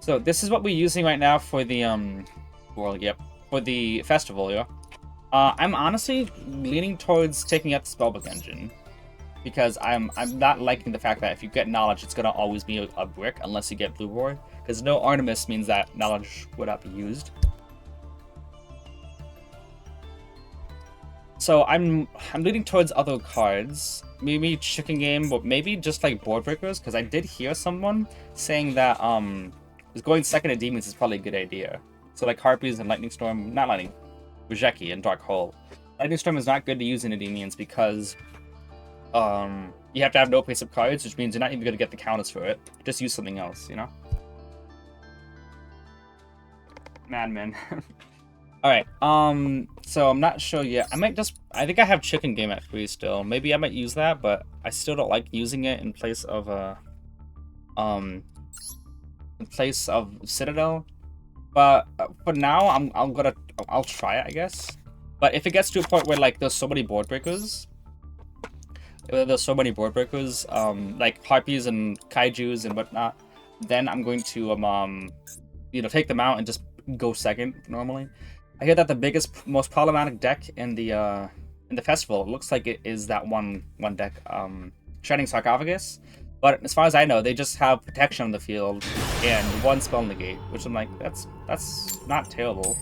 So this is what we're using right now for the for the festival, yeah. I'm honestly leaning towards taking out the Spellbook engine because I'm not liking the fact that if you get knowledge, it's gonna always be a brick unless you get blue board. Because no Artemis means that knowledge would not be used. So I'm leaning towards other cards, maybe chicken game, but maybe just like board breakers. Because I did hear someone saying that going second Endymions is probably a good idea. So like Harpies and Lightning Storm, not Lightning, Ujeki and Dark Hole. Lightning Storm is not good to use in Endymions because you have to have no face-up cards, which means you're not even going to get the counters for it. Just use something else, you know? Madman. Alright, so I'm not sure yet. I think I have Chicken Game at 3 still. Maybe I might use that, but I still don't like using it in place of, Citadel. But for now, I'll try it, I guess. But if it gets to a point where, like, there's so many board breakers, like Harpies and Kaijus and whatnot, then I'm going to, take them out and just go second, normally. I hear that the most problematic deck in the festival, it looks like it is that one deck, Shining Sarcophagus. But as far as I know, they just have protection on the field and one spell negate, which I'm like, that's not terrible.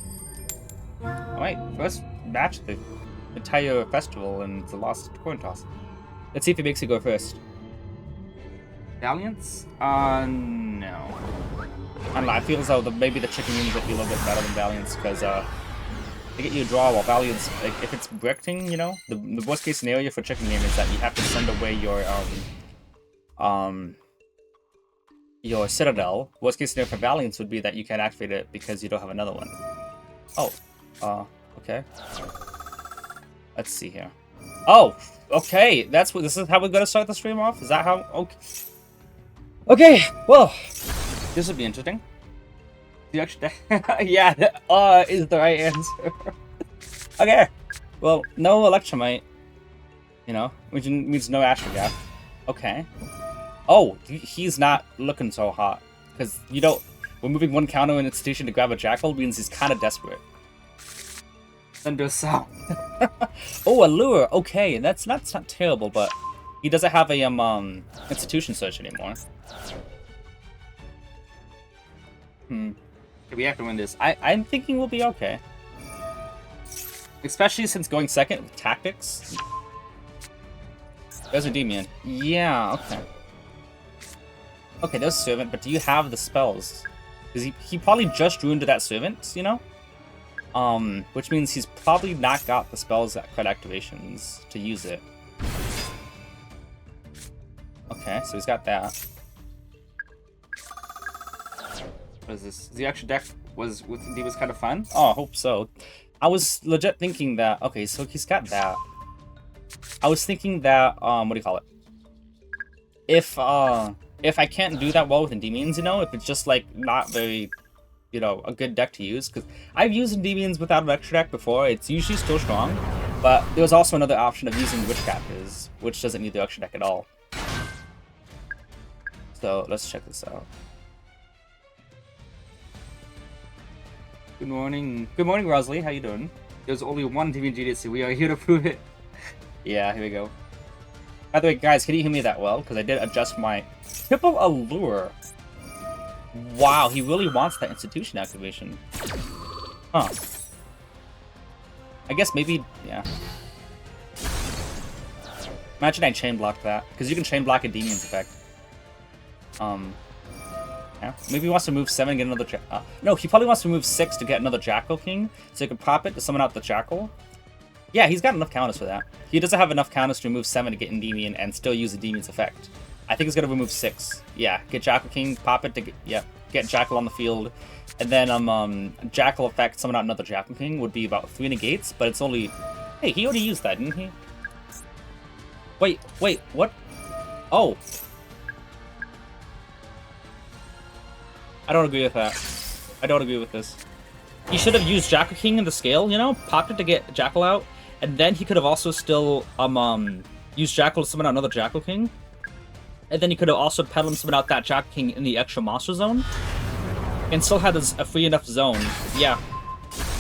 Alright, first match of the entire festival, and it's a lost coin toss. Let's see if he makes it go first. Valiance? No. I don't know, I feel as though maybe the chicken unit would be a little bit better than Valiance, because they get you a draw, while Valiance, like, if it's bricking, you know, the worst case scenario for chicken game is that you have to send away your Citadel. Worst case scenario for Valiance would be that you can't activate it because you don't have another one. Oh, okay. Let's see here. Oh, okay, this is how we're gonna start the stream off? Is that how? Okay. Okay, well, this would be interesting. The extra yeah, is the right answer. Okay, well, no Electromite, you know, which means no Astrograph. Okay. Oh, he's not looking so hot, because, you know, we're moving one counter in institution to grab a Jackal means he's kind of desperate. Thunder Sound. Oh, a lure. Okay, that's not terrible, but he doesn't have a institution search anymore. We have to win this. I'm thinking we'll be okay. Especially since going second with tactics. There's Endymion. Yeah, okay. Okay, there's Servant, but do you have the spells? Because he probably just drew into that Servant, you know? Which means he's probably not got the spells that card activations to use it. Okay, so he's got that. What is this? The extra deck was kind of fun? Oh, I hope so. I was legit thinking that, okay, so he's got that. I was thinking that, what do you call it? If I can't do that well with Endymions, you know, if it's just, like, not very, you know, a good deck to use, because I've used Endymions without an extra deck before, it's usually still strong, but there was also another option of using Witchcrafters, which doesn't need the extra deck at all. So, let's check this out. Good morning. Good morning, Rosalie. How you doing? There's only one TVG GDC. We are here to prove it. Yeah, here we go. By the way, guys, can you hear me that well? Because I did adjust my triple allure. Wow, he really wants that institution activation. Huh. I guess maybe, yeah. Imagine I chain blocked that, because you can chain block a Endymions effect. Yeah. Maybe he wants to move 7 and get another no, he probably wants to move 6 to get another Jackal King, so he can pop it to summon out the Jackal. Yeah, he's got enough counters for that. He doesn't have enough counters to remove 7 to get Endymion and still use Endymion's effect. I think he's gonna remove 6. Yeah, get Jackal King, pop it to get Jackal on the field, and then Jackal effect, summon out another Jackal King would be about 3 negates, but it's only. Hey, he already used that, didn't he? Wait, what? Oh. I don't agree with that. I don't agree with this. He should have used Jackal King in the scale, you know? Popped it to get Jackal out, and then he could have also still used Jackal to summon out another Jackal King. And then he could have also Peddlum summon out that Jackal King in the extra monster zone. And still had a free enough zone. Yeah.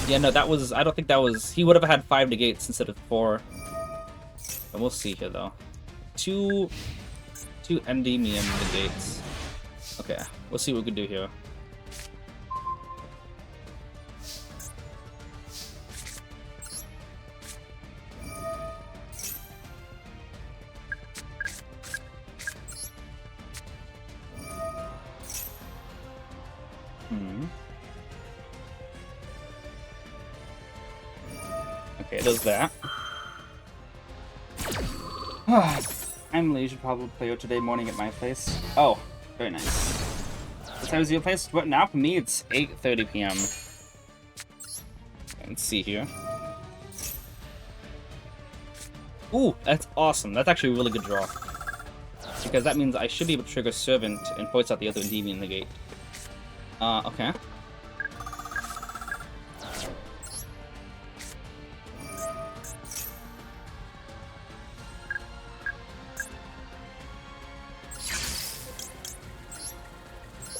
Yeah, no, that was... I don't think that was... He would have had 5 negates instead of 4. And we'll see here, though. Two Endymion negates. Okay, we'll see what we can do here. Okay, it does that. Emily, you should probably play out today morning at my place. Oh, very nice. What time is your place? What now? For me, it's 8:30 p.m. Let's see here. Ooh, that's awesome. That's actually a really good draw. Because that means I should be able to trigger Servant and points out the other Endymion in the gate. Okay.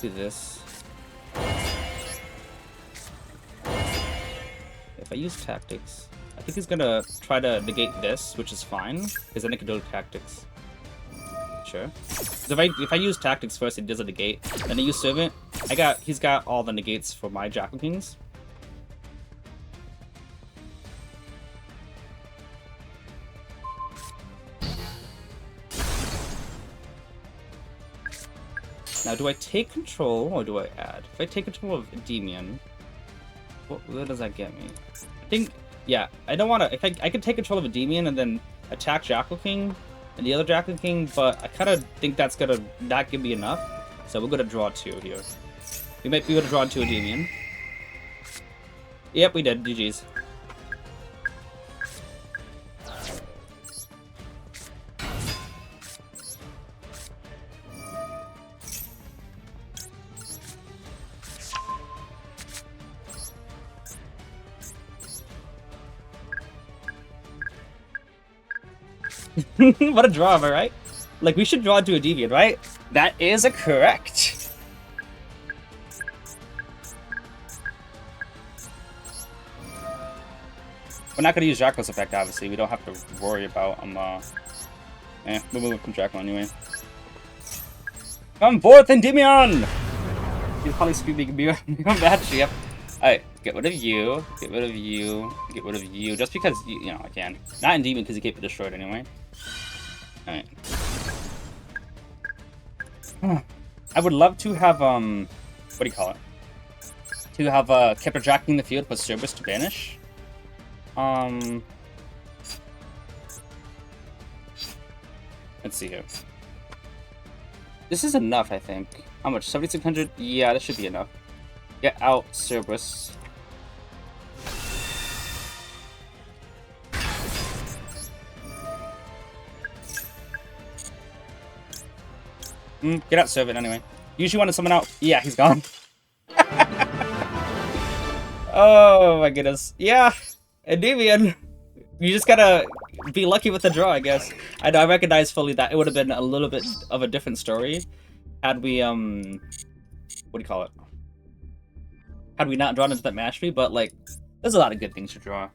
Do this. If I use tactics, I think he's gonna try to negate this, which is fine, because then I can do tactics. Sure. So if I use tactics first, it does a negate. Then I use servant. He's got all the negates for my Jackal Kings. Now, do I take control or do I add? If I take control of Endymion, what does that get me? I think, yeah, I don't want to. If I can take control of Endymion and then attack Jackal King and the other Jackal King, but I kind of think that's gonna not give me enough. So we're gonna draw 2 here. We might be able to draw 2 Endymion. Yep, we did. GG's. What a draw, am I right? Like, we should draw into a Endymion, right? That is a correct. We're not going to use Dracula's effect, obviously. We don't have to worry about we're moving from Dracula anyway. Come forth, Endymion! He's probably screaming me match, yep. Alright, get rid of you, get rid of you, get rid of you. Just because, you know, I can. Not Endymion, because he can't be destroyed anyway. Alright. I would love to have, what do you call it? To have, kept a Jack in the field with Cerberus to banish. Let's see here. This is enough, I think. How much? 7,600? Yeah, this should be enough. Get out, Cerberus. Get out, Servant, anyway. Usually want to summon out. Yeah, he's gone. Oh my goodness. Yeah, Endymion. You just gotta be lucky with the draw, I guess. I know, I recognize fully that it would have been a little bit of a different story had we, what do you call it? Had we not drawn into that mastery, but, like, there's a lot of good things to draw.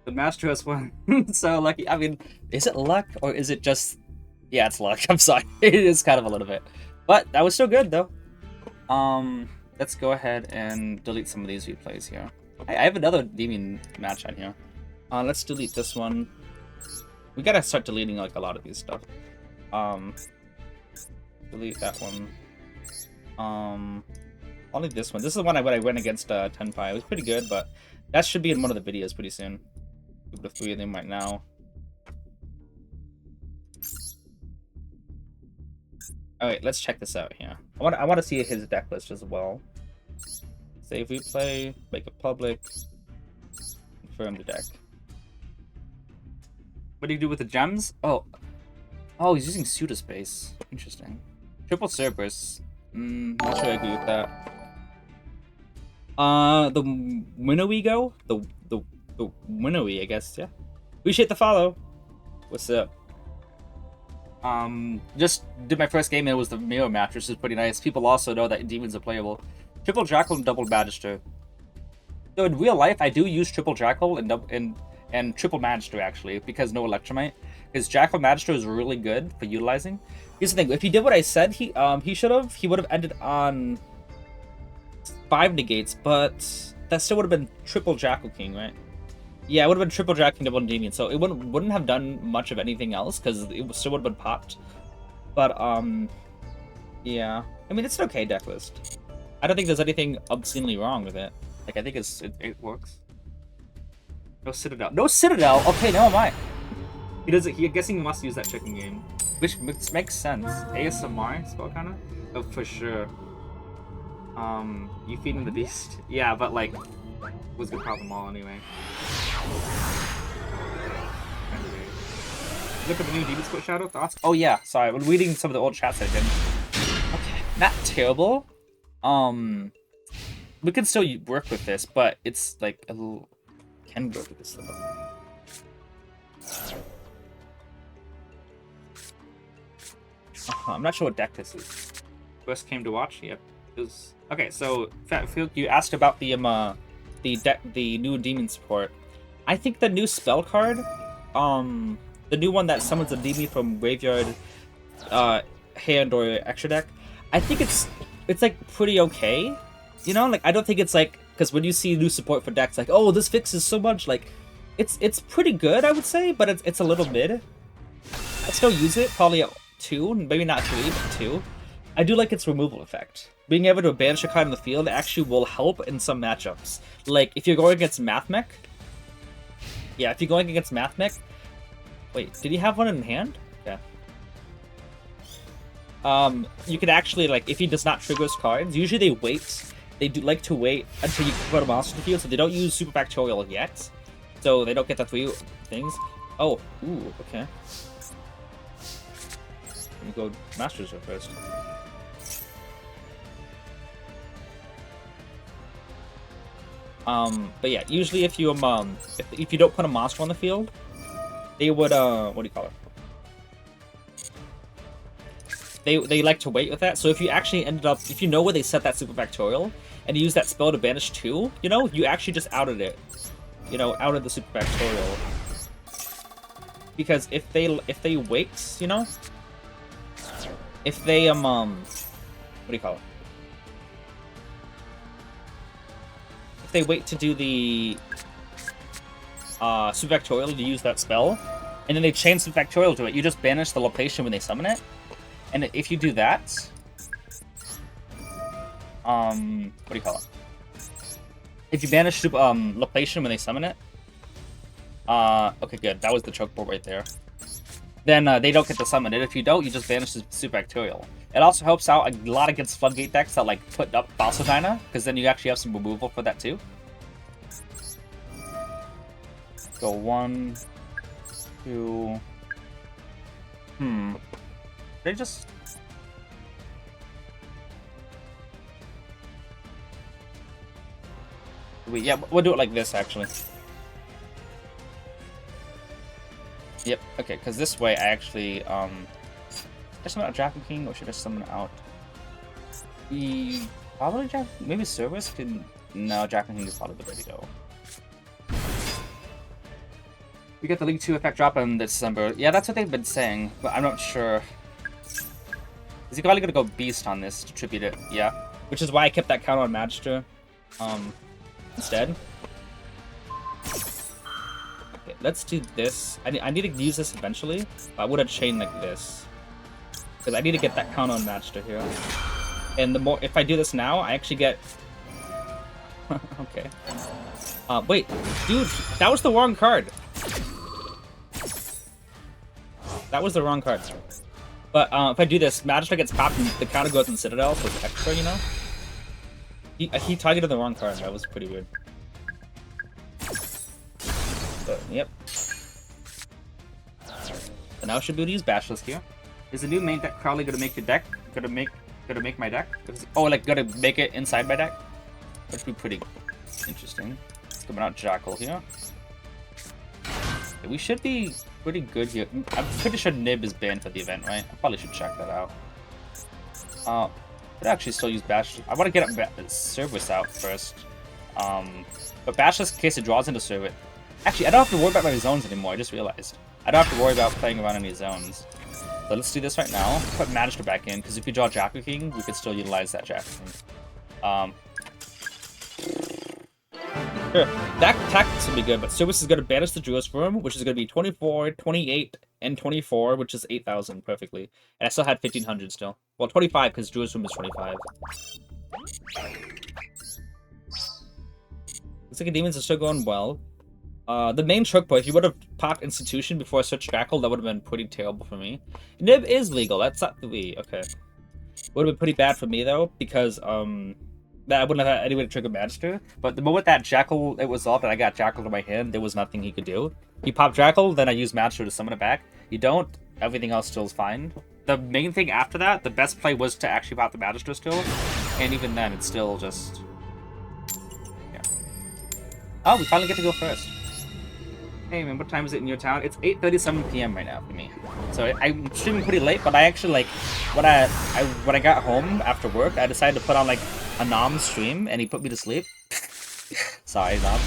The master has won. So lucky. I mean, is it luck, or is it just... Yeah, it's luck. I'm sorry. It is kind of a little bit. But that was still good, though. Let's go ahead and delete some of these replays here. I have another Endymion match on here. Let's delete this one. We gotta start deleting, like, a lot of these stuff. Delete that one. Only this one. This is the one I went against 10-5. It was pretty good, but that should be in one of the videos pretty soon. The 3 of them right now. Alright, let's check this out here. I want to see his deck list as well. Save replay, make it public, confirm the deck. What do you do with the gems? Oh, he's using pseudospace. Interesting. Triple Cerberus. Not sure I agree with that. The Winnowy go? The Winnowy, I guess, yeah. Appreciate the follow. What's up? Just did my first game and it was the mirror match, which is pretty nice. People also know that demons are playable. Triple Jackal and double Magister. So in real life, I do use triple Jackal and triple Magister actually, because no Electromite. Because Jackal Magister is really good for utilizing. Here's the thing: if he did what I said, he would have ended on 5 negates, but that still would have been triple Jackal King, right? Yeah, it would have been triple Jackal King, double Endymion, so it wouldn't have done much of anything else because it still would have been popped. But yeah, I mean it's an okay deck list. I don't think there's anything obscenely wrong with it. Like I think it works. No Citadel. No Citadel. Okay, now am I. He does it. I'm guessing he must use that chicken game, which makes sense. ASMR spell kind of. Oh, for sure. You feeding the beast? Yeah, but like, was gonna pop them all anyway. Look at the new Demon Split Shadow thoughts. Oh yeah, sorry. I'm reading some of the old chats I did. Okay, not terrible. We can still work with this, but it's like a little. Can work with this though. I'm not sure what deck this is. First came to watch. Yep. It was... Okay, so you asked about the new demon support. I think the new spell card, the new one that summons a demon from graveyard, hand or extra deck. I think it's like pretty okay. You know, like I don't think it's like, because when you see new support for decks, like, oh, this fixes so much. Like, it's pretty good, I would say, but it's a little mid. I still use it, probably at 2, maybe not 3, but 2. I do like its removal effect. Being able to banish a card in the field actually will help in some matchups. Like, if you're going against Mathmech... Yeah, if you're going against Mathmech... Wait, did he have one in hand? Yeah. You could actually, like, if he does not trigger his cards, usually they wait. They do like to wait until you put a monster in the field, so they don't use Super Factorial yet. So they don't get the 3 things. Oh, ooh, okay. Let me go Masters first. But yeah, usually if you if you don't put a monster on the field, they would what do you call it? They like to wait with that. So if you actually ended up, if you know where they set that Super Factorial and you use that spell to banish 2, you know, you actually just outed it. You know, outed the Super Factorial. Because if they wait, you know, if they what do you call it? If they wait to do the Super Factorial to use that spell, and then they chain Super Factorial to it, you just banish the location when they summon it. And if you do that, what do you call it? If you banish location when they summon it, okay, good. That was the choke board right there. Then they don't get to summon it. If you don't, you just banish the Super Factorial. It also helps out a lot against Floodgate decks that like put up Fossil Dyna, because then you actually have some removal for that too. Go 1, 2. They just. Wait, yeah, we'll do it like this actually. Yep, okay, because this way I actually, should I summon out Dragon King or should I summon out... Probably maybe Service can... No, Dragon King is probably the way to go. We get the League 2 effect drop in December. Yeah, that's what they've been saying, but I'm not sure. Is he probably gonna go Beast on this to tribute it? Yeah. Which is why I kept that count on Magister, instead. Let's do this. I need to use this eventually. I would have chained like this. Because I need to get that count on Magister here. And the more, if I do this now, I actually get... okay. Wait, dude, that was the wrong card. That was the wrong card. But if I do this, Magister gets popped and the counter goes in Citadel, so it's extra, you know? He targeted the wrong card. That was pretty weird. But, yep. So now I should be able to use Basilisk here. Is the new main deck Crowley gonna make your deck? Gonna make my deck? Oh, like gonna make it inside my deck? Which would be pretty interesting. Coming out Jackal here. Okay, we should be pretty good here. I'm pretty sure Nib is banned for the event, right? I probably should check that out. Could actually still use Bash. I want to get Service out first. But Bash, just in case it draws into Service. Actually, I don't have to worry about my zones anymore. I just realized. I don't have to worry about playing around any zones. So let's do this right now. Put Magister back in, because if we draw Jackal King, we could still utilize that Jackal King. Sure. That tactics will be good, but Service is going to banish the Druid's Room, which is going to be 24, 28, and 24, which is 8,000 perfectly. And I still had 1,500 still. Well, 25, because Druid's Room is 25. Looks like Endymions are still going well. The main choke point, if you would have popped Institution before I switched Jackal, that would have been pretty terrible for me. Nib is legal, that's not 3, okay. Would have been pretty bad for me, though, because, that I wouldn't have had any way to trigger Magister. But the moment that Jackal, it was off and I got Jackal to my hand, there was nothing he could do. He popped Jackal, then I used Magister to summon it back. You don't, everything else still is fine. The main thing after that, the best play was to actually pop the Magister still. And even then, it's still just... yeah. Oh, we finally get to go first. Hey man, what time is it in your town? It's 8:37 p.m. right now for me. So I'm streaming pretty late, but I actually like when I got home after work, I decided to put on like a Nom stream, and he put me to sleep. Sorry, Nom.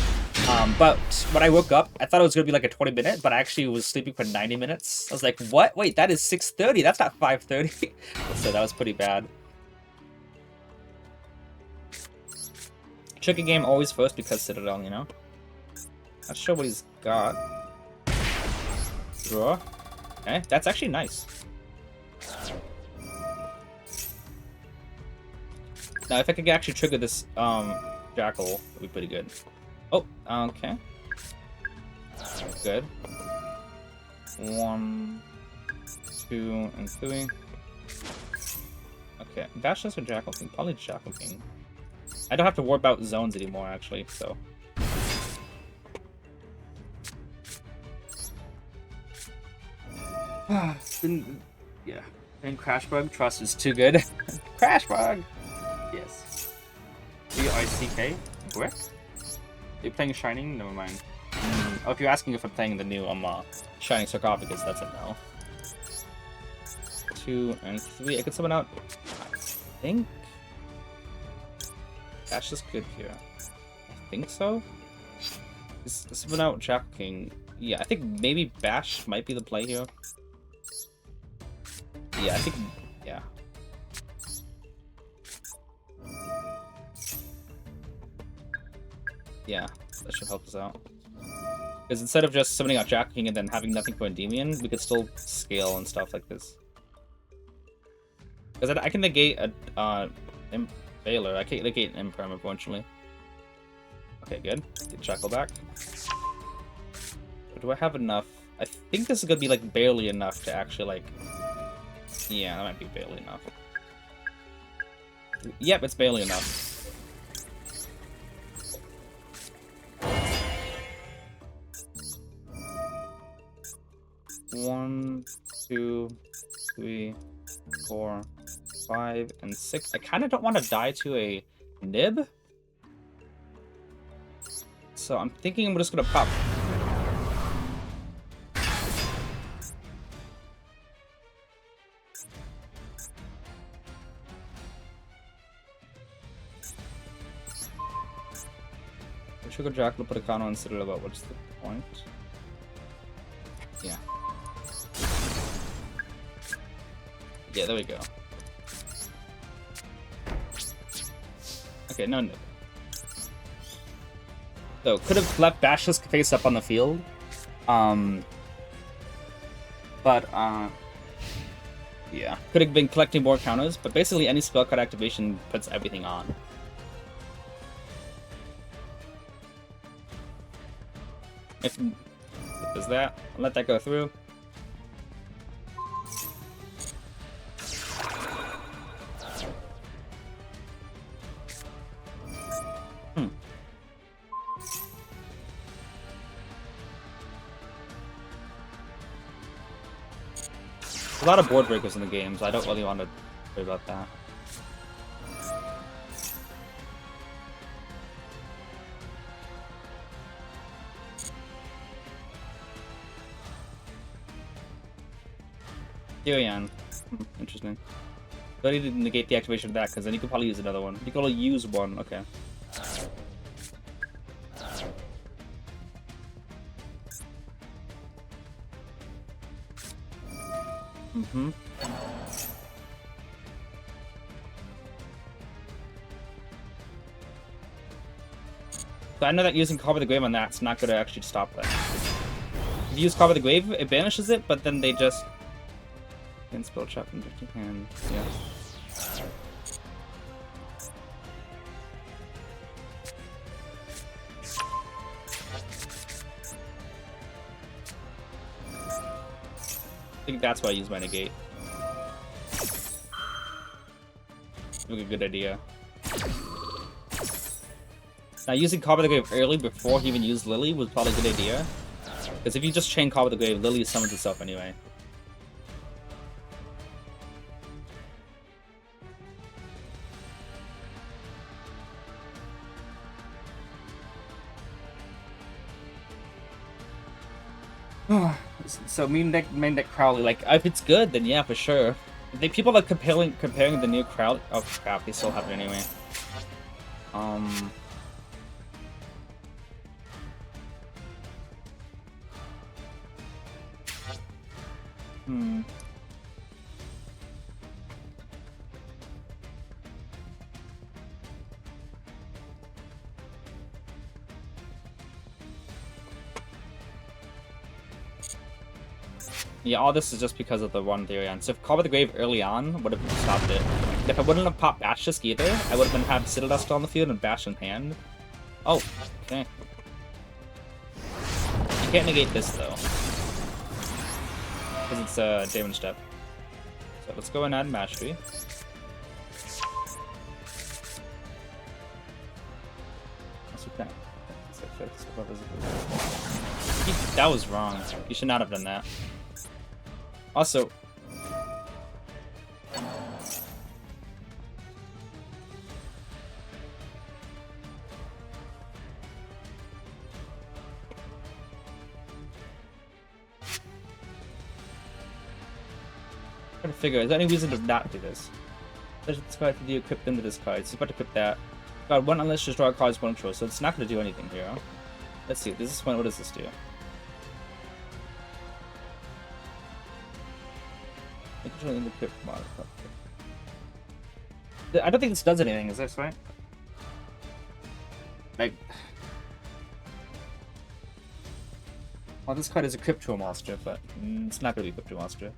But when I woke up, I thought it was gonna be like a 20-minute, but I actually was sleeping for 90 minutes. I was like, what? Wait, that is 6:30. That's not 5:30. So that was pretty bad. Chicken game always first because Citadel, you know. Not sure what he's got. Draw. Okay, that's actually nice. Now, if I could actually trigger this Jackal, that'd be pretty good. Oh, okay. Good. 1, 2, and 3. Okay, Bashless or Jackal King? Probably Jackal King. I don't have to worry about zones anymore, actually, so... yeah. And Crashbug, Trust is too good. Crashbug! Yes. B-I-C-K? Correct? Are you playing Shining? Never mind. Oh, if you're asking if I'm playing the new Shining Sarcophagus, that's a no. 2 and 3. I could summon out... I think... That's just good here. I think so? Summon out Jackal King. Yeah, I think maybe Bash might be the play here. Yeah, I think, yeah. Yeah, that should help us out. Because instead of just summoning out Jackal King and then having nothing for Endymion, we could still scale and stuff like this. Because I can negate a Baylor. I can negate an Imperm eventually. Okay, good. Get Jackal back. But do I have enough? I think this is gonna be like barely enough to actually like... yeah, that might be barely enough. Yep, it's barely enough. One, 2, 3, 4, 5, and 6. I kind of don't want to die to a Nib. So I'm thinking I'm just gonna pop. Trigger Jackal, put a counter on Citadel, about what's the point? Yeah. Yeah, there we go. Okay, no. So, could have left Bashless face up on the field. Yeah. Could have been collecting more counters, but basically any spell card activation puts everything on. If it does that, I'll let that go through. A lot of board breakers in the game, so I don't really want to worry about that. Tyrion. Interesting. Don't need to negate the activation of that, because then you could probably use another one. You can only use one, okay. Mm-hmm. So I know that using Carve the Grave on that's not going to actually stop that. If you use Carve the Grave, it banishes it, but then they just... Can spell trap and drifting hand. Yeah. I think that's why I use my negate. Like a good idea. Now, using Carve the Grave early before he even used Lily was probably a good idea. Because if you just chain Carve the Grave, Lily summons itself anyway. So main deck Crowley, like if it's good, then yeah, for sure. People are comparing the new Crowley. Oh crap, they still have it anyway. Yeah, all this is just because of the one Therion. So if Carve the Grave early on would have stopped it. If I wouldn't have popped Bash Disc either, I would have been had Citadel still on the field and Bash in hand. Oh, okay. You can't negate this though. Because it's a damage step. So let's go and add Mastery. That was wrong. You should not have done that. Also, trying to figure, is there any reason to not do this? There's this card to do equip into this card, so it's about to equip that. God, one unless just draw a card is one control, so it's not going to do anything here. Huh? Let's see, this is one, what does this do? In the equip mod. I don't think this does anything, is this right? Like, well, this card is equipped to a monster, but it's not going to be equipped to a monster.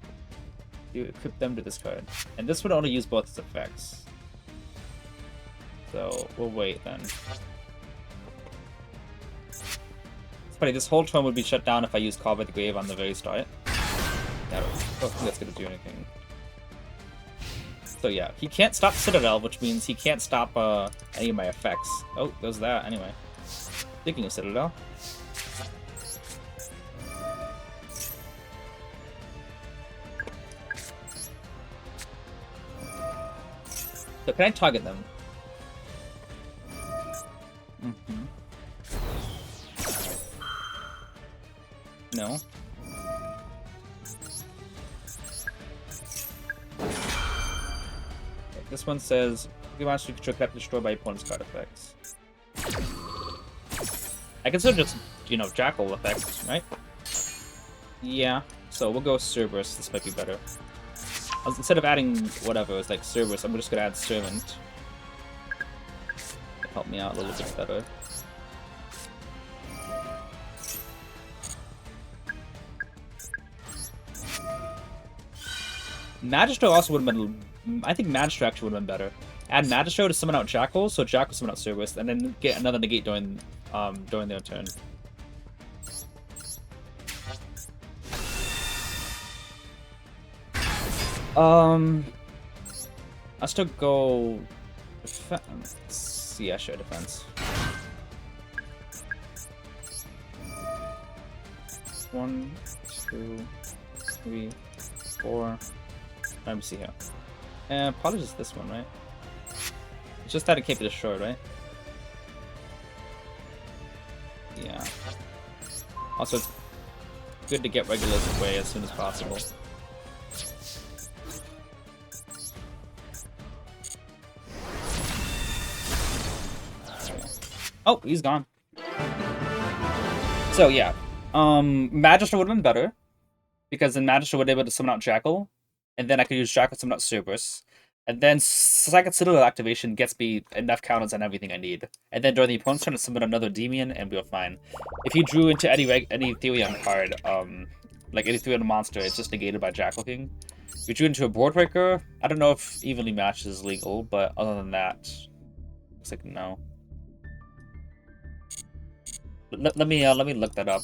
You equip them to this card, and this would only use both its effects. So we'll wait then. It's funny. This whole turn would be shut down if I use Carve the Grave on the very start. I don't think that's going to do anything. So yeah, he can't stop Citadel, which means he can't stop any of my effects. Oh, there's that anyway. Speaking of Citadel. So can I target them? No. This one says, you want to control cannot be destroyed by opponent's card effects. I can still just, you know, Jackal effects, right? Yeah, so we'll go Cerberus, this might be better. Instead of adding whatever, it's like Cerberus, I'm just gonna add Servant. It'll help me out a little bit better. Magistro also would have been... I think Magistro actually would have been better. Add Magistro to summon out Jackal, so Jackal summon out Cerberus, and then get another negate during their turn. I'll still go defense. Yeah, sure, defense. 1, 2, 3, 4. Let me see here. Probably just this one, right? It's just that it can't be destroyed, right? Yeah. Also, it's good to get Regulus away as soon as possible. Oh, he's gone. So yeah, Magister would have been better because then Magister would be able to summon out Jackal, and then I could use Jackal to summon out Cerberus, and then Second Citadel activation gets me enough counters on everything I need, and then during the opponent's turn to summon another Endymion, and we are fine. If you drew into any Therion card, like any Therion monster, it's just negated by Jackal King. If you drew into a Boardbreaker, I don't know if evenly matched is legal, but other than that, looks like no. Let me look that up.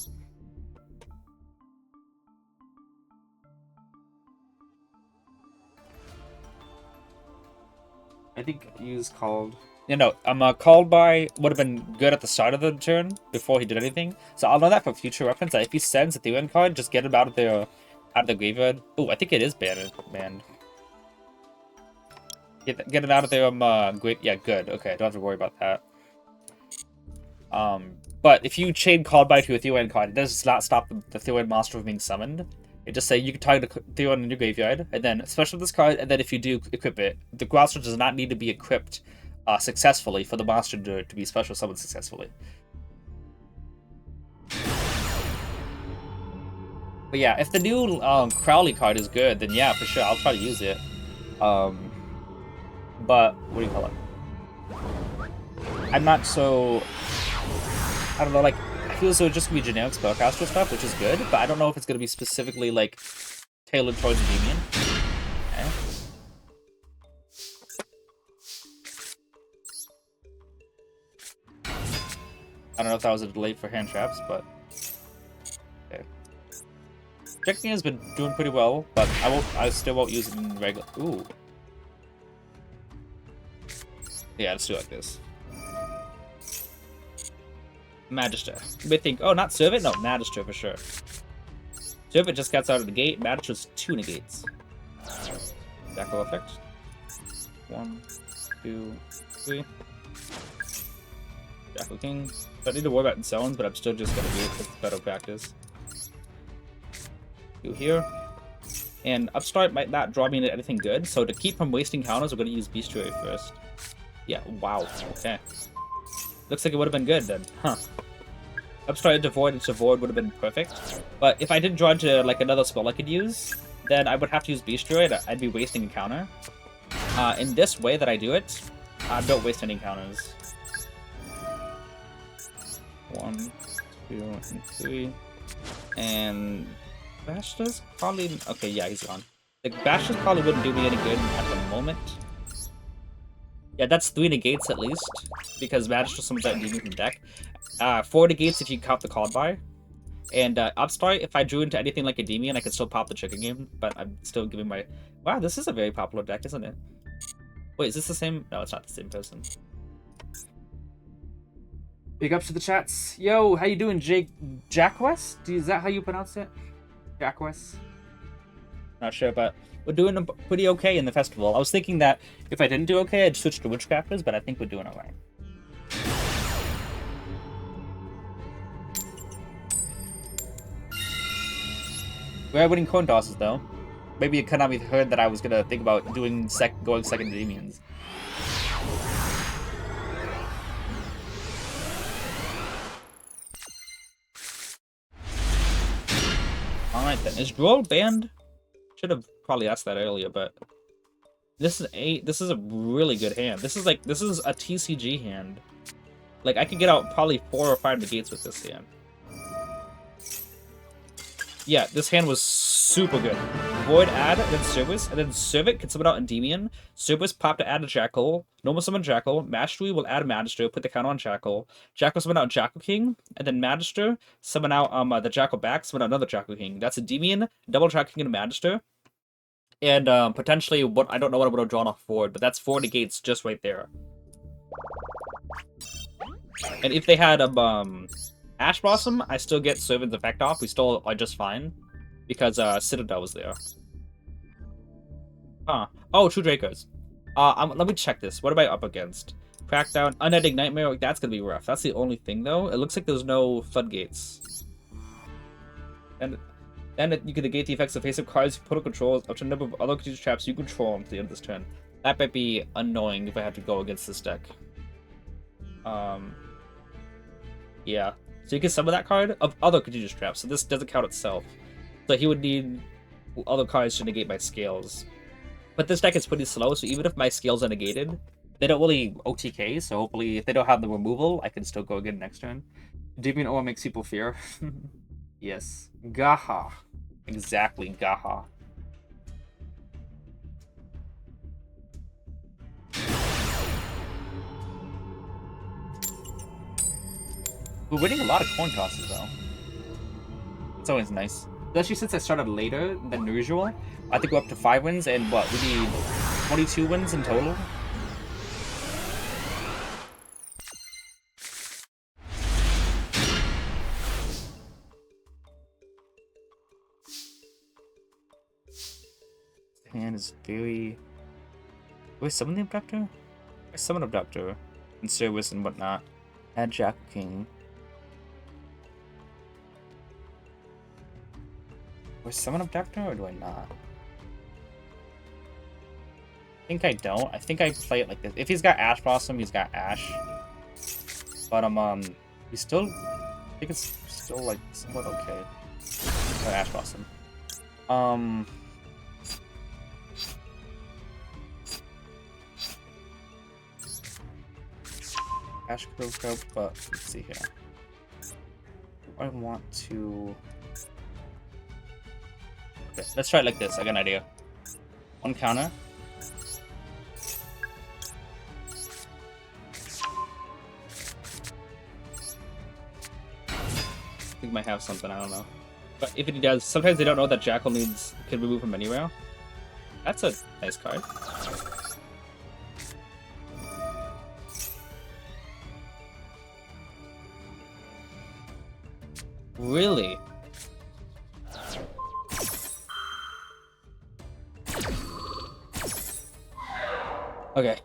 I think use called. You know, called by would have been good at the start of the turn before he did anything. So I'll know that for future reference. That if he sends a Therion card, just get him out of the graveyard. Oh, I think it is banned. Get it out of there. Great. Yeah, good. Okay, don't have to worry about that. But if you chain called by to a Therion card, it does not stop the Therion monster from being summoned. It just say you can target the Therion in your graveyard, and then special this card, and then if you do equip it, the monster does not need to be equipped successfully for the monster to be special summoned successfully. But yeah, if the new Crowley card is good, then yeah, for sure, I'll try to use it. But what do you call it? I'm not so. I don't know, like, I feel as though it's just gonna be generic spellcaster stuff, which is good, but I don't know if it's gonna be specifically, like, tailored towards Endymion. Okay. I don't know if that was a delay for hand traps, but okay. Checking has been doing pretty well, but I still won't use it in regular. Ooh. Yeah, let's do it like this. Magister. You may think, oh, not Servant? No, Magister for sure. Servant just gets out of the gate. Magister's 2 negates. Jackal effect. 1, 2, 3. Jackal King. Don't need to worry about zones, but I'm still just gonna do it because it's better practice. 2 here. And Upstart might not draw me into anything good, so to keep from wasting counters, we're gonna use Bestiary first. Yeah, wow. Okay. Looks like it would have been good then. Huh. Upstart into Void would have been perfect. But if I didn't draw into like another spell I could use, then I would have to use Bestiary. I'd be wasting a counter. In this way that I do it, don't waste any counters. 1, 2, and 3. And Bashta's probably okay, yeah, he's gone. Like Bashta's probably wouldn't do me any good at the moment. Yeah, that's 3 negates at least, because Magister summons out Endymion from the deck. 4 negates if you count the called by. And Upstart, if I drew into anything like Endymion, I could still pop the chicken game, but I'm still giving my... Wow, this is a very popular deck, isn't it? Wait, is this the same? No, it's not the same person. Big ups to the chats. Yo, how you doing, Jake? Jackwest? Is that how you pronounce it? Jackwest? Not sure, but we're doing pretty okay in the festival. I was thinking that if I didn't do okay, I'd switch to Witchcrafters, but I think we're doing alright. We're winning coin tosses, though. Maybe you could not have heard that I was gonna think about doing going second to Endymions. Alright then, is Droll banned? Should have probably asked that earlier, but this is a really good hand. This is a TCG hand. Like I could get out probably 4 or 5 negates with this hand. Yeah, this hand was super good. Void add, and then Cerberus, and then Servant can summon out Endymion. Cerberus pop to add a Jackal. Normal summon Jackal. Mastery will add Magister, put the counter on Jackal. Jackal summon out Jackal King, and then Magister summon out the Jackal back, summon out another Jackal King. That's Endymion, double Jackal King and Magister. And potentially, I don't know what I would have drawn off forward, but that's 4 negates just right there. And if they had Ash Blossom, I still get Servant's effect off. We still are just fine because Citadel was there. Huh. Oh, True Dracos. Let me check this. What am I up against? Crackdown, Unending Nightmare. That's gonna be rough. That's the only thing though. It looks like there's no floodgates. And then you can negate the effects of face-up cards, portal controls, up to a number of other creature traps you control until the end of this turn. That might be annoying if I have to go against this deck. Yeah. So you can summon that card of other continuous traps. So this doesn't count itself. So he would need other cards to negate my scales. But this deck is pretty slow, so even if my scales are negated, they don't really OTK, so hopefully if they don't have the removal, I can still go again next turn. Endymion Aura makes people fear. Yes. Gaha. Exactly, Gaha. We're winning a lot of coin tosses, though. It's always nice. Especially since I started later than usual. I think we're up to 5 wins, and what? We need 22 wins in total? The hand is very... Wait, summon the Abductor? I summon Abductor in service and whatnot. Add Jack King. Do I summon Abductor or do I not? I think I don't. I think I play it like this. If he's got Ash Blossom, he's got Ash. But he's still... I think it's still like somewhat okay. Ash Blossom. Ash Crow, but let's see here. I want to... Okay, let's try it like this. I got an idea. 1 counter. I think might have something, I don't know. But if it does, sometimes they don't know that Jackal can remove from anywhere. That's a nice card. Really? Okay.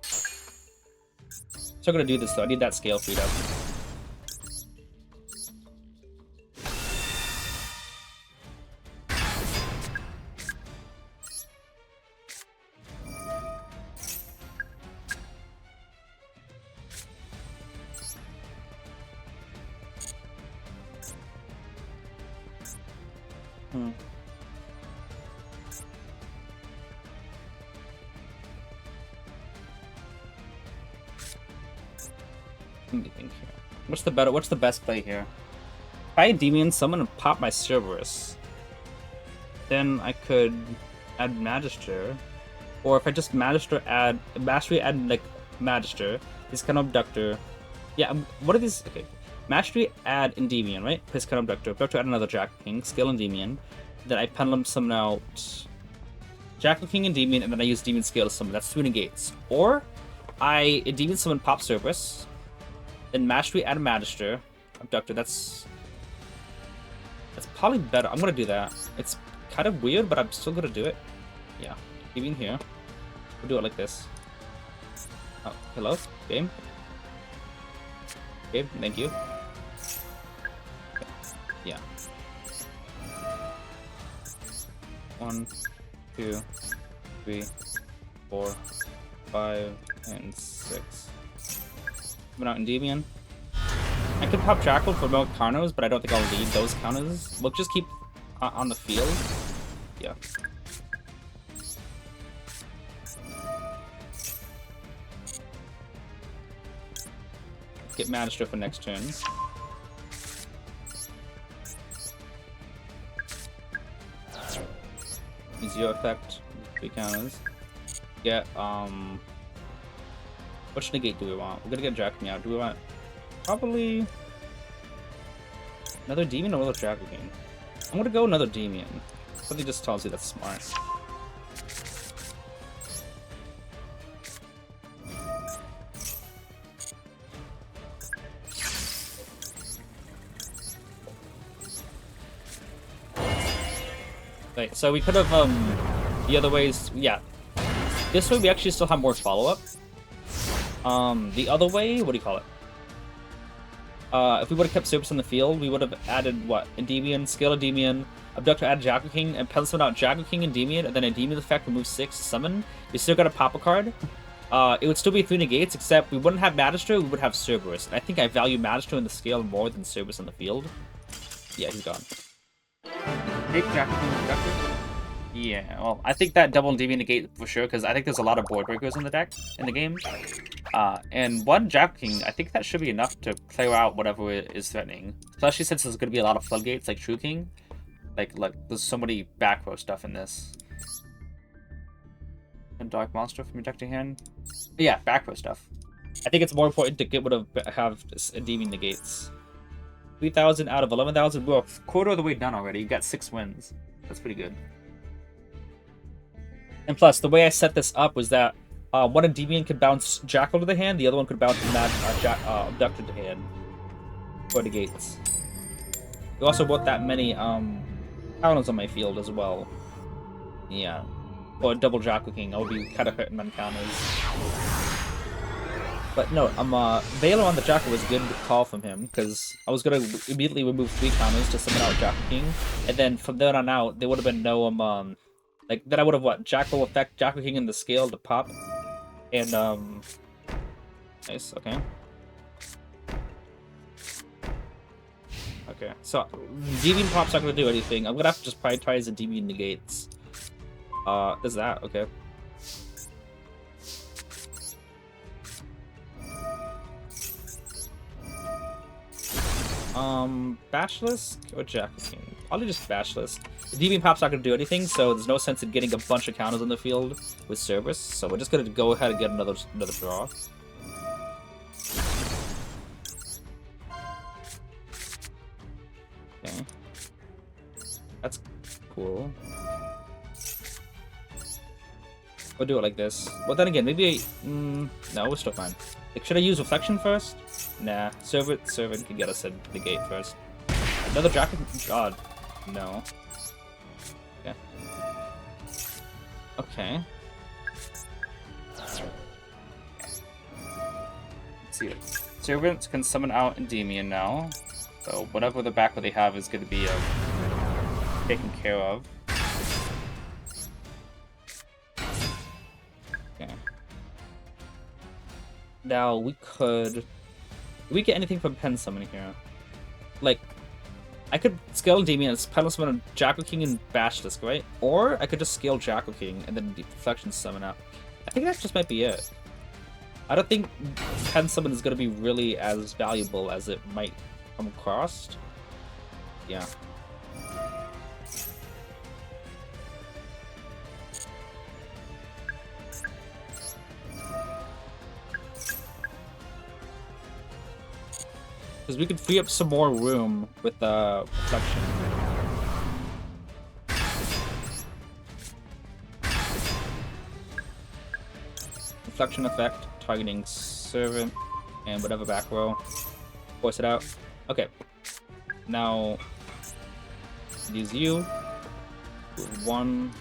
So I'm gonna do this though. I need that scale freed up. Let me think here. What's the best play here? If I Endymion summon and pop my Cerberus, then I could add Magister. Or if I just Magister add Mastery add like Magister, he's kind of Abductor. Yeah, what are these? Okay. Mastery add Endymion, right? His kind of Abductor. Abductor add another Jackal King, skill Endymion. Then I Pendulum summon out Jackal King Endymion, and then I use Demon Scale to summon. That's 2 negates. Or I Endymion summon pop Cerberus. Then Mastery add Magister. Abductor, that's probably better. I'm gonna do that. It's kind of weird, but I'm still gonna do it. Yeah. Even here. We'll do it like this. Oh, hello? Game? Game, thank you. Yeah. 1, 2, 3, 4, 5, and 6. Coming out Endymion. I could pop Jackal for more counters, but I don't think I'll need those counters. We'll just keep on the field. Yeah. Get Magister for next turn. Zero effect. 3 counters. Get which negate do we want? We're gonna get Jackal out. Do we want probably another Demon or another Jackal King? I'm gonna go another Demon. Something just tells you that's smart. Right, so we could have the other ways, yeah. This way we actually still have more follow-up. The other way, what do you call it? If we would have kept Cerberus in the field, we would have added, what? Endymion, Scale Endymion, Abductor add Jackal King, and pencil out Jackal King Endymion, and then Endymion effect remove 6, summon. You still gotta pop a card. it would still be 3 negates, except we wouldn't have Magister, we would have Cerberus. And I think I value Magister in the scale more than Cerberus in the field. Yeah, he's gone. Take Jack Productive. Yeah, well, I think that double Endymion negate for sure, because I think there's a lot of board breakers in the deck, in the game. And one Jack King, I think that should be enough to clear out whatever is threatening. Especially since there's going to be a lot of floodgates, like True King. Like, there's so many back row stuff in this. And Dark Monster from your deck to hand. But yeah, back row stuff. I think it's more important to get rid of, have Endymion negates. 3,000 out of 11,000. We're a quarter of the way done already. You got 6 wins. That's pretty good. And plus, the way I set this up was that one Endymion could bounce Jackal to the hand, the other one could bounce Abductor to hand. For the gates. We also brought that many counters on my field as well. Yeah. Or a double Jackal King. I would be kind of hurting on counters. But no, Valor on the Jackal was a good call from him, because I was going to immediately remove 3 counters to summon out Jackal King, and then from then on out, there would have been no, like, then I would have, Jackal effect, Jackal King in the scale to pop, and, nice, okay. Okay, so, Endymion pop's not going to do anything. I'm going to have to just prioritize the Endymion negates. There's that, okay. Basilisk or Jackal King? Probably just Basilisk. The Endymion pop's not going to do anything, so there's no sense in getting a bunch of counters on the field with Cerberus, so we're just going to go ahead and get another draw. Okay. That's cool. We'll do it like this. But then again, maybe no, we're still fine. Like, should I use Reflection first? Nah, Servant can get us a negate first. Another Jackal? God, no. Okay. Okay. Let's see. Servants can summon out Endymion now. So whatever the back row they have is going to be taken care of. Okay. Now we could... Did we get anything from Pen Summon here? Like, I could scale Endymion and Pen Summon a Jackal King and Basilisk, right? Or I could just scale Jackal King and then Deflection Summon out. I think that just might be it. I don't think Pen Summon is going to be really as valuable as it might come across. Yeah. Because we could free up some more room with Reflection. Reflection effect, targeting Servant and whatever back row. Force it out. Okay. Now, use you. 1,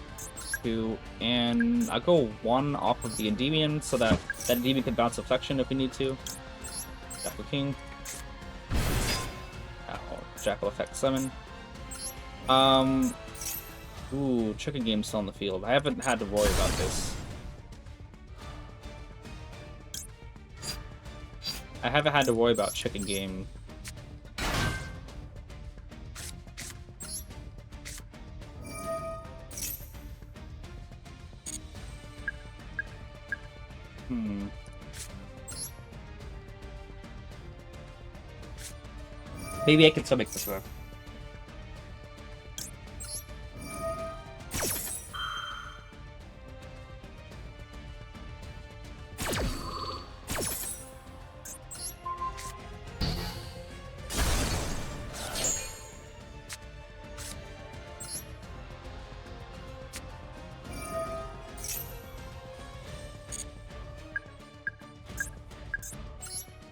2, and I'll go 1 off of the Endymion so that Endymion can bounce Reflection if we need to. Jackal King. Jackal effect summon. Ooh, chicken game's still on the field. I haven't had to worry about this. I haven't had to worry about chicken game. Maybe I can still make this work.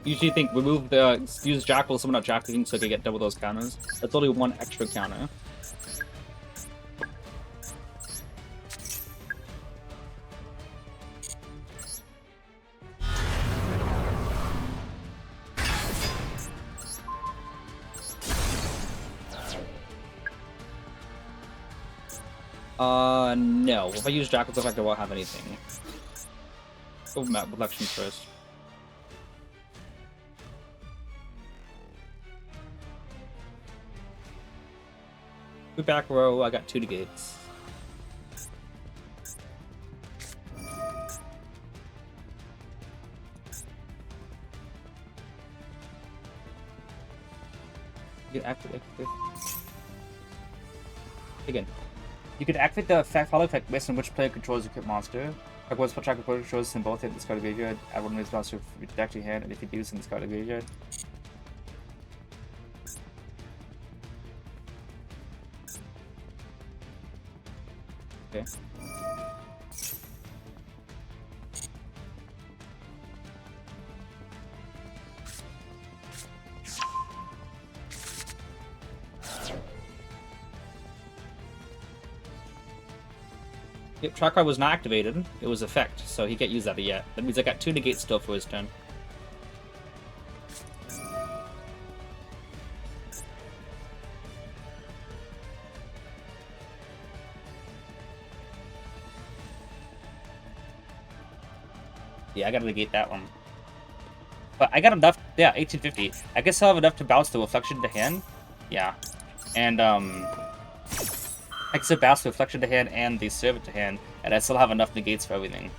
Usually think remove the use Jackal, summon out Jackal King so I can get double those counters. That's only 1 extra counter. No. If I use Jackal's effect, I won't have anything. Go map collection first. Go back row, I got 2 negates. You can activate. Again. You can activate the follow effect based on which player controls your equipped monster. Like once per track of player shows in both hit discard the graveyard, add one of these monsters to your deck to your hand, and if you do, send discard the graveyard. Okay. Yep, track card was not activated. It was effect, so he can't use that yet. That means I got 2 negates still for his turn. Yeah, I gotta negate that one. But I got enough. Yeah, 1850. I guess I'll have enough to bounce the Reflection to hand. Yeah. And, I can still bounce the Reflection to hand and the Servant to hand, and I still have enough negates for everything.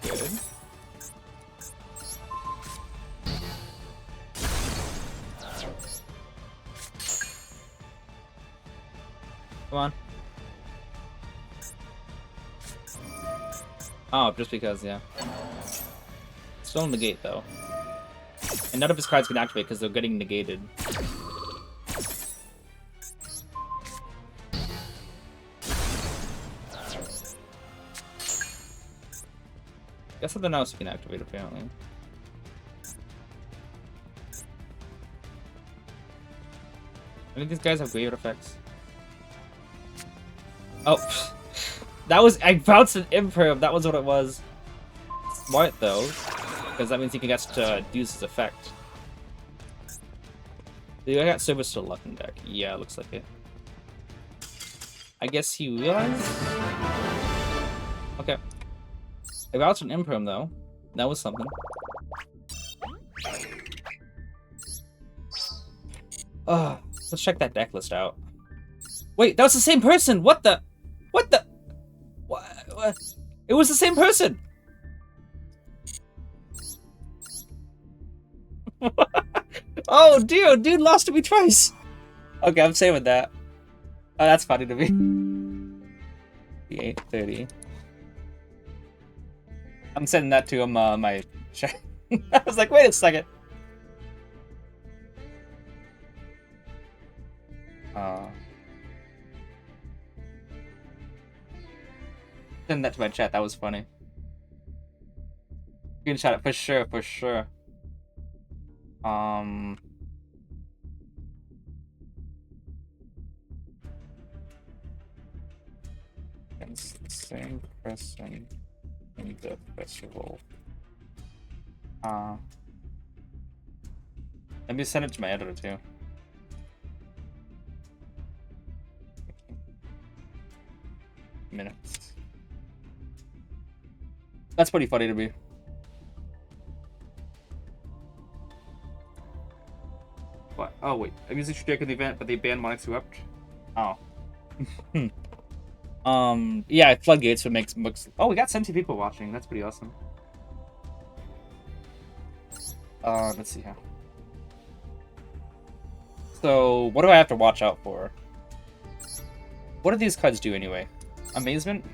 Good. Come on. Oh, just because, yeah. Still negate, though. And none of his cards can activate because they're getting negated. Guess something else you can activate, apparently. Any of these guys have graveyard effects? Oh, that was— I bounced an Imperm, that was what it was. Smart, though. Because that means he gets to use his effect. I got Service to Luck in deck. Yeah, it looks like it. I guess he realized? Okay. I bounced an Imperm, though. That was something. Let's check that deck list out. Wait, that was the same person! What the? What the? What? It was the same person! Oh, dude lost to me twice. Okay, I'm saving that. Oh, that's funny to me. The 830. I'm sending that to him, my chat. I was like, wait a second. Send that to my chat, that was funny. You can chat it for sure, for sure. It's the same person in the festival. Let me send it to my editor too. Minutes. That's pretty funny to me. What? Oh wait, I'm using Strike in the event, but they banned Monarchs who upped. Oh. Yeah, Floodgates would make books. Oh, we got 70 people watching. That's pretty awesome. Let's see here. So, what do I have to watch out for? What do these cards do anyway? Amazement?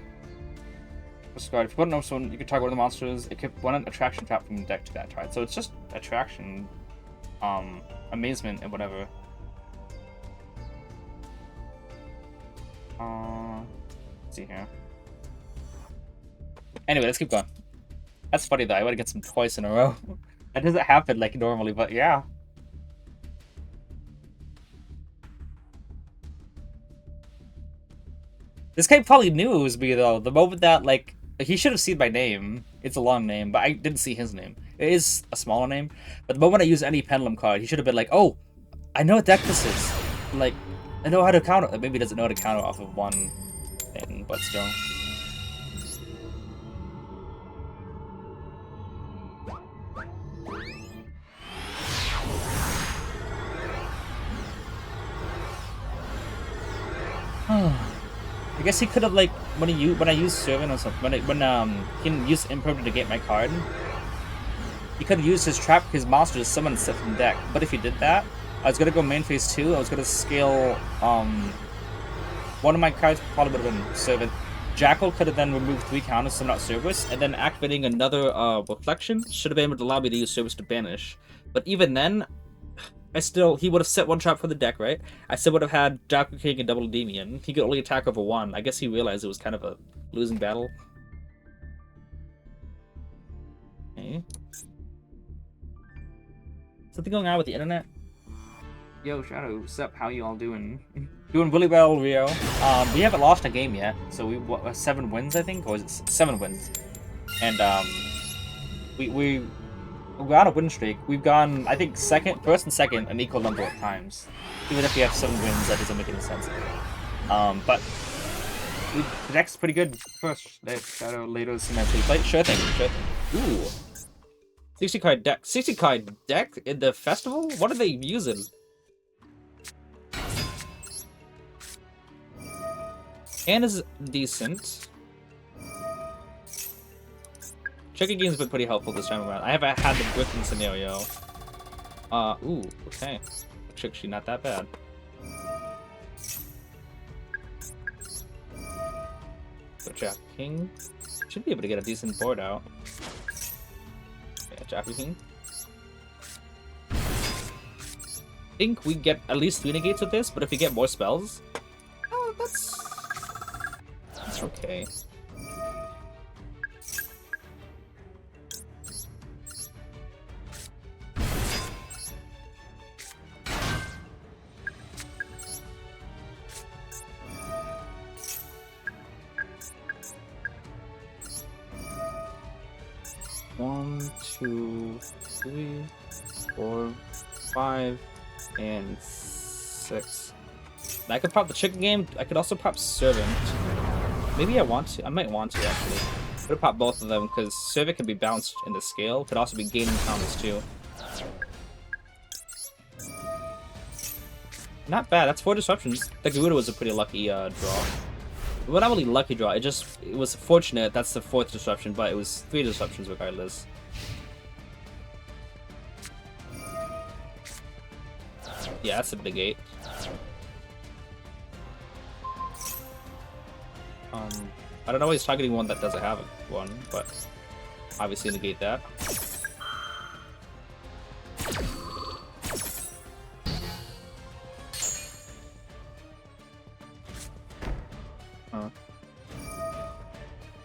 Discard. If you put an someone, you can target one of the monsters. It could run an attraction trap from the deck to that card. So it's just attraction, amazement, and whatever. Let's see here. Anyway, let's keep going. That's funny though. I want to get some twice in a row. That doesn't happen like normally, but yeah. This guy probably knew it was me though. The moment that like he should have seen my name. It's a long name, but I didn't see his name. It is a smaller name. But the moment I use any Pendulum card, he should have been like, "Oh, I know what deck this is." Like, I know how to counter. Maybe it doesn't know how to counter off of one thing, but still. I guess he could have, like, when I used Servant or something, he used Impermanent to get my card, he could have used his trap his monster to summon stuff from the deck. But if he did that, I was gonna go main phase 2. I was gonna scale one of my cards probably would have been Servant. Jackal could have then removed 3 counters, so not Service, and then activating another Reflection should have been able to allow me to use Service to banish. But even then, he would have set 1 trap for the deck, right? I still would have had Jackal King and double Endymion. He could only attack over 1. I guess he realized it was kind of a losing battle. Okay. Something going on with the internet? Yo, Shadow, what's up? How you all doing? Doing really well, Rio. We haven't lost a game yet, so we 7 wins, I think, or is it 7 wins? And we're on a win streak. We've gone, I think, first and second an equal number of times. Even if we have 7 wins, that doesn't make any sense. But the deck's pretty good. First, Shadow later symmetrically played. Sure thing, sure thing. Ooh, 60 card deck. 60 card deck in the festival. What are they using? And is decent. Checking game's been pretty helpful this time around. I haven't had the Griffin scenario. Ooh, okay. Actually, not that bad. So Jack King. Should be able to get a decent board out. Yeah, Jack King. I think we get at least 3 negates with this, but if we get more spells, oh, that's okay. One, 2, 3, 4, 5, and 6. I could pop the chicken game. I could also pop Servant. Maybe I want to. I might want to, actually. I'm gonna pop both of them, because Servant can be bounced in the scale. Could also be gaining counters, too. Not bad. That's 4 disruptions. The Garuda was a pretty lucky draw. Well, not really lucky draw. It was fortunate. That's the 4th disruption, but it was 3 disruptions regardless. Yeah, that's a big 8. I don't know why he's targeting one that doesn't have one, but obviously negate that.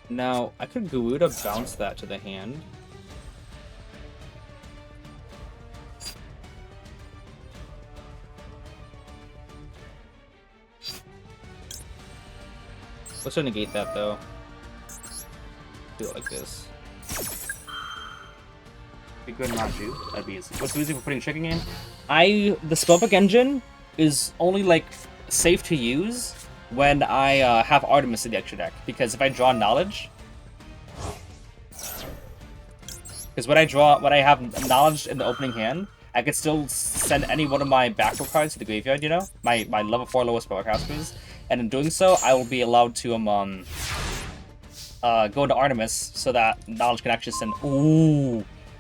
Now, I could Garuda bounce that to the hand. Let's try to negate that, though. Do it like this. Be good not to. That'd be easy. What's the reason for putting chicken in? The Spellbook engine is only, like, safe to use when I have Artemis in the extra deck, because if I draw Knowledge, because when I have Knowledge in the opening hand, I could still send any one of my back row cards to the graveyard, you know, my level 4 lowest spellcasters, and in doing so, I will be allowed to go into Artemis so that Knowledge can actually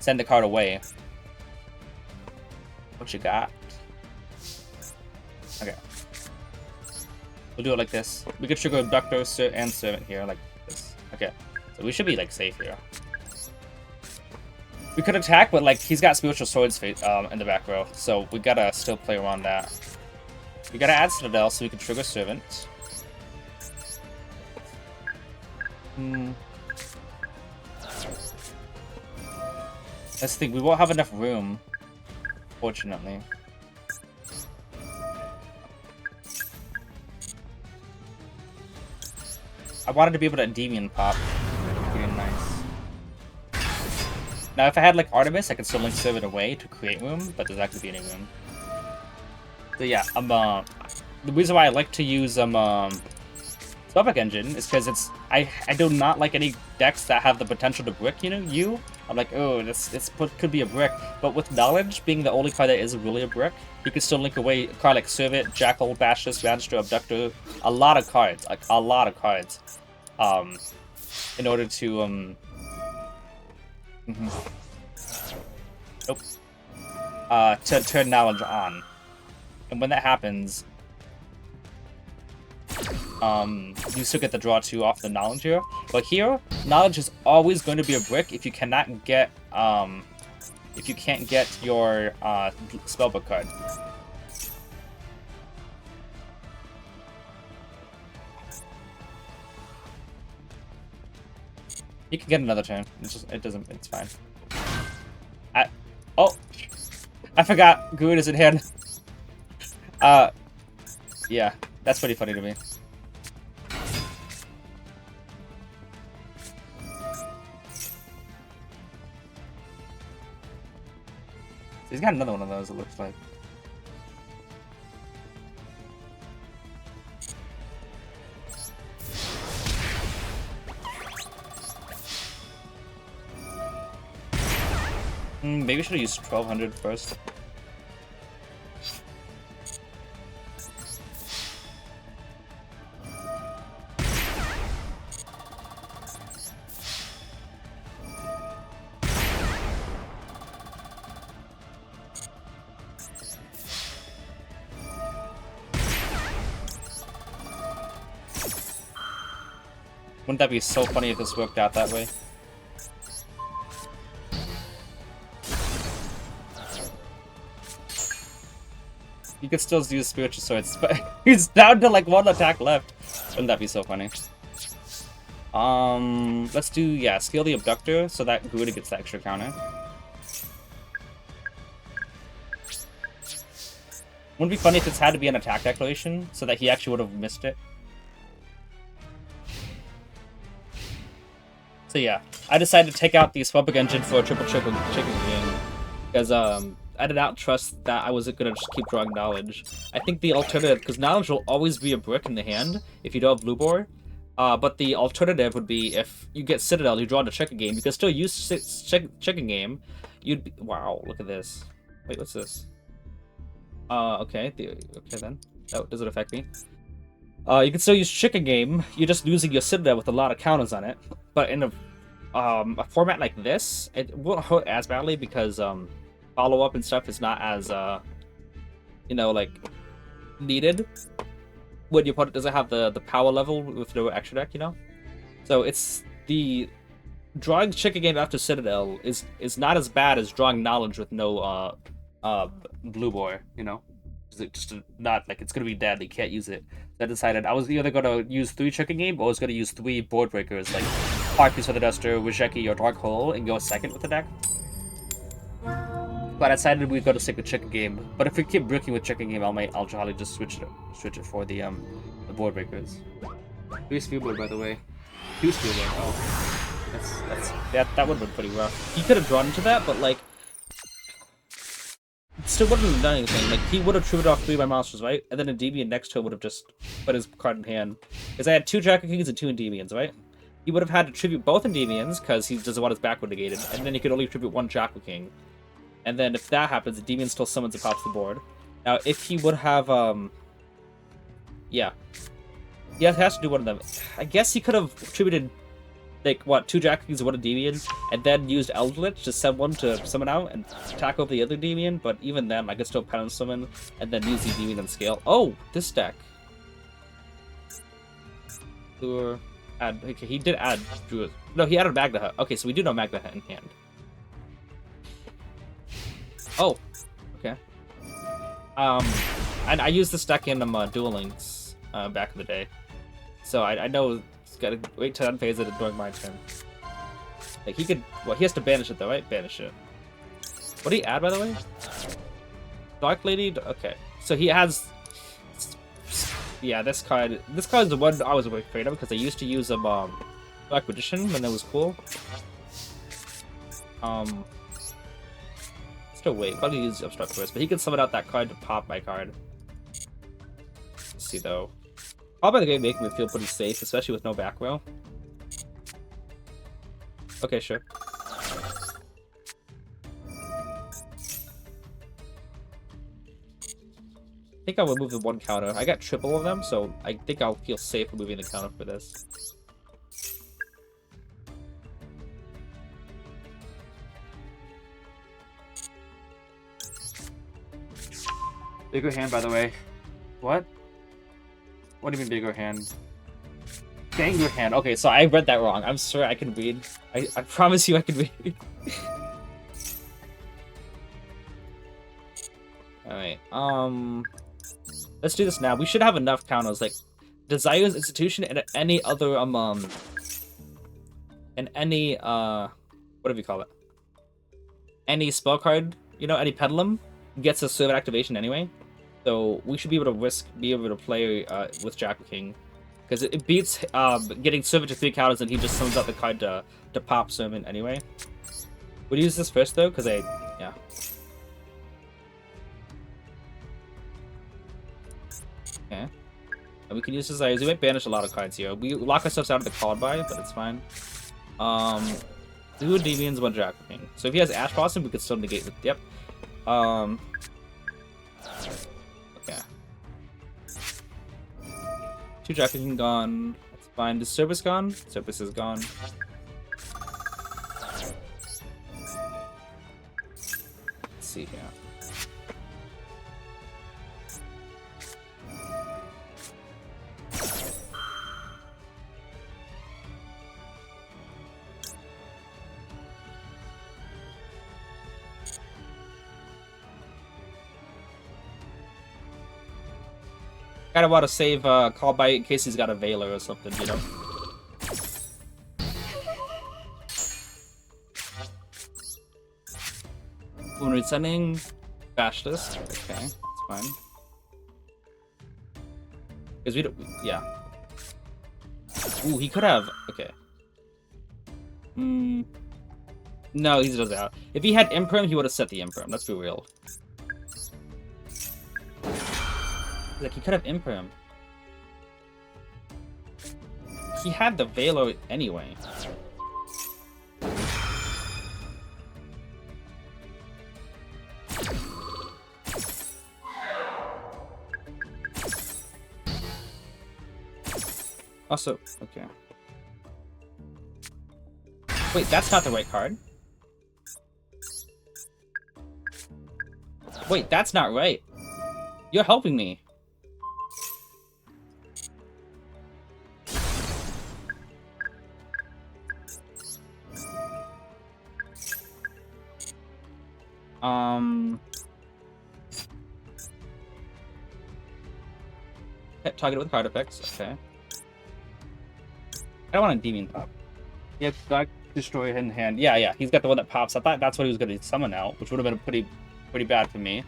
send the card away. What you got? Okay. We'll do it like this. We could trigger Abductor and Servant here, like this. Okay. So we should be, like, safe here. We could attack, but, like, he's got Spiritual Swords in the back row, so we gotta still play around that. We gotta add Citadel so we can trigger Servant. That's the thing, we won't have enough room, fortunately. I wanted to be able to Endymion pop. Pretty nice. Now, if I had, like, Artemis, I could still link Servant away to create room, but there's not going to be any room. So yeah, the reason why I like to use Spellbook engine is because I do not like any decks that have the potential to brick. I'm like, oh, this could be a brick. But with knowledge being the only card that is really a brick, you can still link away a card like Servant, Jackal, Bashes, Magister, Abductor, a lot of cards, in order to nope, to turn knowledge on. And when that happens, you still get the draw 2 off the knowledge here. But here, knowledge is always going to be a brick if you cannot get if you can't get your spellbook card. You can get another turn. It's fine. I forgot Good is in hand. Yeah, that's pretty funny to me. He's got another one of those, it looks like. Maybe we should have used 1200 first. Wouldn't that be so funny if this worked out that way? You could still use Spiritual Swords, but he's down to like 1 attack left. Wouldn't that be so funny? Let's do, yeah, Scale the Abductor so that Gouda gets the extra counter. Wouldn't it be funny if this had to be an attack declaration so that he actually would have missed it? So yeah, I decided to take out the Spellbook engine for a triple chicken game because I did not trust that I wasn't gonna just keep drawing knowledge. I think the alternative, because knowledge will always be a brick in the hand if you don't have blue board. But the alternative would be if you get Citadel, you draw into chicken game. You can still use chicken game. You'd be, wow, look at this. Wait, what's this? Okay, okay then. Oh, does it affect me? You can still use chicken game. You're just losing your Citadel with a lot of counters on it. But in a format like this, it won't hurt as badly because follow-up and stuff is not as you know, like needed when your opponent doesn't have the power level with no extra deck, you know. So it's the drawing chicken game after Citadel is not as bad as drawing knowledge with no blue boy, you know. Just not like it's gonna be dead. You can't use it. So I decided I was either gonna use 3 chicken game or I was gonna use 3 board breakers like Parkpiece for the Duster, Wisheki, or Dark Hole and go second with the deck. But I decided we'd go to stick with chicken game. But if we keep bricking with chicken game, I'll probably just switch it for the board breakers. 3 Spellbook, by the way. 2 Spellbook. Oh, that would have been pretty rough. He could have drawn into that, but like, it still wouldn't have done anything. Like he would have tripped off 3 of my monsters, right? And then Endymion next to him would have just put his card in hand. Because I had 2 Dragon Kings and 2 Endymions, right? He would have had to tribute both Endymions because he doesn't want his backward negated, and then he could only tribute 1 Jackal King. And then if that happens, the Endymion still summons and pops the board. Now, if he would have, yeah. Yeah, it has to do one of them. I guess he could have attributed, like, what, 2 Jackal Kings and 1 Endymion, and then used Eldritch to send one to summon out and attack over the other Endymion, but even then, I could still penance summon and then use the Endymion and scale. Oh, this deck. Okay, he did add Druid. No, he added Magna Hut. Okay, so we do know Magna Hut in hand. Oh, okay. And I used this deck in Duel Links back in the day, so I know it's gotta wait to unphase it during my turn. Like he could, well, he has to banish it though, right? Banish it. What did he add, by the way? Dark Lady. Okay, so he has. Yeah, this card. This card is the one I was afraid of because I used to use Black Magician when it was cool. Still wait, probably use Obstruct first, but he can summon out that card to pop my card. see though. Call by the Great making me feel pretty safe, especially with no back row. Okay, sure. I think I'll remove the one counter. I got triple of them, so I think I'll feel safe removing the counter for this. Bigger hand, by the way. What? What do you mean bigger hand? Banger hand. Okay, so I read that wrong. I'm sorry, I can read. I promise you I can read. Alright, let's do this now. We should have enough counters, like Desire's Institution and any other and any what do we call it? Any spell card, you know, any Pedalum gets a servant activation anyway. So we should be able to play with Jack King. Because it beats getting servant to 3 counters and he just summons out the card to pop servant anyway. We'll use this first though, because yeah. Okay. And we can use Desires. We might banish a lot of cards here. We lock ourselves out of the card by, but it's fine. 2 Endymions, 1 Jack King. So if he has Ash Blossom, we could still negate it. Yep. Okay. 2 Jack King gone. That's fine. Is Cerberus gone? Cerberus is gone. Let's see here. Kind of want to save Call by in case he's got a Veiler or something, you know? When we're sending bash this, okay, that's fine. Because we don't, yeah. Ooh, he could have, okay. No, he does out. If he had Imperm, he would have set the Imperm, let's be real. Like, he could have Imperm. He had the Veiler anyway. Also, okay. Wait, that's not the right card. Wait, that's not right. You're helping me. Targeted with card effects, okay. I don't want a Endymion pop. Yeah, Dark Destroyer Hidden Hand. Yeah, he's got the one that pops. I thought that's what he was going to summon out, which would have been pretty bad for me.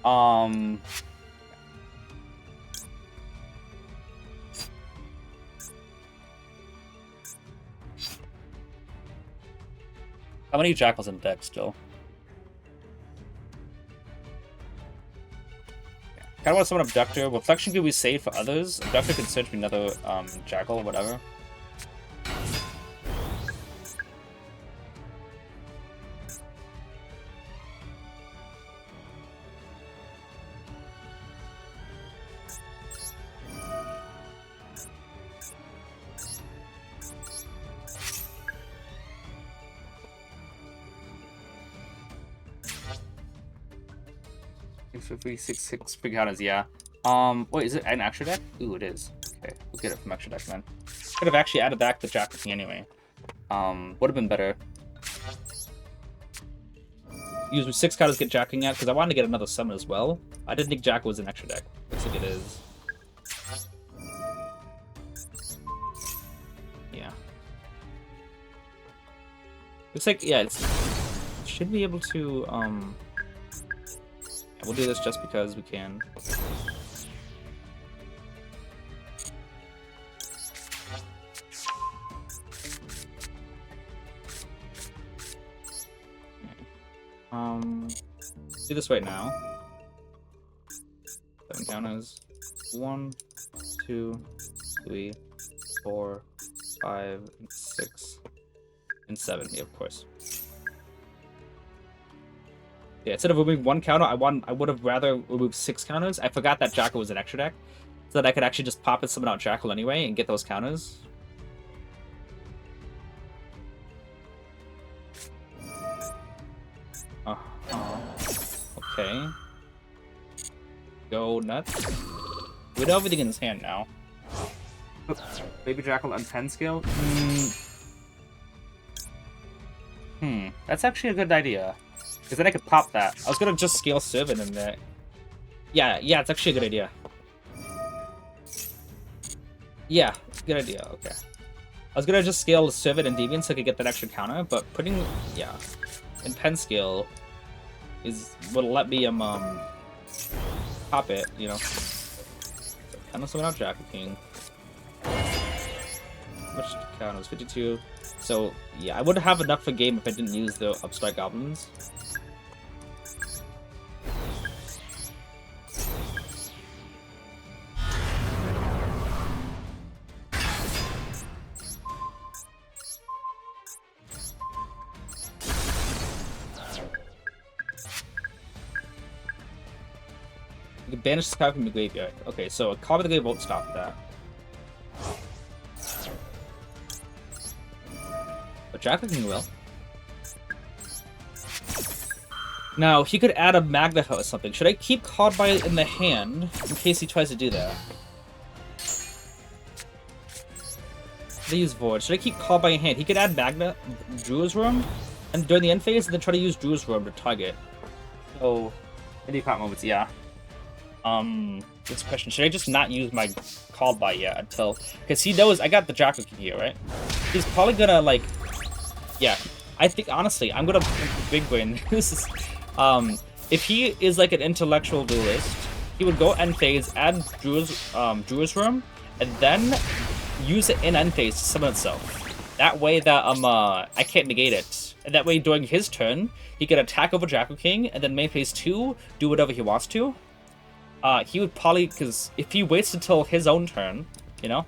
How many Jackals in deck still? I kind of want to summon Abductor. Reflection could be saved for others. Abductor could search me another Jackal or whatever. Six big counters, yeah. Wait, is it an extra deck? Ooh, it is. Okay, we'll get it from extra deck, man. Could have actually added back the Jack King anyway. Would have been better. Use 6 counters to get Jack King out, because I wanted to get another summon as well. I didn't think Jack was an extra deck. Looks like it is. Yeah. Looks like, yeah, it should be able to, we'll do this just because we can. Do this right now. 7 counters. 1, 2, 3, 4, 5, and 6, and 7. Yeah, of course. Yeah, instead of removing 1 counter, I would have rather removed 6 counters. I forgot that Jackal was an extra deck, so that I could actually just pop and summon out Jackal anyway and get those counters. Okay. Go nuts. We know everything in his hand now. Baby Jackal on 10 scale? That's actually a good idea. Because then I could pop that. I was gonna just scale Servant in there. Yeah, it's actually a good idea. Yeah, good idea, okay. I was gonna just scale Servant and Endymion so I could get that extra counter, but putting, yeah, in pen scale would let me pop it, you know. So kind of summon out Jackal King. Which count was 52. So yeah, I would have enough for game if I didn't use the Upstart Goblins. You can banish this card from the graveyard. Okay, so a card of the grave won't stop that. But Jackal King will. Now, he could add a Magna or something. Should I keep Card by in the hand in case he tries to do that? Should I use Void? Should I keep Card by in hand? He could add Magna, Druid's Room, and during the end phase, and then try to use Druid's Room to target. So, in the account moments, yeah. This question, should I just not use my call by yet until, because he knows I got the Jackal King here, right? He's probably gonna like, yeah, I think honestly, I'm gonna big brain this is, if he is like an intellectual duelist, he would go end phase, add Druid's Room, and then use it in end phase to summon itself. That way that I can't negate it. And that way during his turn, he can attack over Jackal King, and then main phase 2, do whatever he wants to. He would probably, because if he waits until his own turn, you know,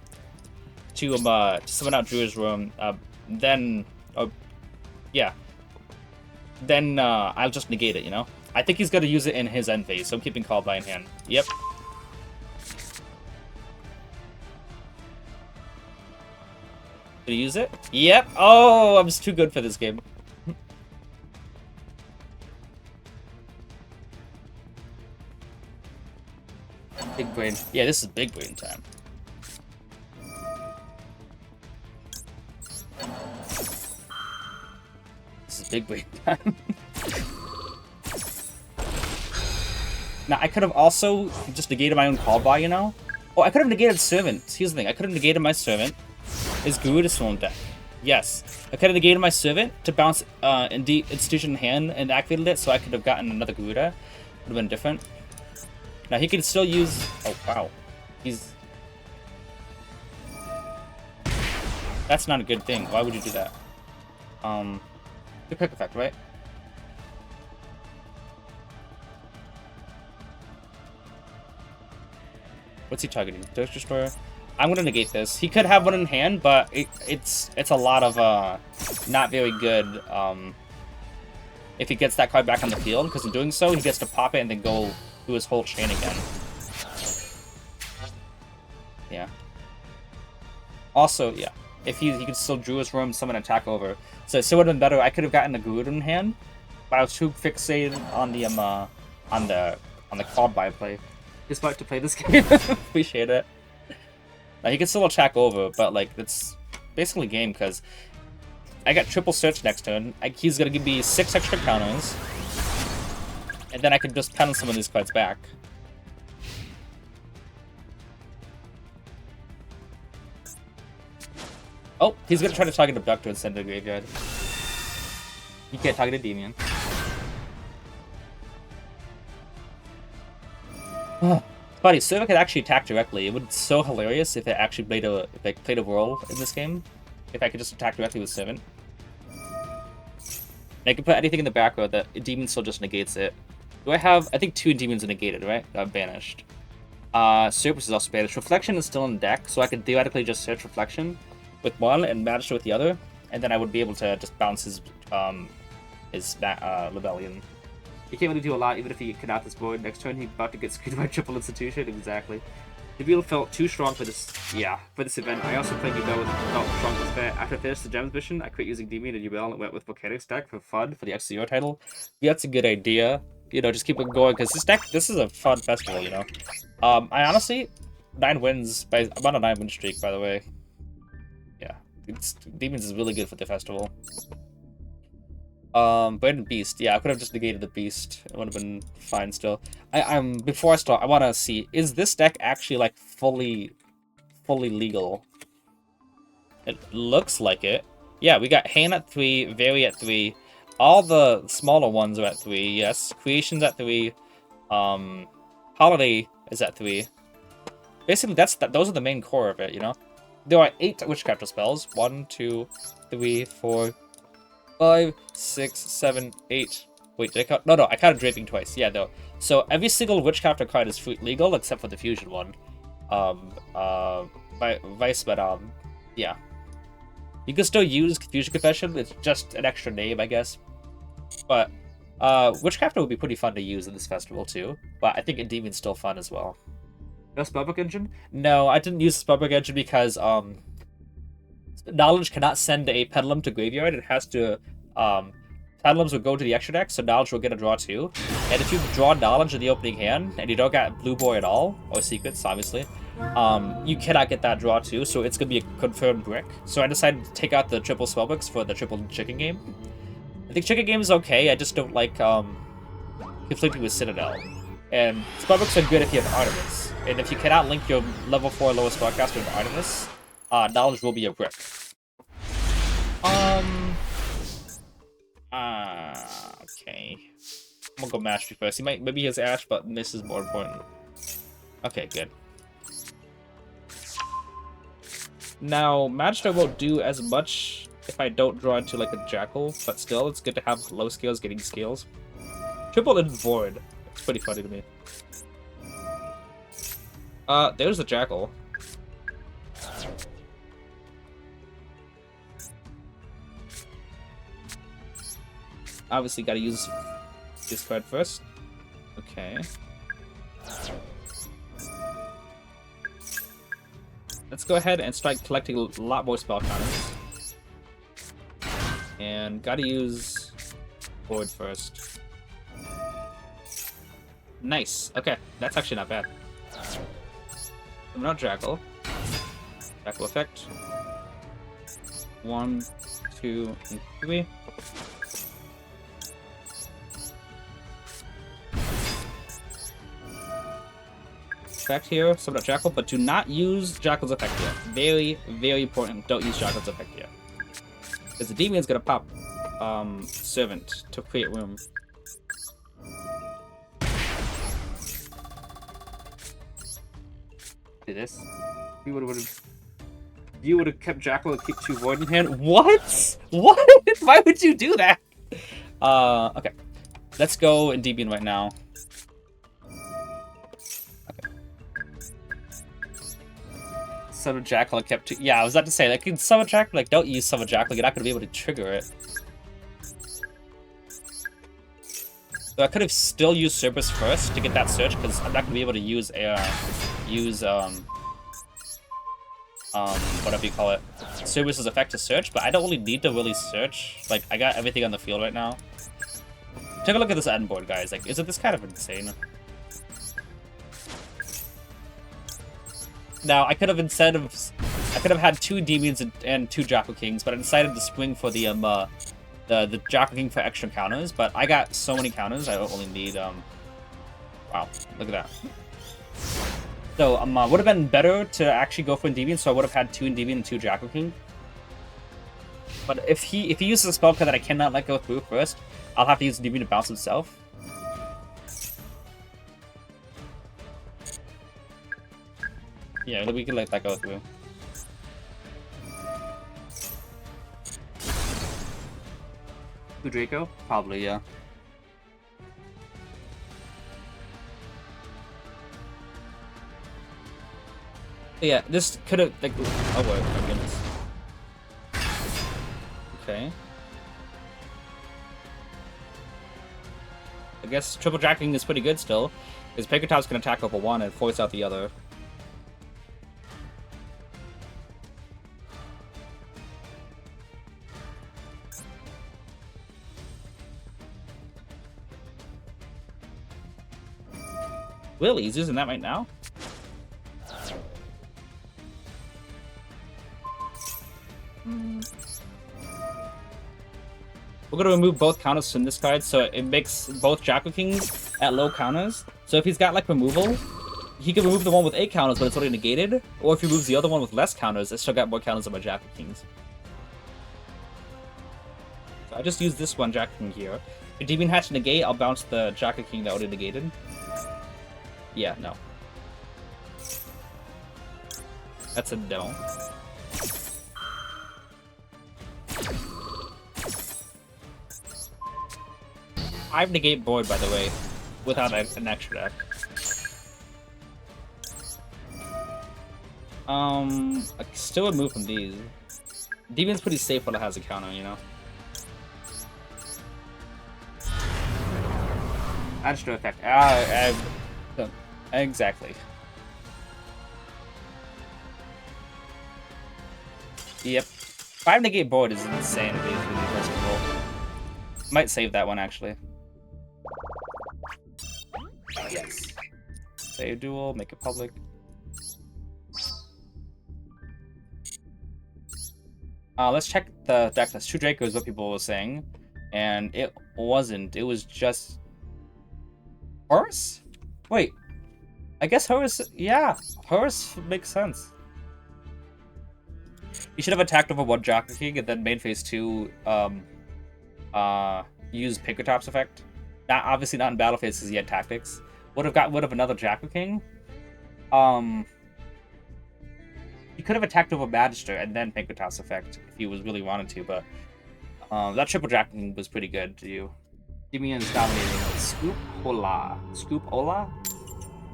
to summon out Druid's Room, then, yeah, then I'll just negate it, you know? I think he's going to use it in his end phase, so I'm keeping Called by in hand. Yep. Did he use it? Yep. Oh, I'm just too good for this game. Big brain. Yeah, this is big brain time. This is big brain time. Now, I could have also just negated my own call by, you know? Oh, I could have negated Servant. Here's the thing. I could have negated my Servant. His Garuda Swarm deck. Yes. I could have negated my Servant to bounce Institution in hand and activated it, so I could have gotten another Garuda. Would have been different. Now he could still use. Oh wow, he's. That's not a good thing. Why would you do that? The quick effect, right? What's he targeting? Dose Destroyer. I'm gonna negate this. He could have one in hand, but it's a lot of not very good. If he gets that card back on the field, because in doing so, he gets to pop it and then go do his whole chain again. Yeah. Also, yeah, if he could still Druid's Room, summon attack over. So it would have been better. I could have gotten the Garuda in hand, but I was too fixated on the called by play. He's about to play this game. Appreciate it. Now he can still attack over, but like it's basically game because I got triple search next turn. He's gonna give me 6 extra counters. And then I can just pen some of these cards back. Oh, he's gonna try to target Abductor and send to the graveyard. He can't target Endymion. Buddy, so if I could actually attack directly, it would be so hilarious if it actually played a role in this game. If I could just attack directly with Servant. And I can put anything in the back row that Endymion still just negates it. Do I have... I think 2 Endymions are negated, right? That are banished. Surface is also banished. Reflection is still in deck, so I could theoretically just search Reflection with one and Magister with the other, and then I would be able to just bounce his Rebellion. He can't really do a lot, even if he can out this board. Next turn, he's about to get screwed by triple institution. Exactly. The wheel felt too strong for this. Yeah, for this event. I also played Ubel with felt strong this fair. After I finished the Gems mission, I quit using Endymion and Ubel and went with Volcanic deck for fun for the XCO title. Yeah, that's a good idea. You know, just keep it going because this is a fun festival. You know, I honestly 9 wins by I'm on a 9-win streak, by the way. Yeah, Demons is really good for the festival. But Beast, yeah, I could have just negated the Beast. It would have been fine still. Before I start, I want to see, is this deck actually, like, fully legal? It looks like it. Yeah, we got Hain at 3, Very at 3. All the smaller ones are at 3, yes. Creation's at 3. Holiday is at 3. Basically, those are the main core of it, you know? There are 8 Witchcrafter spells. 1, 2, 3, 4... 5, 6, 7, 8. Wait, did I count? No, I counted Draping twice. Yeah, no. So every single Witchcrafter card is legal except for the Fusion one. Yeah. You can still use Fusion Confession. It's just an extra name, I guess. But Witchcrafter would be pretty fun to use in this festival too. But I think Endymion's still fun as well. No Spellbook engine? No, I didn't use the Spellbook engine because Knowledge cannot send a Pedalum to graveyard. It has to, Pedalums will go to the extra deck, so Knowledge will get a draw too. And if you draw Knowledge in the opening hand, and you don't get Blue Boy at all, or Secrets, obviously, you cannot get that draw too, so it's going to be a confirmed brick. So I decided to take out the triple Spellbooks for the triple Chicken Game. I think Chicken Game is okay, I just don't like, conflicting with Citadel. And Spellbooks are good if you have Artemis. And if you cannot link your level 4 lowest spellcaster with Artemis, Knowledge will be a brick. Okay. I'm gonna go Mastery first. Maybe he has Ash, but this is more important. Okay, good. Now, Magister won't do as much if I don't draw into like a Jackal, but still, it's good to have low scales getting scales. Triple in Void. It's pretty funny to me. There's the Jackal. Obviously, gotta use this card first. Okay. Let's go ahead and start collecting a lot more spell counters. And gotta use Void first. Nice. Okay, that's actually not bad. I'm not Jackal. Jackal effect. 1, 2, and 3. Effect here, summon a Jackal, but do not use Jackal's effect yet. Very, very important. Don't use Jackal's effect yet. Because the Demon's gonna pop Servant to create room. Do this. You would have kept Jackal and keep 2 Void in hand. What? What? Why would you do that? Okay. Let's go Endymion right now. Summon Jackal and kept 2. Yeah, I was about to say, like, in Summon Jackal, like, don't use Summon Jackal, you're not going to be able to trigger it. So I could have still used Cerberus first to get that search, because I'm not going to be able to use whatever you call it, Cerberus's effect to search, but I don't really need to really search. Like, I got everything on the field right now. Take a look at this end board, guys. Like, isn't this kind of insane? Now, I could have had 2 Demons and 2 Jackal Kings, but I decided to swing for the Jackal King for extra counters, but I got so many counters, I only need, wow, look at that. So, would have been better to actually go for Endymion, so I would have had 2 Endymion and 2 Jackal King. But if he uses a spell card that I cannot let go through first, I'll have to use Endymion to bounce himself. Yeah, we can let that go through. Who, Draco? Probably, yeah. Yeah, this could have like. Oh wait, my goodness. Okay. I guess triple jacking is pretty good still, because Pickertops can attack over one and force out the other. Really? He's using that right now? We're going to remove both counters from this card, so it makes both Jackal Kings at low counters. So if he's got, like, removal, he can remove the one with 8 counters, but it's already negated. Or if he removes the other one with less counters, it's still got more counters than my Jackal Kings. So I just use this one Jackal King here. If Endymion hatch negate, I'll bounce the Jackal King that already negated. Yeah, no. That's a no. I have negate board, by the way, without an extra deck. I still would move from these. Demon's pretty safe when it has a counter, you know? Extra effect. Exactly. Yep. 5 negate board is insane, basically, first of all. Might save that one, actually. Yes. Save duel, make it public. Let's check the deck list. 2 Draco is what people were saying. And it wasn't. It was just... Horus? Wait. I guess Horus... Yeah. Horus makes sense. You should have attacked over 1 Jackal King and then main phase 2, use Pickertops effect. Obviously not in battle phase because he had tactics. Would have got rid of another Jackal King. You could have attacked over Magister and then Pickertops effect if he was really wanted to, but that triple Jackal King was pretty good to you. Endymion is dominating with Scoop Ola. Scoop Ola?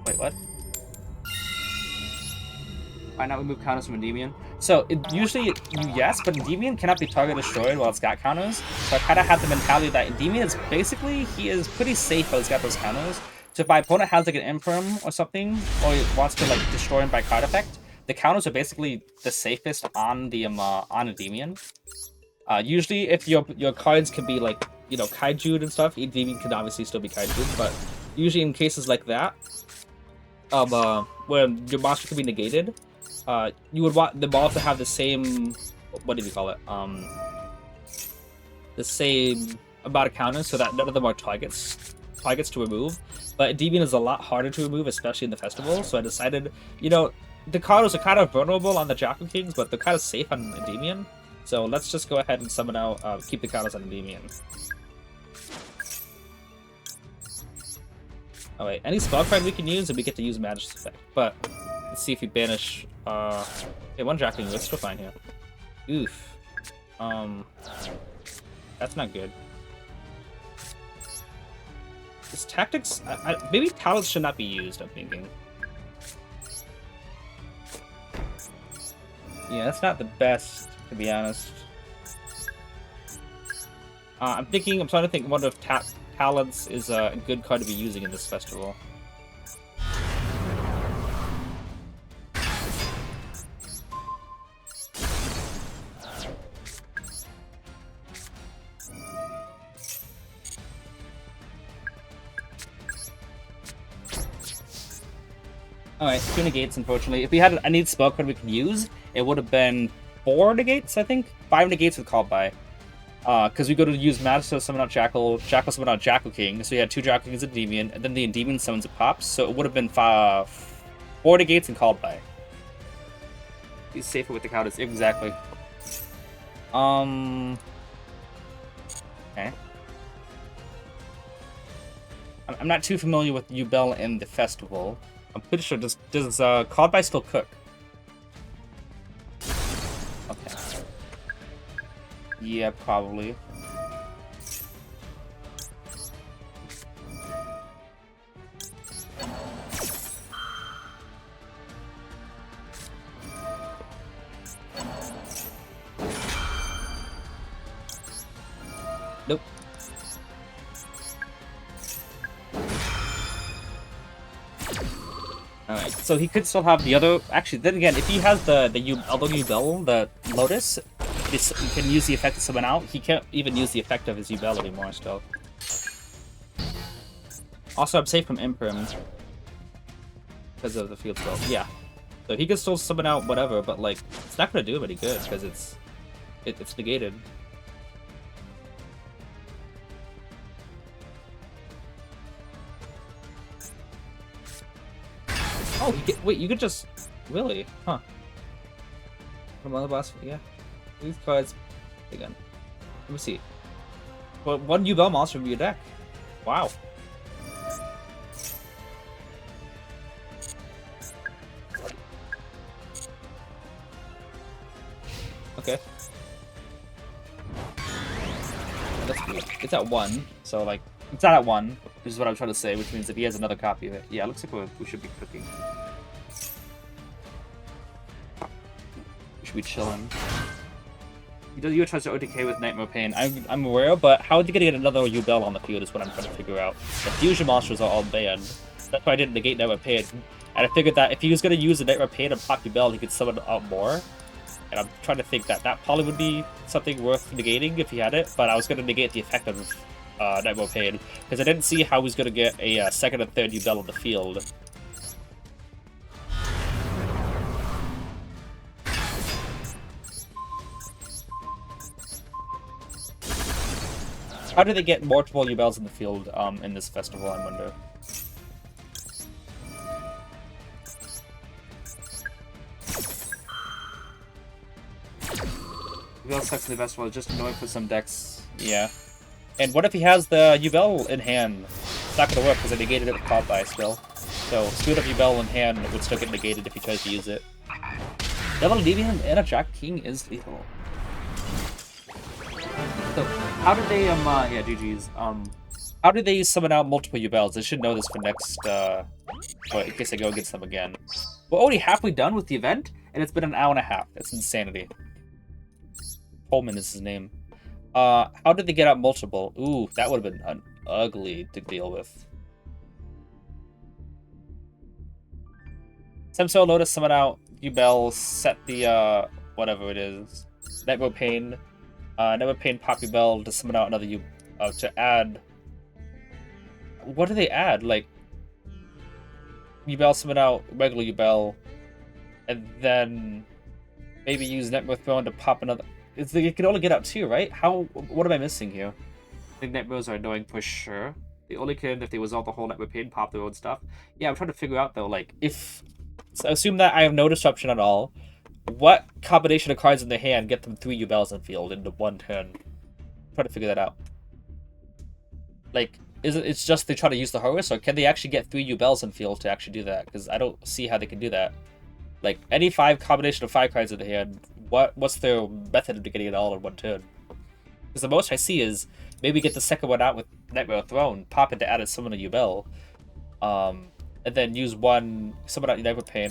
Wait, what? Why not remove counters from Endymion? So, usually, yes, but Endymion cannot be target destroyed while it's got counters. So I kind of have the mentality that Endymion is basically, he is pretty safe while he's got those counters. So if my opponent has like an Imperm or something, or he wants to like destroy him by card effect, the counters are basically the safest on the on Endymion. Usually, if your cards can be like, you know, Kaiju'd and stuff, Endymion can obviously still be Kaiju'd, but usually in cases like that, where your monster can be negated, you would want the ball to have the same, what do you call it? The same amount of counters so that none of them are targets to remove. But Endymion is a lot harder to remove, especially in the festival, so I decided, you know, the counters are kind of vulnerable on the Jackal Kings, but they're kind of safe on Endymion. So let's just go ahead and summon out, keep the counters on Endymion. Oh wait, any spell card we can use and we get to use Magic's effect. But let's see if we banish okay, 1 Jackal King, let's still fine here. Oof. That's not good. This tactics, maybe talents should not be used, I'm thinking. Yeah, that's not the best, to be honest. I'm trying to think what of talents is a good card to be using in this festival. Alright, 2 negates, unfortunately. If we had a need spell card we could use, it would have been 4 negates, I think? 5 negates with called by. Because we go to use Magister to summon out Jackal, Jackal summon out Jackal King, so we had 2 Jackal Kings and Endymion, and then the Endymion summons a pops, so it would have been 4 negates and called by. He's safer with the counters, exactly. Okay. I'm not too familiar with Ubel in the festival. I'm pretty sure, does called by still cook? Okay. Yeah, probably. Nope. Alright. So he could still have the other. Actually, then again, if he has the other Ubel, the Lotus, he can use the effect to summon out. He can't even use the effect of his Ubel anymore. Still. Also, I'm safe from Imperm because of the field spell. Yeah. So he can still summon out whatever, but like it's not gonna do him any good because it's negated. Oh, wait, you could just really, huh? From other boss, yeah. These cards again. Let me see. Well, one Ubel monster from your deck. Wow. Okay. That's good. It's at 1, so like It's not at 1, which is what I'm trying to say, which means if he has another copy of it, yeah, it looks like we should be cooking. We should be chilling. You tries to OTK with Nightmare Pain. I'm aware, but how are they gonna get another Ubel on the field is what I'm trying to figure out. The fusion monsters are all banned. That's why I didn't negate Nightmare Pain. And I figured that if he was gonna use the Nightmare Pain and pop Ubel, he could summon out more. And I'm trying to think that probably would be something worth negating if he had it, but I was gonna negate the effect of Nightmare Pain, because I didn't see how he's gonna get a second and third Ubel on the field. How do they get multiple Ubels in the field in this festival, I wonder? Ubel sucks in the festival, just annoying for some decks. Yeah. And what if he has the Ubel in hand? It's not gonna work because I negated it with Pop By still. So, Scoot of Ubel in hand would still get negated if he tries to use it. Double Endymion and a Jack King is lethal. So, how did they, yeah, GG's. How did they summon out multiple Ubels? I should know this for next, well, in case I go against them again. We're already halfway done with the event, and it's been an hour and a half. That's insanity. Coleman is his name. How did they get out multiple? Ooh, that would have been ugly to deal with. Semso Lotus summon out Ubel, set the, whatever it is. Nightmare Pain. Nightmare Pain pop Ubel to summon out another to add... What do they add? Like, Ubel summon out regular Ubel, and then maybe use Nightmare Throne to pop another... You can only get out 2, right? How? What am I missing here? I think Nightmares are annoying for sure. They only can if they resolve the whole Nightmare Pain, pop their own stuff. Yeah, I'm trying to figure out though, like, if... So assume that I have no disruption at all. What combination of cards in their hand get them 3 Ubels in field into 1 turn? Try to figure that out. Like, it's just they try to use the Horus, or can they actually get 3 Ubels in field to actually do that? Because I don't see how they can do that. Like, any 5 combination of 5 cards in the hand, what's their method of getting it all in 1 turn? Because the most I see is maybe get the second one out with Nightmare Throne, pop it to add a summon a Ubel, and then use one summon out Nightmare Pain.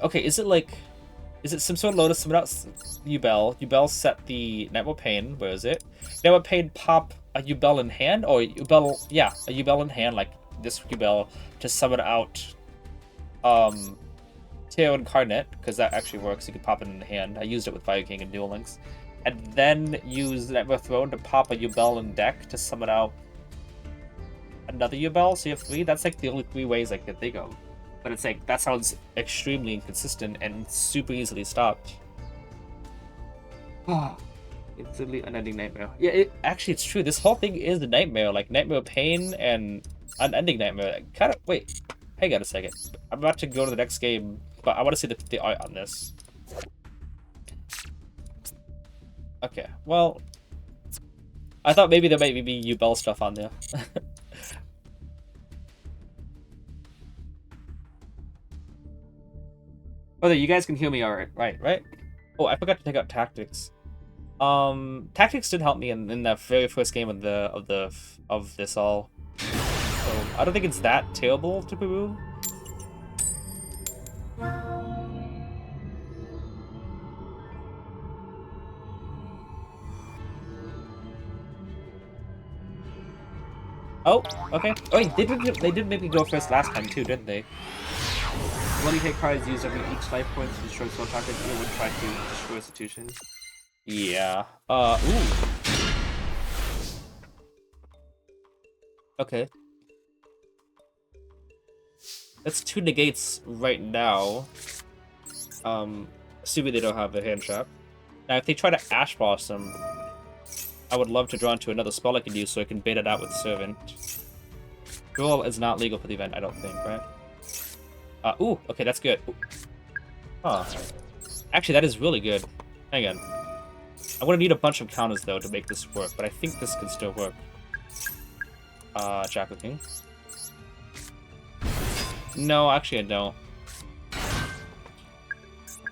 Okay, is it some sort of Lotus summon out Ubel? Ubel set the Nightmare Pain. Where is it? Nightmare Pain pop a Ubel in hand, or Ubel? Yeah, a Ubel in hand, like this Ubel, to summon out Teo Incarnate, because that actually works. You can pop it in the hand. I used it with Fire King and Duel Links. And then use Nightmare Throne to pop a Ubel in deck to summon out another Ubel, so you have 3. That's like the only 3 ways I can think of. But it's like, that sounds extremely inconsistent and super easily stopped. It's literally unending nightmare. Yeah, actually it's true. This whole thing is a nightmare, like Nightmare Pain and Unending Nightmare. Kind of, wait, hang on a second. I'm about to go to the next game, but I want to see the art on this. Okay, well, I thought maybe there might be Ubel stuff on there. Oh, there, you guys can hear me all right? Right? Oh, I forgot to take out Tactics. Tactics did help me in the very first game of this all. So I don't think it's that terrible to remove. Oh, okay. Oh, wait, they did make me go first last time too, didn't they? When you hit cards, use every each life point to destroy spell targets. You would try to destroy institutions. Yeah. Ooh. Okay. That's 2 negates right now. Assuming they don't have a hand trap. Now, if they try to Ash Blossom, I would love to draw into another spell I can use so I can bait it out with Servant. Duel is not legal for the event, I don't think, right? Ooh, okay, that's good. Ooh. Huh. Actually, that is really good. Hang on. I'm gonna need a bunch of counters, though, to make this work, but I think this can still work. Jackal King. No, actually, I don't.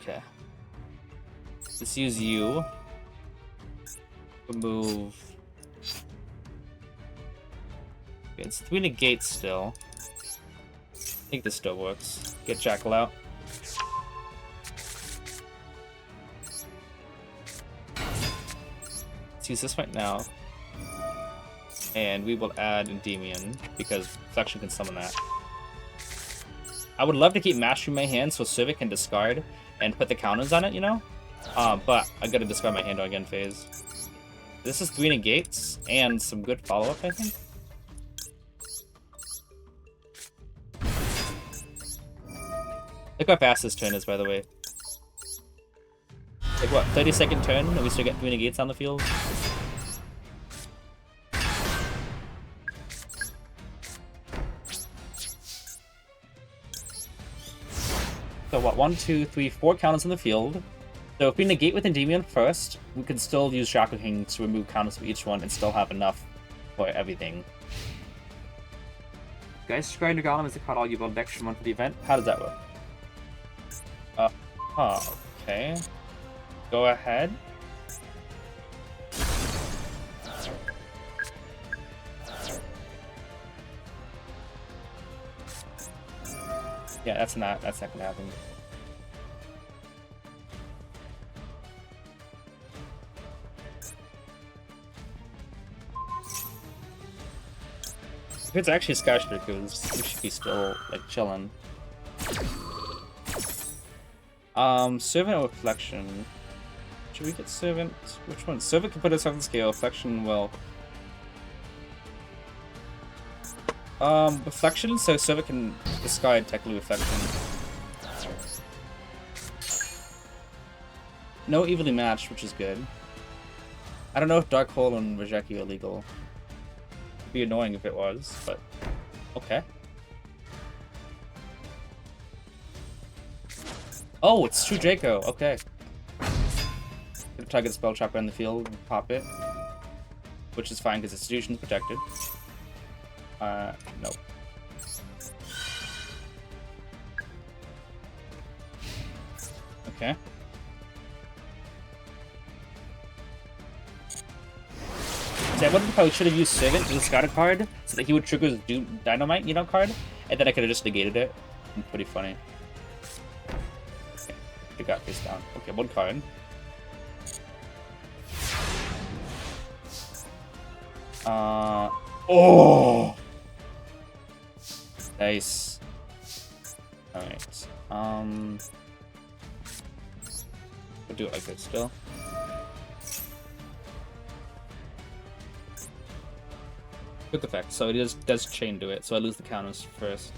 Okay. Let's use you. Move. Okay, it's 3 negates still. I think this still works. Get Jackal out. Let's use this right now. And we will add Endymion, because Flexion can summon that. I would love to keep Mastery in my hand so Civic can discard and put the counters on it, you know? But I gotta discard my hand again phase. This is 3 negates and some good follow-up, I think. Look how fast this turn is, by the way. Like what, 30-second turn and we still get 3 negates on the field? So what, 1, 2, 3, 4 counters in the field. So if we negate with Endymion first, we can still use Jackal King to remove counters for each one and still have enough for everything. Guys, subscribe to Golem is the card all you build an extra one for the event. How does that work? Okay. Go ahead. Yeah, that's not gonna happen. If it's actually Skyscrapers, we should be still like chilling. Servant or Reflection? Should we get Servant? Which one? Servant can put us on the scale, Reflection will. Reflection, so Servant can discard technically Reflection. No evenly matched, which is good. I don't know if Dark Hole and Rejeki are legal. It'd be annoying if it was, but okay. Oh, it's True Draco. Okay. Gonna target Spell Chopper in the field and pop it, which is fine because Institution's protected. Nope. Okay. So I wonder if I should have used Servant to discard a card so that he would trigger his Dynamite, you know, card, and then I could have just negated it. Pretty funny. Okay. It got face down. Okay, 1 card. Oh! Nice. Alright. We'll do it like this still. Quick effect, so it does chain to it, so I lose the counters first.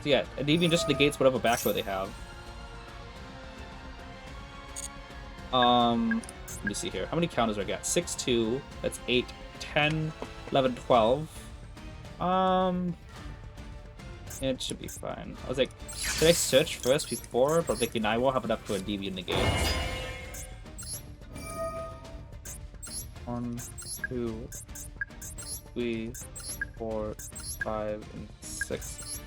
So yeah, it even just negates whatever back row they have. Let me see here. How many counters do I got? 6, 2, that's 8, 10, 11, 12. It should be fine. I was like, did I search first before? But thinking I won't have enough for a Endymion negate. 1, 2, 3, 4, 5, and 6.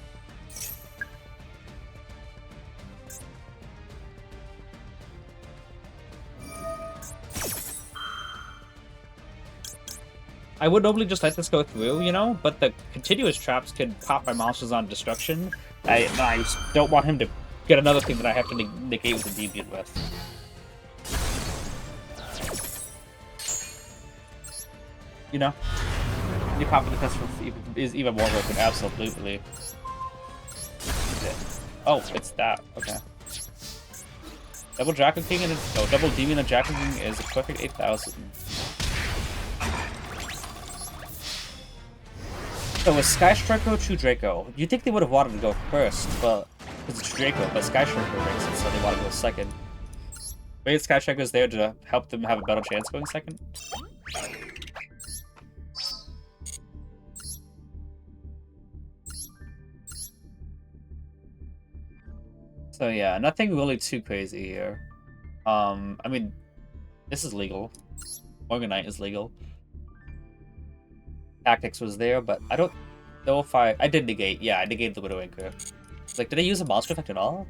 I would normally just let this go through, you know, but the continuous traps could pop my monsters on destruction. I just don't want him to get another thing that I have to negate with the Deviant with. you know, You pop in the pest for is even more worth it. Absolutely. Oh, it's that. Okay. Double Draco King and double Demon and Draco King is a perfect 8,000. So with Sky Striker, True Draco, you'd think they would have wanted to go first, but because it's Draco, but Sky Striker ranks it, so they want to go second. Maybe Sky Striker is there to help them have a better chance going second. So yeah, nothing really too crazy here. I mean, this is legal. Morganite is legal. Tactics was there, but I don't know if I did negate. Yeah, I negated the Widow Anchor. It's like, did I use a monster effect at all?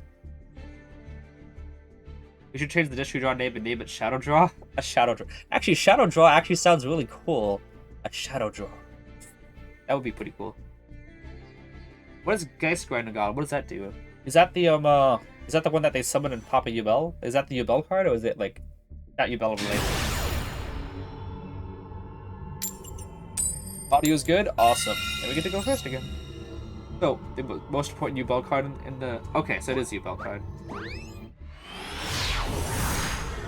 We should change the Dish Draw name and name it Shadow Draw. A Shadow Draw. Actually, Shadow Draw actually sounds really cool. A Shadow Draw. That would be pretty cool. What is Geist Grinding God? What does that do? Is that the one that they summon in Papa Yubel? Is that the Yubel card, or is it like not Yubel related? Audio's good, awesome. And we get to go first again. So, the most important Yubel card in the... Okay, so it is Yubel card.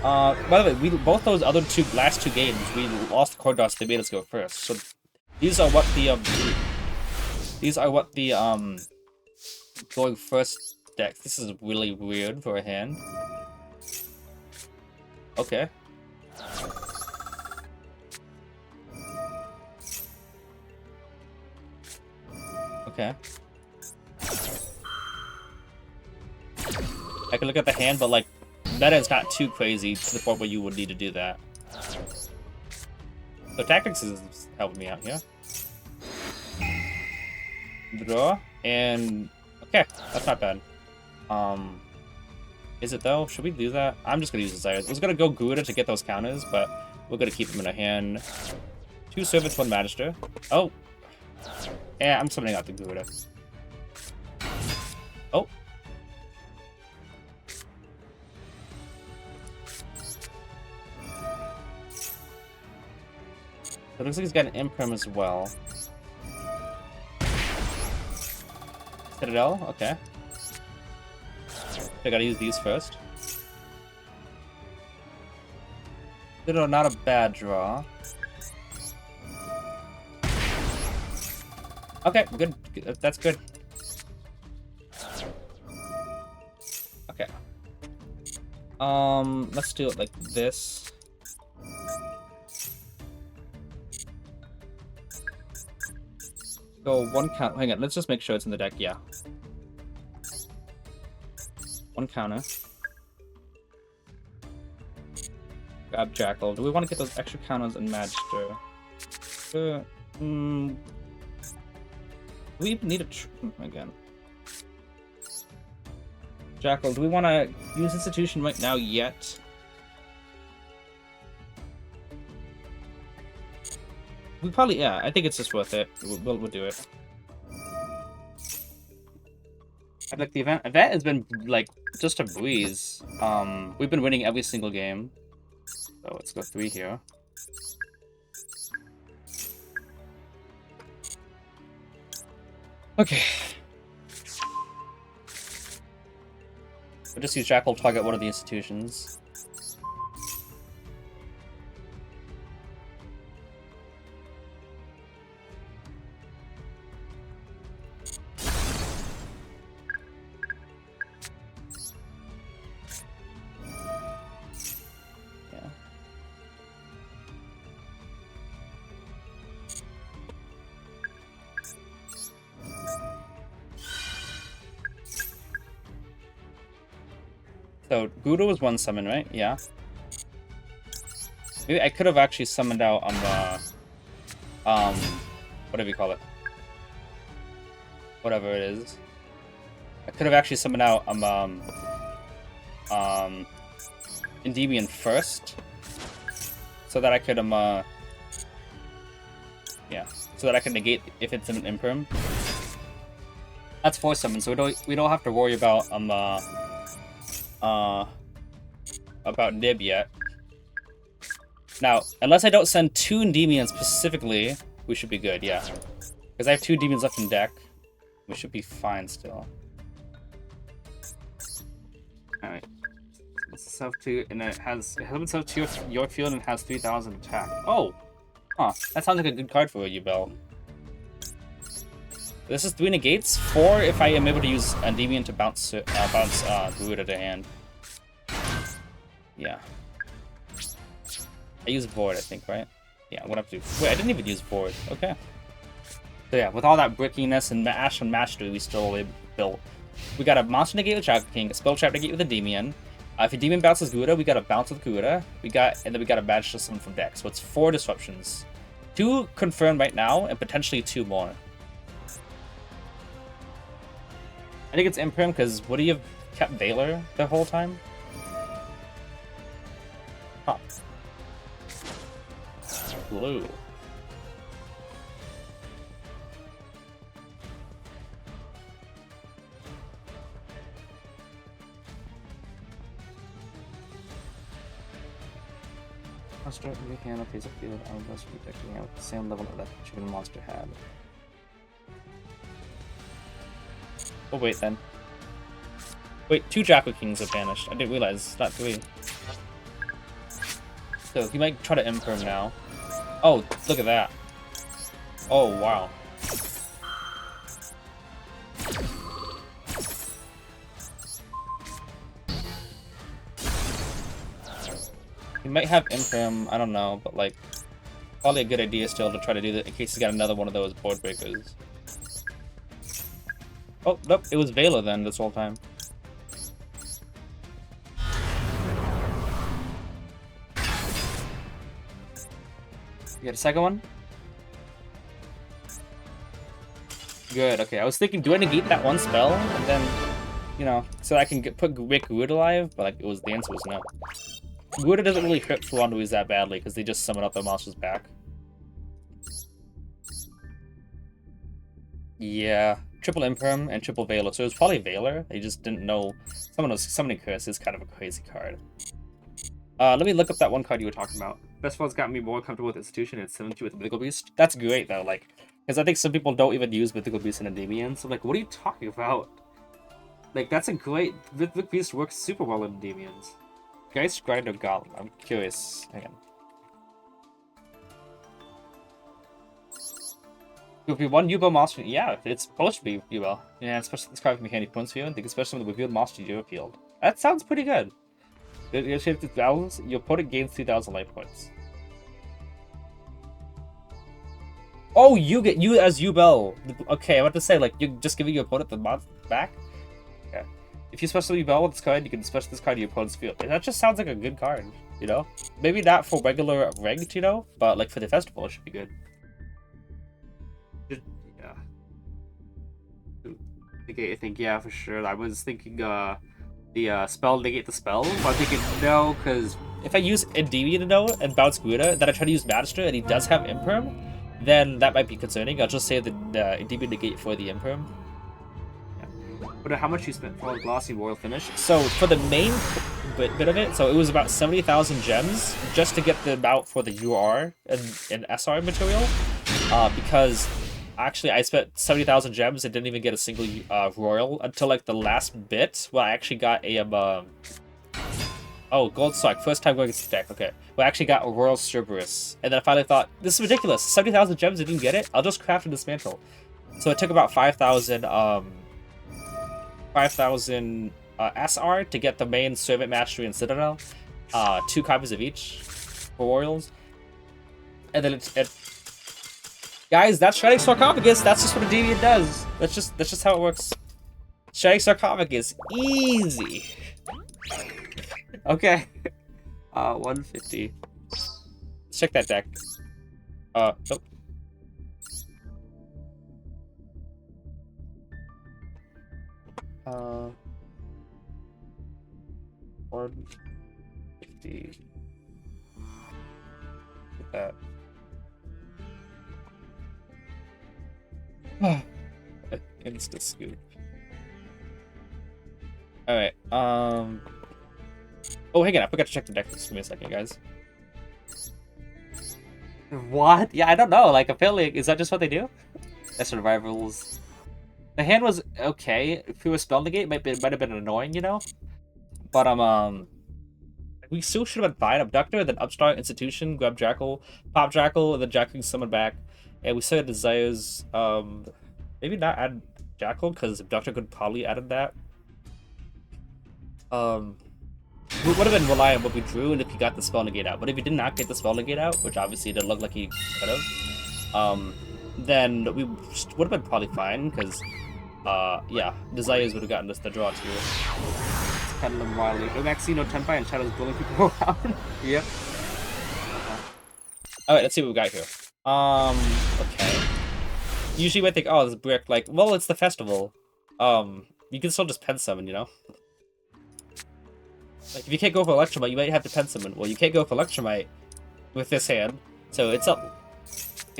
By the way, both those other last two games, we lost card dust. They made us go first. So these are what the going first deck. This is really weird for a hand. Okay. Okay. I can look at the hand, but like, meta is not too crazy to the point where you would need to do that. So tactics is helping me out here. Draw and okay, that's not bad. Is it though? Should we do that? I'm just gonna use Desires. I was gonna go Gouda to get those counters, but we're gonna keep them in our hand. 2 Servants, 1 Magister. Oh. Yeah, I'm summoning out the Gouda. Oh. So it looks like he's got an Imperm as well. Citadel, okay. I gotta use these first. Citadel, not a bad draw. Okay, good. That's good. Okay. Let's do it like this. Go 1 count. Hang on, let's just make sure it's in the deck. Yeah. 1 counter. Grab Jackal. Do we want to get those extra counters in Magister? Do we even need a again? Jackal, do we want to use Institution right now yet? We probably, yeah, I think it's just worth it. We'll do it. I like the event. Event has been, like, just a breeze. We've been winning every single game. So let's go 3 here. Okay. We'll just use Jackal to target one of the institutions. So, Gouda was 1 summon, right? Yeah. Maybe I could have actually summoned out on the, whatever you call it. Whatever it is. I could have actually summoned out, Endymion first. So that I could, yeah. So that I can negate if it's an Imperm. That's 4 summons, so we don't have to worry about, about Nib yet. Now, unless I don't send 2 Endymions specifically, we should be good, yeah. Because I have 2 Endymions left in deck. We should be fine still. Alright. It's itself 2, and it has itself 2 your field and has 3,000 attack. Oh! Huh. That sounds like a good card for you, Bell. This is 3 negates, 4 if I am able to use Endymion to bounce Garuda to hand. Yeah. I use Void, I think, right? Yeah, I'm gonna have to. Wait, I didn't even use Void. Okay. So yeah, with all that brickiness and Ash and Mastery, we still built. We got a Monster Negate with Dragon King, a Spell Trap Negate with Endymion. If Endymion bounces Garuda, we got a bounce with Garuda. And then we got a Badge System from deck. So it's 4 disruptions. 2 confirmed right now, and potentially 2 more. I think it's Imperm, because would he have kept Valor the whole time? Huh. Blue. Monster in your hand, face a field, I must be protecting out the same level that chicken monster had. Oh wait then. Wait, 2 Jackal Kings have vanished. I didn't realize, not 3. So he might try to Imperm now. Oh, look at that. Oh, wow. He might have Imperm, I don't know, but like, probably a good idea still to try to do that in case he's got another one of those board breakers. Oh, nope, it was Vela then this whole time. You got a second one? Good, okay. I was thinking, do I negate that one spell? And then, you know, so I can make Garuda alive? But like, the answer was no. Garuda doesn't really hurt Fluanduis that badly, because they just summon up their monster's back. Yeah, triple Imperm and triple Valor. So it was probably Valor. They just didn't know. Someone was summoning Curse is kind of a crazy card. Let me look up that one card you were talking about. Best of all, it's got me more comfortable with Institution and 7-2 with Mythical Beast. That's great though, like, because I think some people don't even use Mythical Beast in Endymion. So like, what are you talking about? Like, that's a great. Mythical Beast works super well in Endymions. Geist Grinder Golem. I'm curious. Hang on. If you want Yubel Monster, yeah, it's supposed to be Yubel. Yeah, especially this card from Handy Points Field. I think especially with the revealed monster in your field. That sounds pretty good. Your shape to balance, your opponent gains 2,000 life points. Oh, you as Yubel. Okay, I want to say, like, you just giving your opponent the monster back? Okay. If you special Yubel with this card, you can special this card to your opponent's field. And that just sounds like a good card, you know? Maybe not for regular ranked, you know? But, like, for the festival, it should be good. Yeah. I think, yeah, for sure. I was thinking, the spell negate the spell, but I'm thinking no, because if I use Endymion and bounce Garuda, then I try to use Magister and he does have Imperm, then that might be concerning. I'll just say the Endymion negate for the Imperm. Yeah. But how much you spent for a glossy royal finish? So for the main bit of it, so it was about 70,000 gems just to get the amount for the UR and SR material, because actually I spent 70,000 gems and didn't even get a single royal until like the last bit. Well, I actually got a oh, gold sock, first time going into deck. Okay, well, I actually got a royal Cerberus, and then I finally thought, this is ridiculous. 70,000 gems, I didn't get it. I'll just craft and dismantle. So it took about 5,000 SR to get the main Servant Mastery and Citadel, 2 copies of each for royals, and then it guys, that's Shredding Sarcophagus. That's just what a deviant does. That's just how it works. Shredding Sarcophagus, easy. Okay. 150. Let's check that deck. Nope. Uh, 150. Look at that. Insta scoop. Alright, oh, hang on, I forgot to check the deck. Just give me a second, guys. What? Yeah, I don't know. Like, apparently, is that just what they do? That's survivals. The hand was okay. If it was spell negate, might have been annoying, you know. But We still should have been fine. Abductor, then Upstart, Institution, grab Jackal, pop Jackal, and then Jackal can summon back. And we still had Desires. Maybe not add Jackal, because Abductor could probably added that. We would have been relying on what we drew and if he got the spell negate out. But if he did not get the spell negate out, which obviously didn't look like he could have, then we would have been probably fine, because, yeah, Desires would have gotten us the draw too. Pendulum Wily. Maxino Tenpai and Shadow's bullying people around. Yep. Alright, let's see what we got here. Okay. Usually we think, oh, this brick, like, well, it's the festival. You can still just pen summon, you know? Like, if you can't go for Electromite, you might have to pen summon. Well, you can't go for Electromite with this hand, so it's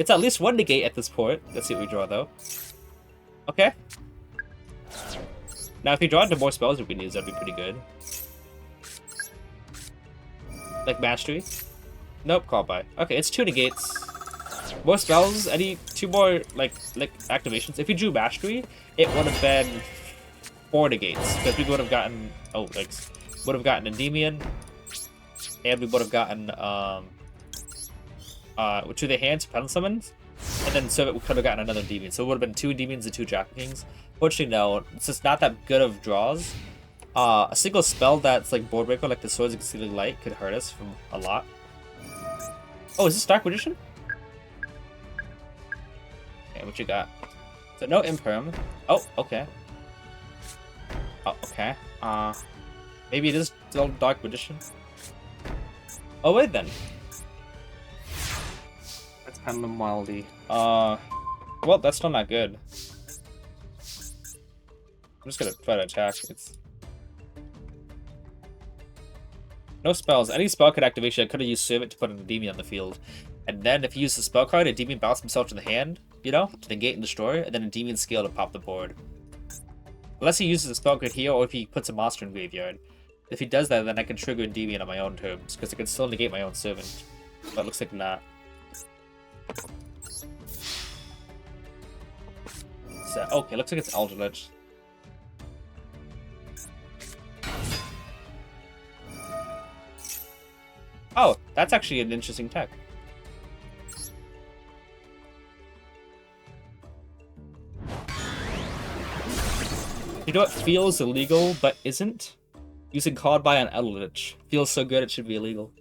at least one negate at this point. Let's see what we draw, though. Okay. Now, if you draw into more spells we can use, that'd be pretty good. Like Mastery? Nope, Call by. Okay, it's 2 negates. More spells, any 2 more, like activations. If you drew Mastery, it would have been 4 negates, because we would have gotten, would have gotten Endymion, and we would have gotten, to the hands, Pen Summons, and then so we could have gotten another Endymion. So it would have been 2 Endymions and 2 Jackal Kings. Fortunately, no, it's just not that good of draws. A single spell that's like Board Breaker, like the Swords of Concealing Light, could hurt us from a lot. Oh, is this Dark Magician? Okay, what you got? So no Imperm. Oh, okay. Oh, okay. Maybe it is still Dark Magician. Oh, wait then. That's Pendulum Wildy. Well, that's still not good. I'm just gonna try to attack. It's no spells. Any spell card activation, I could have used Servant to put an Endymion on the field. And then if you use the spell card, Endymion bounce himself to the hand, you know, to negate and destroy, and then Endymion scale to pop the board. Unless he uses a spell card here, or if he puts a monster in graveyard. If he does that, then I can trigger Endymion on my own terms, because I can still negate my own Servant. But it looks like not. So, okay, looks like it's Eldritch. Oh, that's actually an interesting tech. You know what feels illegal but isn't? Using Called by on Eldritch. Feels so good it should be illegal.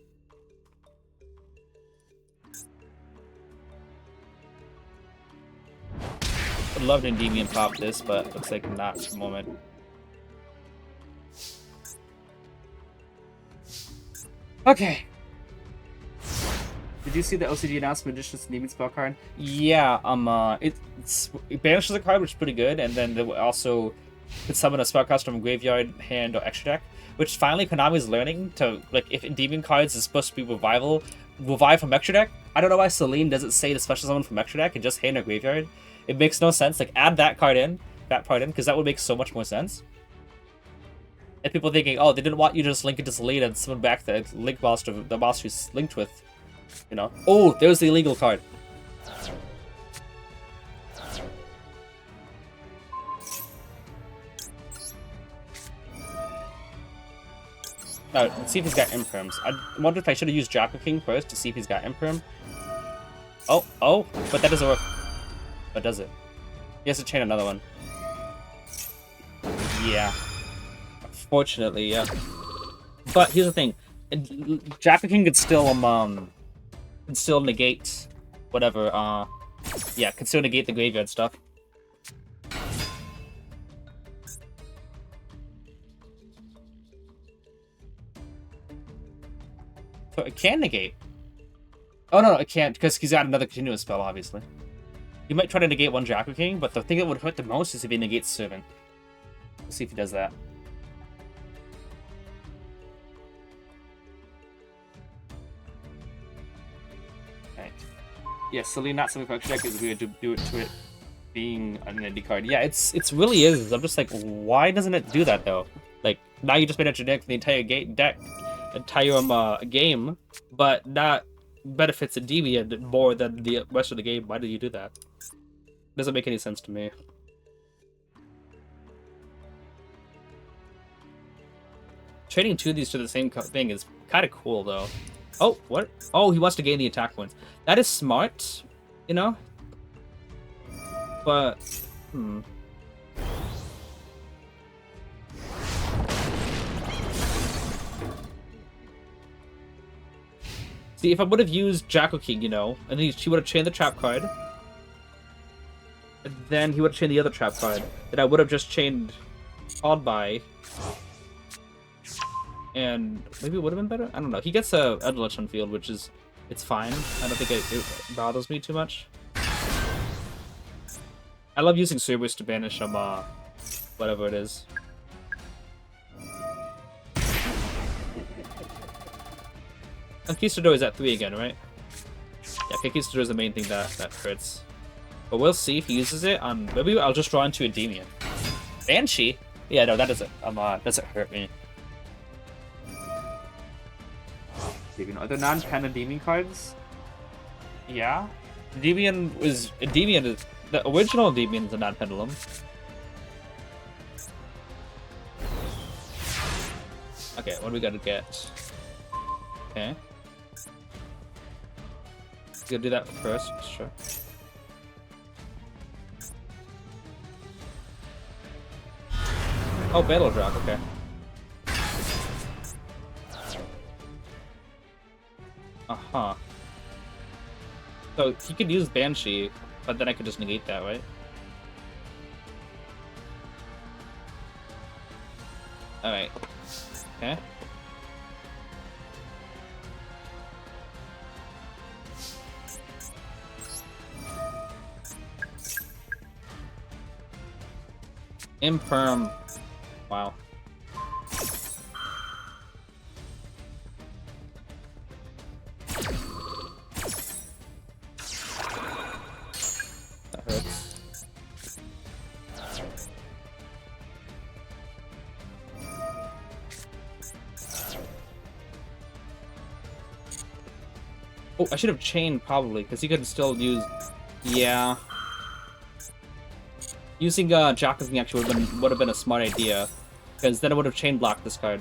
I'd love to Endymion pop this, but looks like not at the moment. Okay. Did you see the OCG announcement Magician's Endymion spell card? Yeah, it banishes a card, which is pretty good, and then it also could summon a spellcaster from graveyard, hand, or extra deck. Which finally Konami's learning to, like, if Endymion cards is supposed to be revive from extra deck. I don't know why Celine doesn't say the special summon from extra deck and just hand or graveyard. It makes no sense. Like, add that part in, because that would make so much more sense. And people thinking, oh, they didn't want you to just link it to Celine and summon back the link monster, the monster he's linked with. You know? Oh, there's the illegal card. Now, let's see if he's got Imperms. I wonder if I should have used Jackal King first to see if he's got Imperm. Oh, but that doesn't work. But does it? He has to chain another one. Yeah. Fortunately, yeah. But here's the thing. Jackal King could still negate whatever, yeah, can still negate the graveyard stuff. So it can negate. Oh no, it can't, because he's got another continuous spell, obviously. You might try to negate one Jackal King, but the thing that would hurt the most is if he negates Servant. Let's see if he does that. Okay. Yeah, Celine not something for extra deck is weird to do it to it being an indie card. Yeah, it's really is. I'm just like, why doesn't it do that though? Like, now you just made extra deck for the entire game, but not benefits Endymion more than the rest of the game. Why did you do that? Doesn't make any sense to me. Trading two of these to the same thing is kind of cool, though. Oh, what? Oh, he wants to gain the attack points. That is smart, you know? But, See, if I would have used Jackal King, you know, and then she would have chained the trap card, and then he would have chained the other trap card, then I would have just chained Called By, and maybe it would have been better? I don't know. He gets a Eldritch on field, which is, it's fine. I don't think it bothers me too much. I love using Cerberus to banish him, whatever it is. Conquistador is at 3 again, right? Yeah, Conquistador is the main thing that hurts. But we'll see if he uses it on... Maybe I'll just draw into Endymion. Banshee? Yeah, no, that doesn't hurt me. Even other non-pen Endymion cards? Yeah. Endymion is... The original Endymion is a non-pendulum. Okay, what do we gotta get? Okay. Gonna do that first, sure. Oh, Battle Drop, okay. Uh-huh. So, he could use Banshee, but then I could just negate that, right? Alright. Okay. Imperm. Wow. That hurts. Oh, I should have chained probably, because he could still use... Yeah. Using Jackal King actually would have been a smart idea, because then it would have chain blocked this card.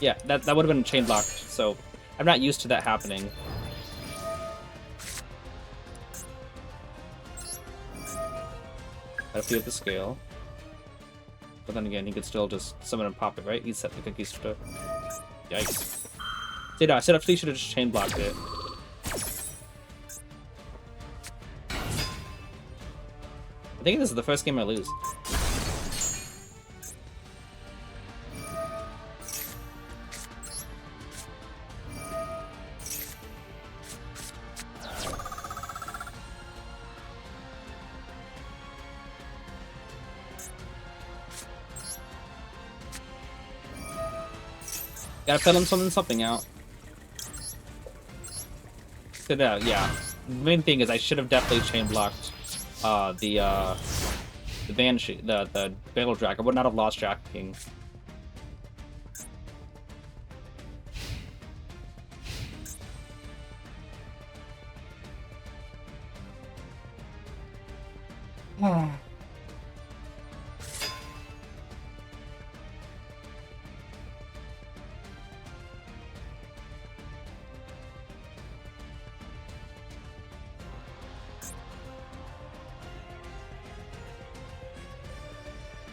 Yeah, that would have been chain blocked. So I'm not used to that happening. Gotta feel the scale, but then again, he could still just summon and pop it, right? He's set the Conquistador. Yikes! See, no, I said he should have just chain blocked it. I think this is the first game I lose. Gotta put him something out. So, yeah. The main thing is I should have definitely chain blocked the Banshee, the Battle Drag. I would not have lost Jackal King.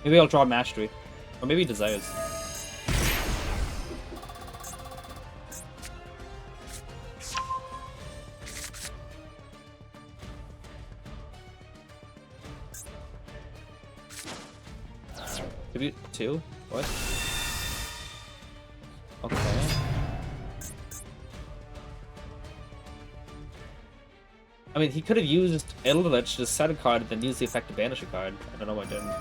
Maybe I'll draw Mastery. Or maybe Desires. Maybe 2? What? Okay. I mean, he could have used Eldritch to set a card and then use the effective banish a card. I don't know why I didn't.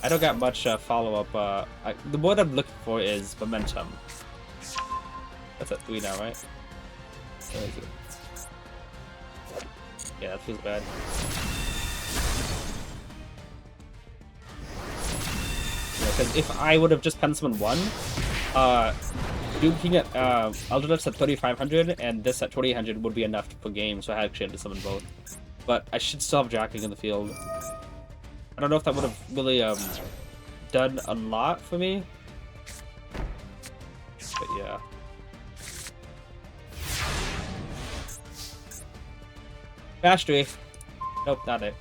I don't got much follow-up. The word I'm looking for is momentum. That's at 3 now, right? Where is it? Yeah, that feels bad. Yeah, because if I would have just pen summoned 1, Doom King at Eldritch at 3500 and this at 2800 would be enough for game, so I actually had to summon both. But I should still have Jack King in the field. I don't know if that would have really done a lot for me. But yeah. Mastery. Nope, not it.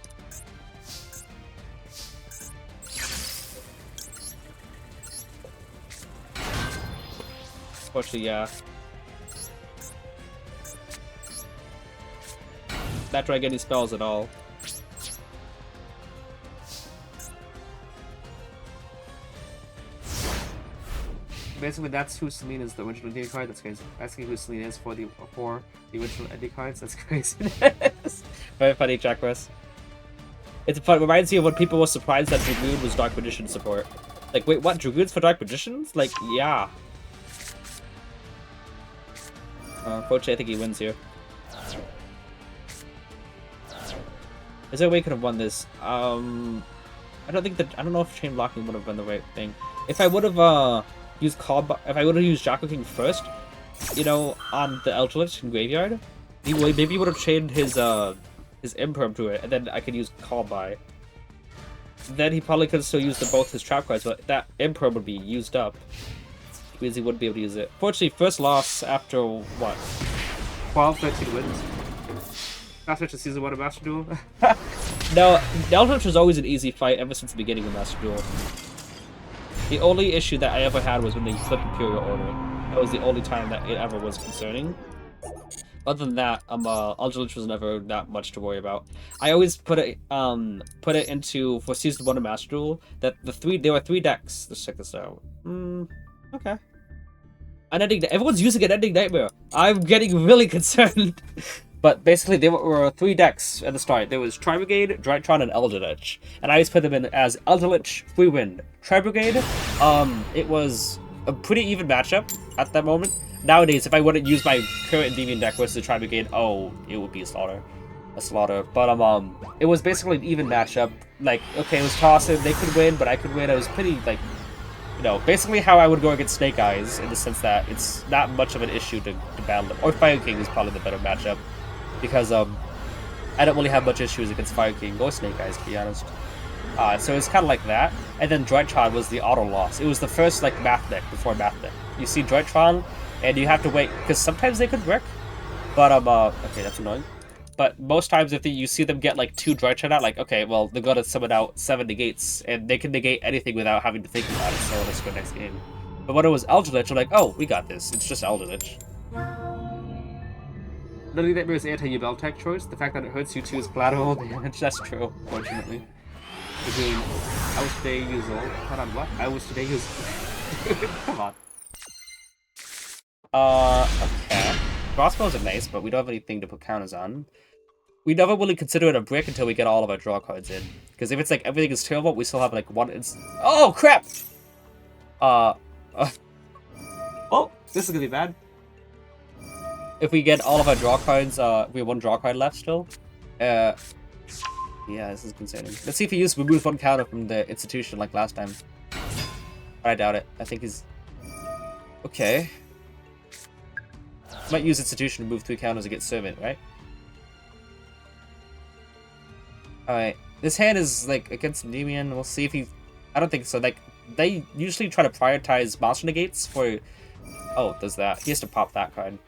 Unfortunately, yeah. Not trying to get any spells at all. Basically, that's who Celine is, the original Endy card. That's crazy. Asking who Celine is for the original Endy cards. That's crazy. Very funny, Jack Ross. It reminds me of when people were surprised that Dragoon was Dark Magician support. Like, wait, what? Dragoon's for Dark Magicians? Like, yeah. Unfortunately, I think he wins here. Is there a way he could have won this? I don't know if chain blocking would have been the right thing. If I would have used if I would have used Jacko King first, you know, on the Eldritch in Graveyard, maybe he would have chained his Imperm to it, and then I could use Call By. Then he probably could have still used both his trap cards, but that Imperm would be used up. Because he wouldn't be able to use it. Fortunately, first loss after what? 12, 13 wins. After the season 1 of Master Duel. No, the Eldritch was always an easy fight ever since the beginning of Master Duel. The only issue that I ever had was when they flipped Imperial Order. That was the only time that it ever was concerning. Other than that, Eldritch was never that much to worry about. I always put it into for season 1 of Master Duel that there were 3 decks. Let's check this out. Okay. Everyone's using an Ending Nightmare. I'm getting really concerned. But basically, there were 3 decks at the start. There was Tri-Brigade, Drytron, and Eldritch. And I always put them in as Eldritch, Free Wind. Tri-Brigade, it was a pretty even matchup at that moment. Nowadays, if I wouldn't use my current Endymion deck versus the Tri-Brigade, oh, it would be a slaughter. But, it was basically an even matchup. Like, okay, it was tossing. They could win, but I could win. It was pretty, like, you know, basically how I would go against Snake Eyes, in the sense that it's not much of an issue to battle them. Or Fire King is probably the better matchup. Because, I don't really have much issues against Fire King or Snake Eyes, to be honest. So it's kind of like that. And then Drytron was the auto loss. It was the first, like, math deck before math deck. You see Drytron, and you have to wait, because sometimes they could work. But, okay, that's annoying. But most times if you see them get, like, 2 Drytron out, like, okay, well, they're gonna summon out 7 negates, and they can negate anything without having to think about it, so let's go next game. But when it was Eldritch, I'm like, oh, we got this. It's just Eldritch. Literally, that was anti-Yubel tech choice. The fact that it hurts you too is collateral damage. That's true, fortunately. Again, I was today usual. Hold on, what? I was today usual. Come on. Okay. Crossbows are nice, but we don't have anything to put counters on. We never really consider it a brick until we get all of our draw cards in. Because if it's like everything is terrible, we still have like one. Oh crap! Oh, this is gonna be bad. If we get all of our draw cards, we have 1 draw card left still. Yeah, this is concerning. Let's see if he removes 1 counter from the institution like last time. I doubt it. I think he's okay. Might use institution to move 3 counters against servant, right? Alright. This hand is like against Endymion. We'll see if he. I don't think so. Like, they usually try to prioritize monster negates for. Oh, does that. He has to pop that card.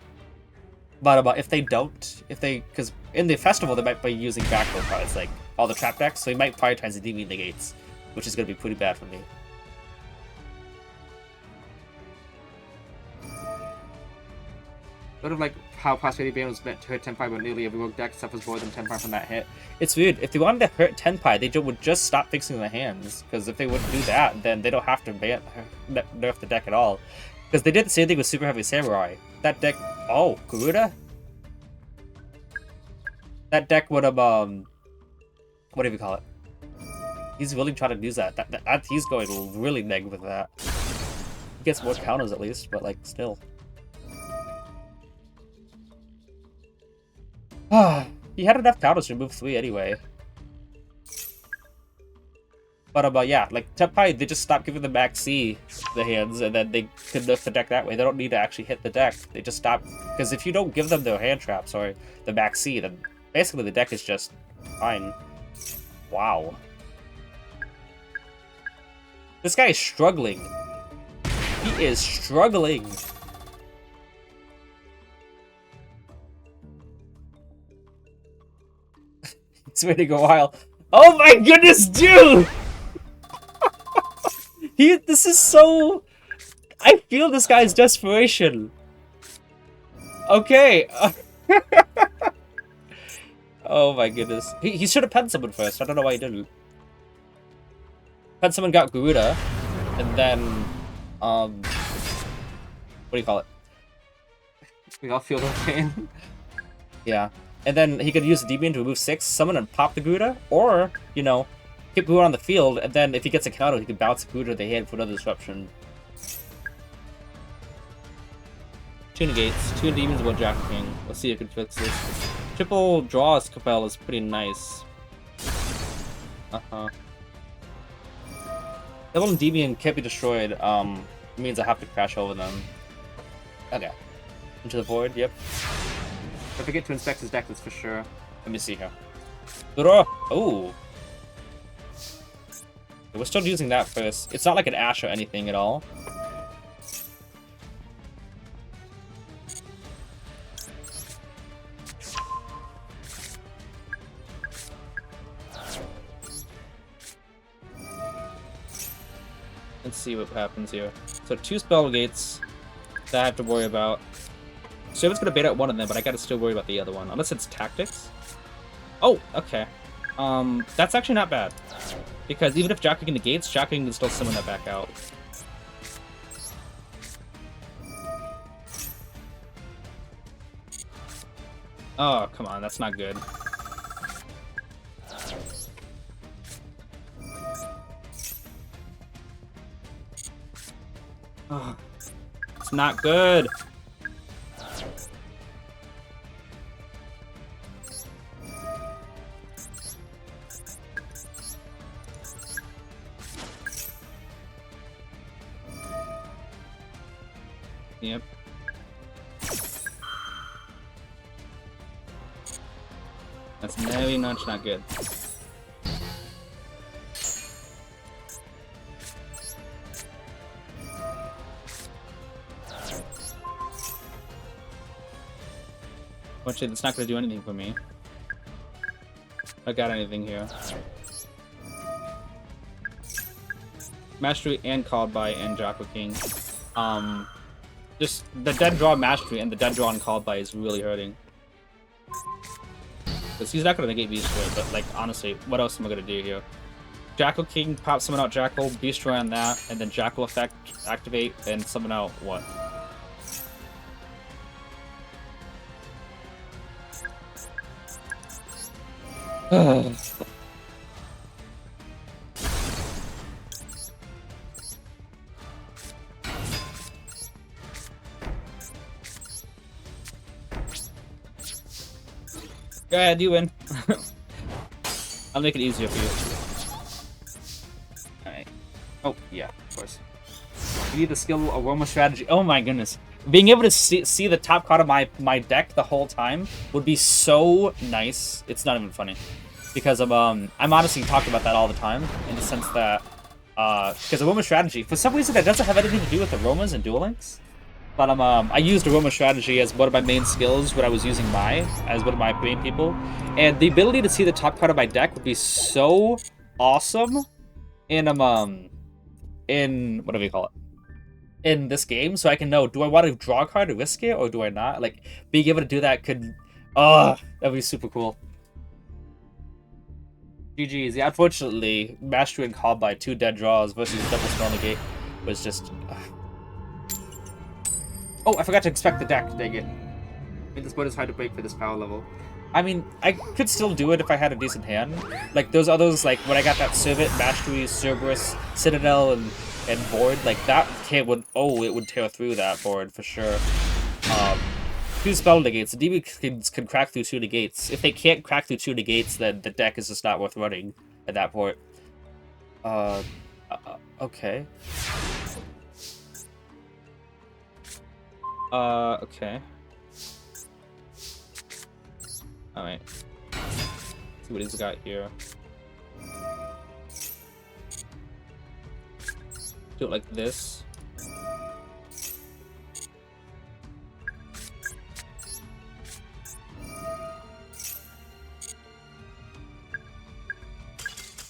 But if they don't, because in the festival they might be using backrow cards, like all the trap decks, so he might prioritize the Endymion negates, which is going to be pretty bad for me. Sort of like how Prosperity Bane was meant to hurt Tenpai, but nearly every rogue deck suffers more than Tenpai from that hit. It's weird. If they wanted to hurt Tenpai, they would just stop fixing the hands, because if they wouldn't do that, then they don't have to nerf the deck at all. Because they did the same thing with Super Heavy Samurai. That deck... Oh, Garuda? That deck would have, what do you call it? He's really trying to use that. He's going really neg with that. He gets more counters at least, but, like, still. He had enough counters to remove 3 anyway. But yeah, like probably they just stopped giving the back C the hands, and then they could lift the deck that way. They don't need to actually hit the deck. They just stop, because if you don't give them their hand traps or the back C, then basically the deck is just fine. Wow. This guy is struggling. He is struggling. It's waiting a while. Oh my goodness, dude! This is so... I feel this guy's desperation. Okay. Oh my goodness. He should have pen summoned first. I don't know why he didn't. Pen summon got Garuda, and then, what do you call it? We all feel the pain. Yeah. And then he could use the Endymion to remove 6, summon and pop the Garuda, or, you know, keep Garuda on the field, and then if he gets a counter, he can bounce the Garuda to the hand for another disruption. 2 negates, 2 Endymions, 1 Jack King. Let's see if we can fix this. Triple draws Capel is pretty nice. Double Endymion can't be destroyed, it means I have to crash over them. Okay. Into the void, yep. Don't forget to inspect his deck, that's for sure. Let me see here. Oh! We're still using that first. It's not like an Ash or anything at all. Let's see what happens here. So 2 spell gates that I have to worry about. So it's gonna bait out one of them, but I gotta still worry about the other one. Unless it's tactics. Oh, okay. That's actually not bad. Because even if Jack King negates, Jack King can still summon that back out. Oh, come on, that's not good. Oh, it's not good. Yep. That's very much not good. Actually, that's not going to do anything for me. I got anything here. Mastery and Called By and Jocko King. Just the dead draw Mastery and the dead draw and Called By is really hurting. Because he's not going to negate Beast Destroy, but like, honestly, what else am I going to do here? Jackal King, pop summon out Jackal, Beast Destroy on that, and then Jackal effect activate and summon out what? Go ahead, you win. I'll make it easier for you. Alright. Oh, yeah, of course. You need the skill Aroma Strategy. Oh my goodness. Being able to see the top card of my deck the whole time would be so nice. It's not even funny. Because of, I'm honestly talking about that all the time, in the sense that, because Aroma Strategy, for some reason, that doesn't have anything to do with Aromas and Duel Links. But I used Aroma Strategy as one of my main skills when I was using as one of my main people. And the ability to see the top card of my deck would be so awesome in, what do we call it? In this game, so I can know, do I want to draw a card to risk it, or do I not? Like, being able to do that could, that'd be super cool. GG's. Yeah, unfortunately, Mastery and Called By 2 dead draws versus double spell negate was just... Oh, I forgot to inspect the deck, dang it. I mean, this board is hard to break for this power level. I mean, I could still do it if I had a decent hand. Like, those others, like, when I got that Servant, Mastery, Cerberus, Citadel, and board, like, that kid would... Oh, it would tear through that board, for sure. 2 spell negates. The DB can crack through 2 negates. If they can't crack through 2 negates, then the deck is just not worth running at that point. Okay. Okay. Alright. See what he's got here. Do it like this.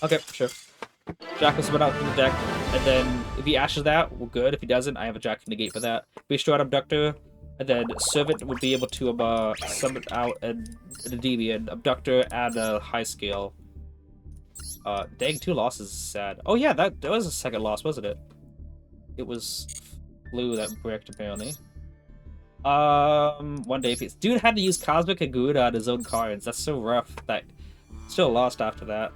Okay, sure. Jack will spin out from the deck, and then if he ashes that, we're good. If he doesn't, I have a Jack negate for that. Be straight Abductor, and then Servant would be able to summon out an Endymion, Abductor, and a high scale. Dang, 2 losses is sad. Oh yeah, that was a second loss, wasn't it? It was Blue that bricked apparently. 1 day piece. Dude had to use Cosmic Aguda on his own cards. That's so rough. That still lost after that.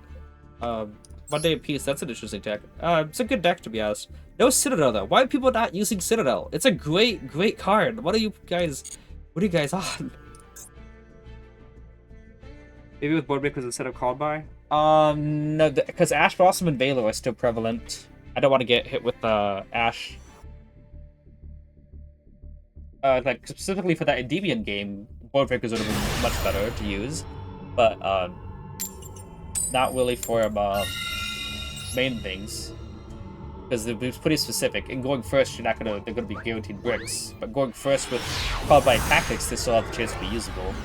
1 day piece. That's an interesting deck. It's a good deck to be honest. No Citadel though. Why are people not using Citadel? It's a great card. What are you guys on? Maybe with board breakers instead of called by. No, because Ash Blossom and Veiler are still prevalent. I don't want to get hit with Ash. Like specifically for that Endymion game, board breakers would have been much better to use, but not really for main things, because they're pretty specific. And going first, they're gonna be guaranteed bricks. But going first with called by tactics, they still have the chance to be usable.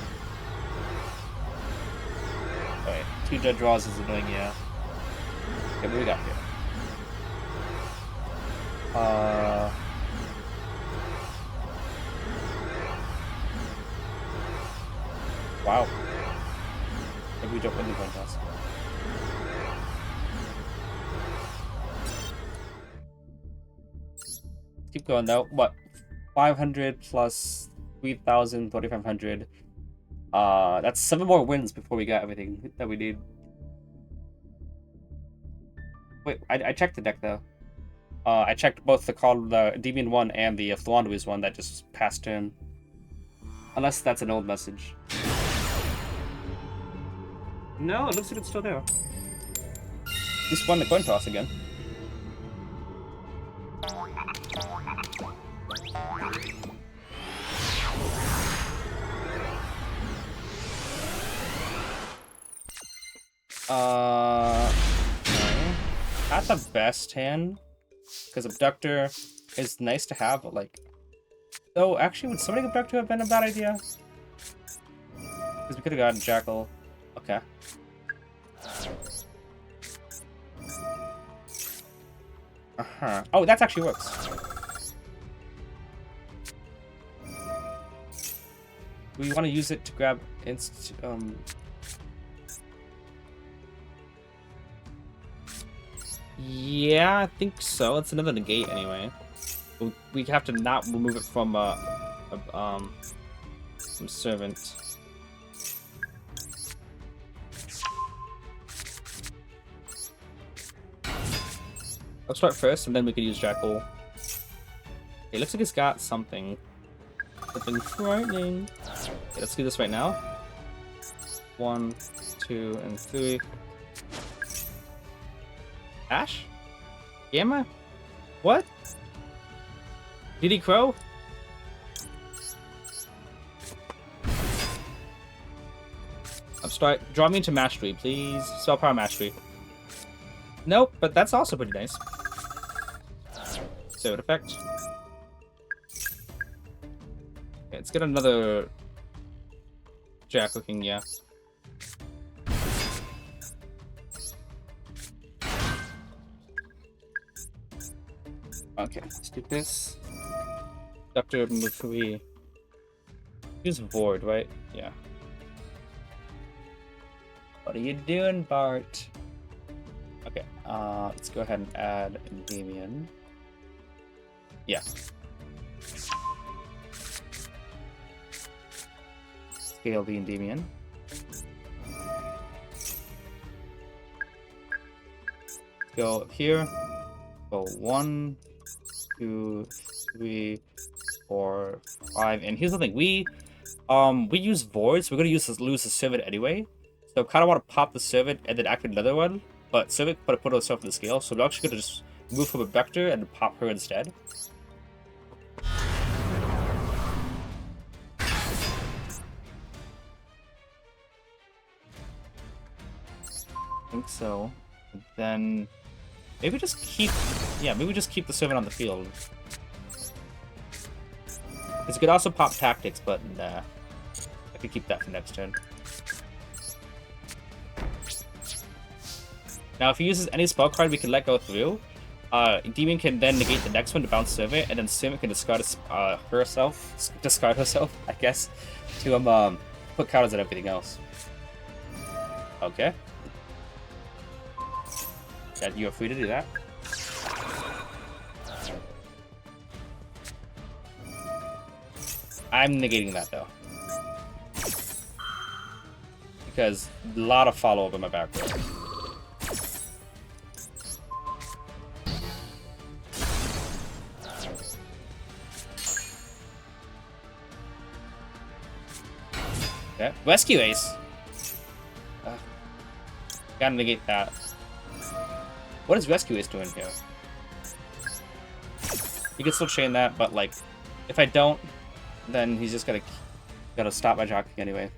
Alright, 2 dead draws is annoying, yeah. Okay, what do we got here? Wow. Maybe we don't win the contest. Keep going though. What? 500 plus 3,000, 3,500. That's 7 more wins before we got everything that we need. Wait, I checked the deck though. I checked both the Endymion one and the Thwandui's one that just passed in. Unless that's an old message. No, it looks like it's still there. Just won the coin toss again. Okay. Not the best hand, because Abductor is nice to have, but like, though actually would summoning Abductor have been a bad idea? Because we could have gotten Jackal. Okay. Oh, that actually works. We want to use it to grab Yeah, I think so. It's another negate anyway. We have to not remove it from Servant. I'll start first, and then we could use Jackal. It looks like it's got something. Something frightening. Okay, let's do this right now. 1, 2, and 3. Ash? Gamma? What? Diddy Crow? Draw me into Mastery, please. Spell Power Mastery. Nope, but that's also pretty nice. Save effect. Okay, let's get another Jack looking, yeah. Okay, let's do this. Dr. Mufui. Use Void, right? Yeah. What are you doing, Bart? Okay, let's go ahead and add Endymion. Yeah. Scale the Endymion. Go here. Go 1, 2, 3, 4, 5. And here's the thing: we use voids. We're gonna lose the servant anyway. So kind of want to pop the servant and then activate another one. but Civic put herself in the scale, so we're actually gonna just move from a Vector and pop her instead. I think so. Then maybe just keep, yeah, maybe just keep the servant on the field. Because you could also pop tactics, but nah. I could keep that for next turn. Now, if he uses any spell card we can let go through, Endymion can then negate the next one to bounce Servant, and then Servant can discard herself, I guess, to put counters on everything else. Okay. Yeah, you are free to do that. I'm negating that though, because a lot of follow-up in my back row. Okay, Rescue Ace. Gotta negate that. What is Rescue Ace doing here? You can still chain that, but like, if I don't, then he's just gotta stop my jockey anyway.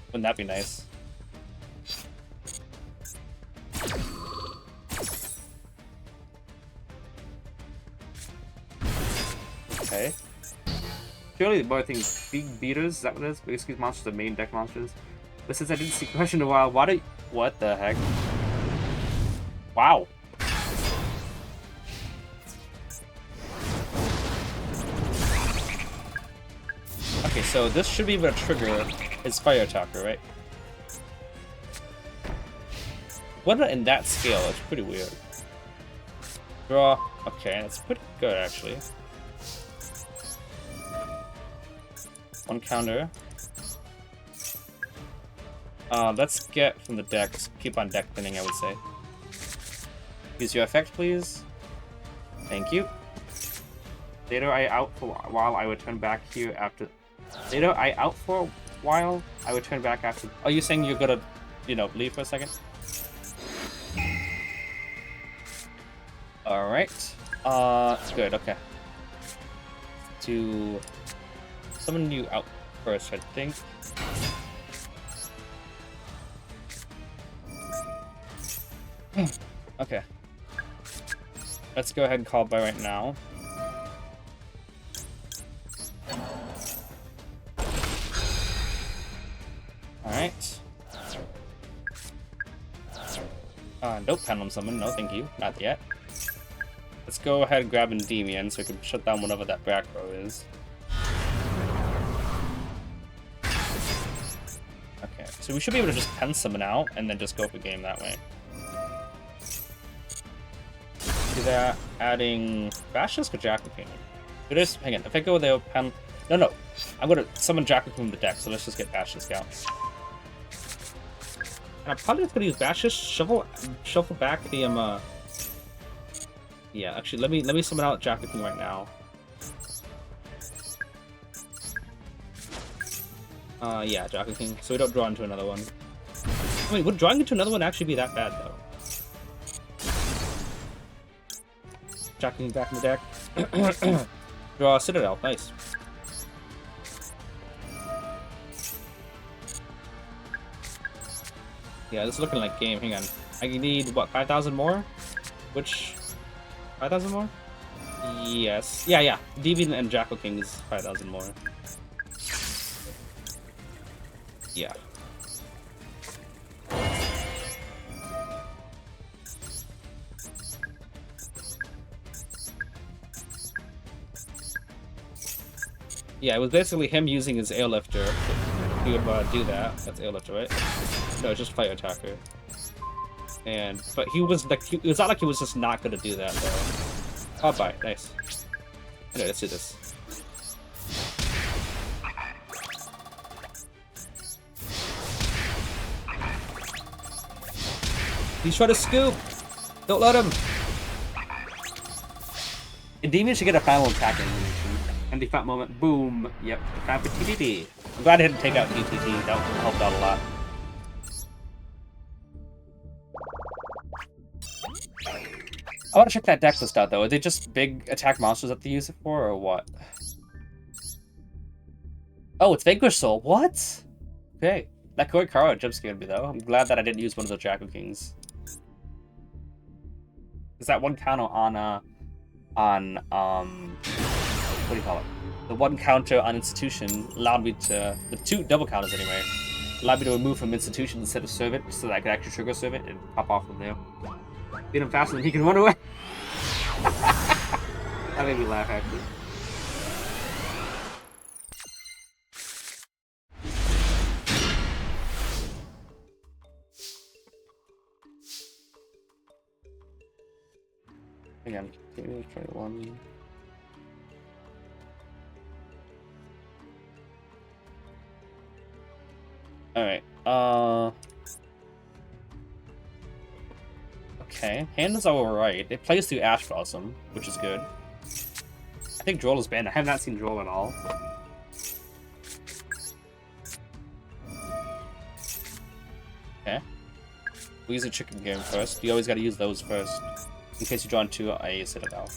Wouldn't that be nice? Okay. Surely the more things, big beaters, is that what it is? Basically monsters are main deck monsters. But since I didn't see Crush in a while, why do what the heck? Wow. Okay, so this should be able to trigger his fire attacker, right? What in that scale? It's pretty weird. Draw. Okay, that's pretty good actually. One counter. Let's get from the deck. Let's keep on deck thinning, I would say. Use your effect, please. Thank you. Later, I out for a while. I would turn back here after. Later, I out for a while. I would turn back after. Are you saying you're gonna, you know, leave for a second? All right. Good. Okay. To summon you out first, I think. Okay. Let's go ahead and call by right now. Alright. Nope, Pendulum Summon. No, thank you. Not yet. Let's go ahead and grab Endymion so we can shut down whatever that back row is. Okay, so we should be able to just pen summon out and then just go for game that way. Do that, adding Basilisk or Jacqueline. It is, hang on, if I go with the pen. No, I'm gonna summon Jacqueline from the deck, so let's just get Basilisk out. And I'm probably just gonna use Basilisk, shuffle back the yeah, actually let me summon out Jacqueline right now. Yeah, Jacqueline, so we don't draw into another one. I mean, would drawing into another one actually be that bad though? Jacqueline back in the deck. Draw a Citadel, nice. Yeah, this is looking like game. Hang on. I need, what, 5,000 more? Which... 5,000 more? Yes. Yeah. Deviant and Jackal King is 5,000 more. Yeah. Yeah, it was basically him using his airlifter to do that. That's airlifter, right? No, it's just fire attacker. And but he was like, it was not like he was just not gonna do that though. Oh, bye, nice. Anyway, let's do this. He's trying to scoop. Don't let him. Endymion should get a final attack animation. And the fat moment, boom. Yep, time for TDD. I'm glad I didn't take out DTT. That helped out a lot. I want to check that deck list out, though. Are they just big attack monsters that they use it for, or what? Oh, it's Vanquish Soul. What? Okay. That Koi Kara jump scared me, though. I'm glad that I didn't use one of the Draco Kings. Because that one counter on, what do you call it? The one counter on Institution allowed me to... The two double counters, anyway. Allowed me to remove from Institution instead of serve it, so that I could actually trigger serve it and pop off from there. Beat him faster than he can run away. That made me laugh, actually. Again, 21. Alright, okay, hand is alright. It plays through Ash Blossom, which is good. I think Droll is banned. I have not seen Droll at all. Okay. We'll use a chicken game first. You always gotta use those first, in case you draw into a Citadel.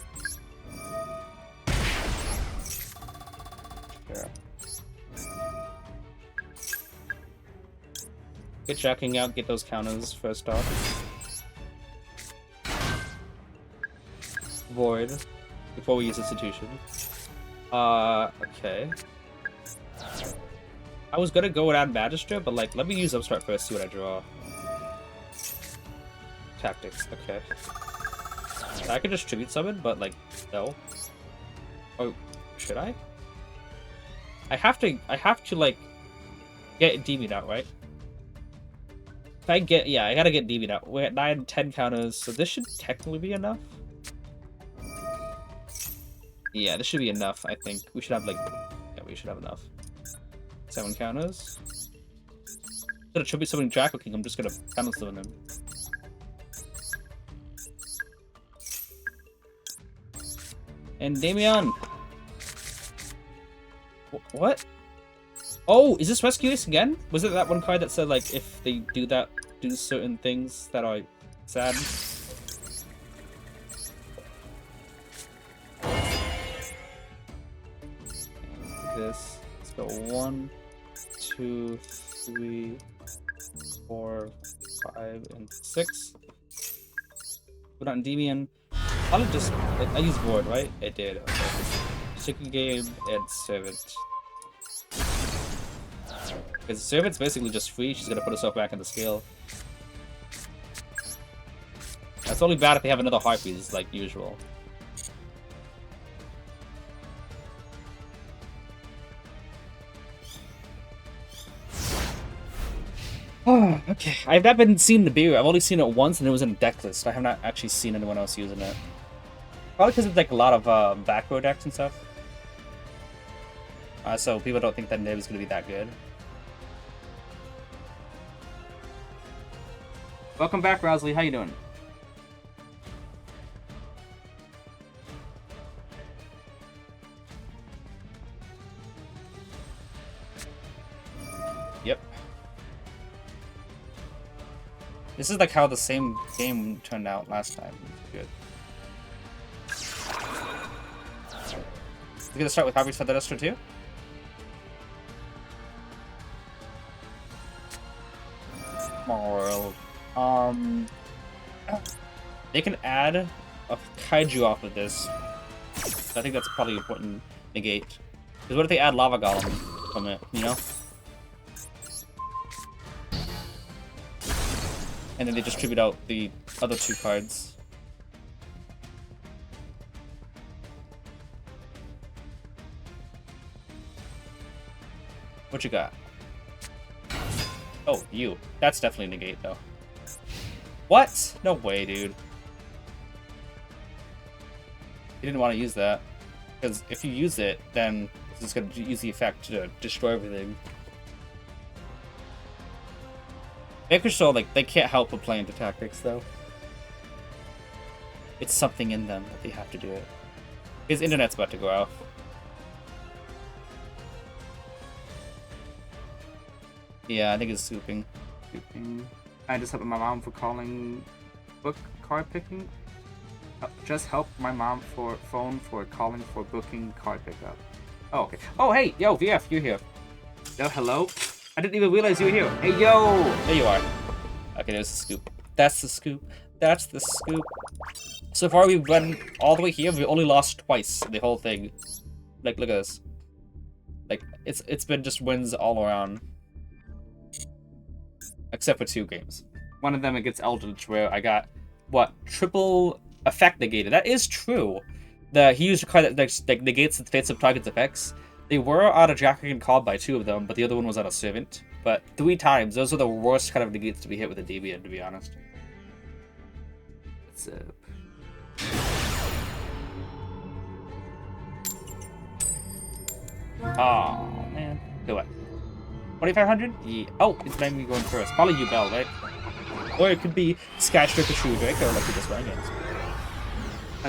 Sure. Get jacking out, get those counters first off. Void. Before we use Institution. Okay. I was gonna go without Magistrate, but like, let me use Upstart first, see what I draw. Tactics, okay. I could just Tribute Summon, but like, no. Oh, should I? I have to like, get Endymion out, right? If I get, yeah, I gotta get Endymion out. We're at 9, 10 counters, so this should technically be enough. Yeah, this should be enough, I think. We should have, like, yeah, we should have enough. 7 counters. Instead of Tribute Summoning Draco King, I'm just gonna counter summon him. Endymion! What? Oh, is this Rescue Ace again? Was it that one card that said, like, if they do that, do certain things that are sad? This. Let's go 1, 2, 3, 4, 5, and 6. Put on Endymion. I'll just. I use Void, right? It did. Okay. Chicken game and Servant. Because Servant's basically just free, she's gonna put herself back in the scale. That's only bad if they have another Harpies, like usual. Oh, okay. I've not been seeing the beer. I've only seen it once, and it was in a deck list. I have not actually seen anyone else using it. Probably because it's like a lot of back row decks and stuff. So people don't think that Nib is going to be that good. Welcome back, Rosalie. How you doing? Yep. This is like how the same game turned out last time. Good. We're gonna start with Harvey's Feather Duster too? Small world. They can add a kaiju off of this. I think that's probably important negate. Because what if they add Lava Golem from it, you know? And then they just tribute out the other 2 cards. What you got? Oh, you. That's definitely negate, though. What? No way, dude. You didn't want to use that. Because if you use it, then it's just going to use the effect to destroy everything. Vanquish Soul, like, they can't help but play into tactics, though. It's something in them that they have to do it. His internet's about to go off. Yeah, I think it's scooping. I just helped my mom for calling book card picking. Just help my mom for phone for calling for booking card pickup. Oh, okay. Oh, hey, yo, VF, you're here. Yo, hello? I didn't even realize you were here. Hey, yo! There you are. Okay, there's the scoop. That's the scoop. That's the scoop. So far, we've run all the way here. We only lost twice the whole thing. Like, look at this. Like, it's been just wins all around. Except for 2 games. One of them against Eldritch, where I got, what, triple effect negated. That is true. He used a card that like, negates the face of target's effects. They were on a Jackrakin called by 2 of them, but the other one was on a Servant. But 3 times, those are the worst kind of negates to be hit with a Endymion, to be honest. What's up? Oh man. Do what? 2500? Yeah. Oh, it's made me going first. Probably you, Bell, right? Or it could be Skystrip or True Drake, or like this Rangans.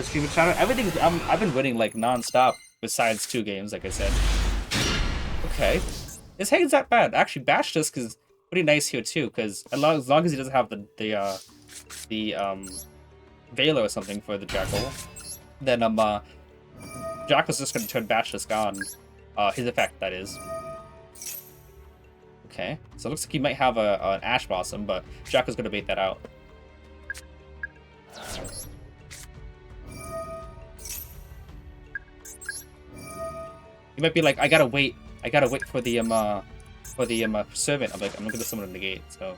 Stream and Shadow. Everything's. I've been winning like non-stop, besides 2 games, like I said. Okay. His Hagen's not bad. Actually, Bash Disc is pretty nice here too, because as long as he doesn't have the Veiler or something for the Jackal, then Jackal's just gonna turn Bash Disc on. His effect, that is. Okay, so it looks like he might have an Ash Blossom, but Jackal's gonna bait that out. He might be like, I gotta wait for the Servant. I'm like, I'm not gonna summon a negate, so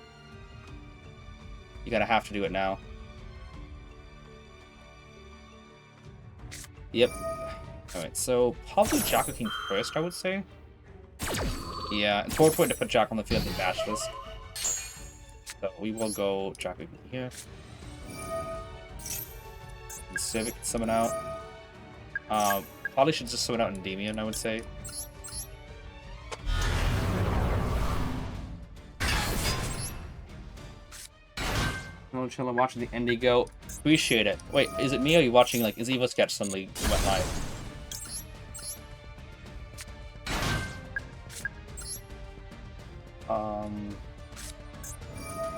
you gotta have to do it now. Yep. Alright, so probably Jackal King first, I would say. Yeah, it's more important to put Jack on the field than Bashless. So we will go Jackal King here. And Servant can summon out. Probably should just summon out Endymion, I would say. No, chilling, watching the Endy go. Appreciate it. Wait, is it me or are you watching like is Evo Sketch suddenly went live?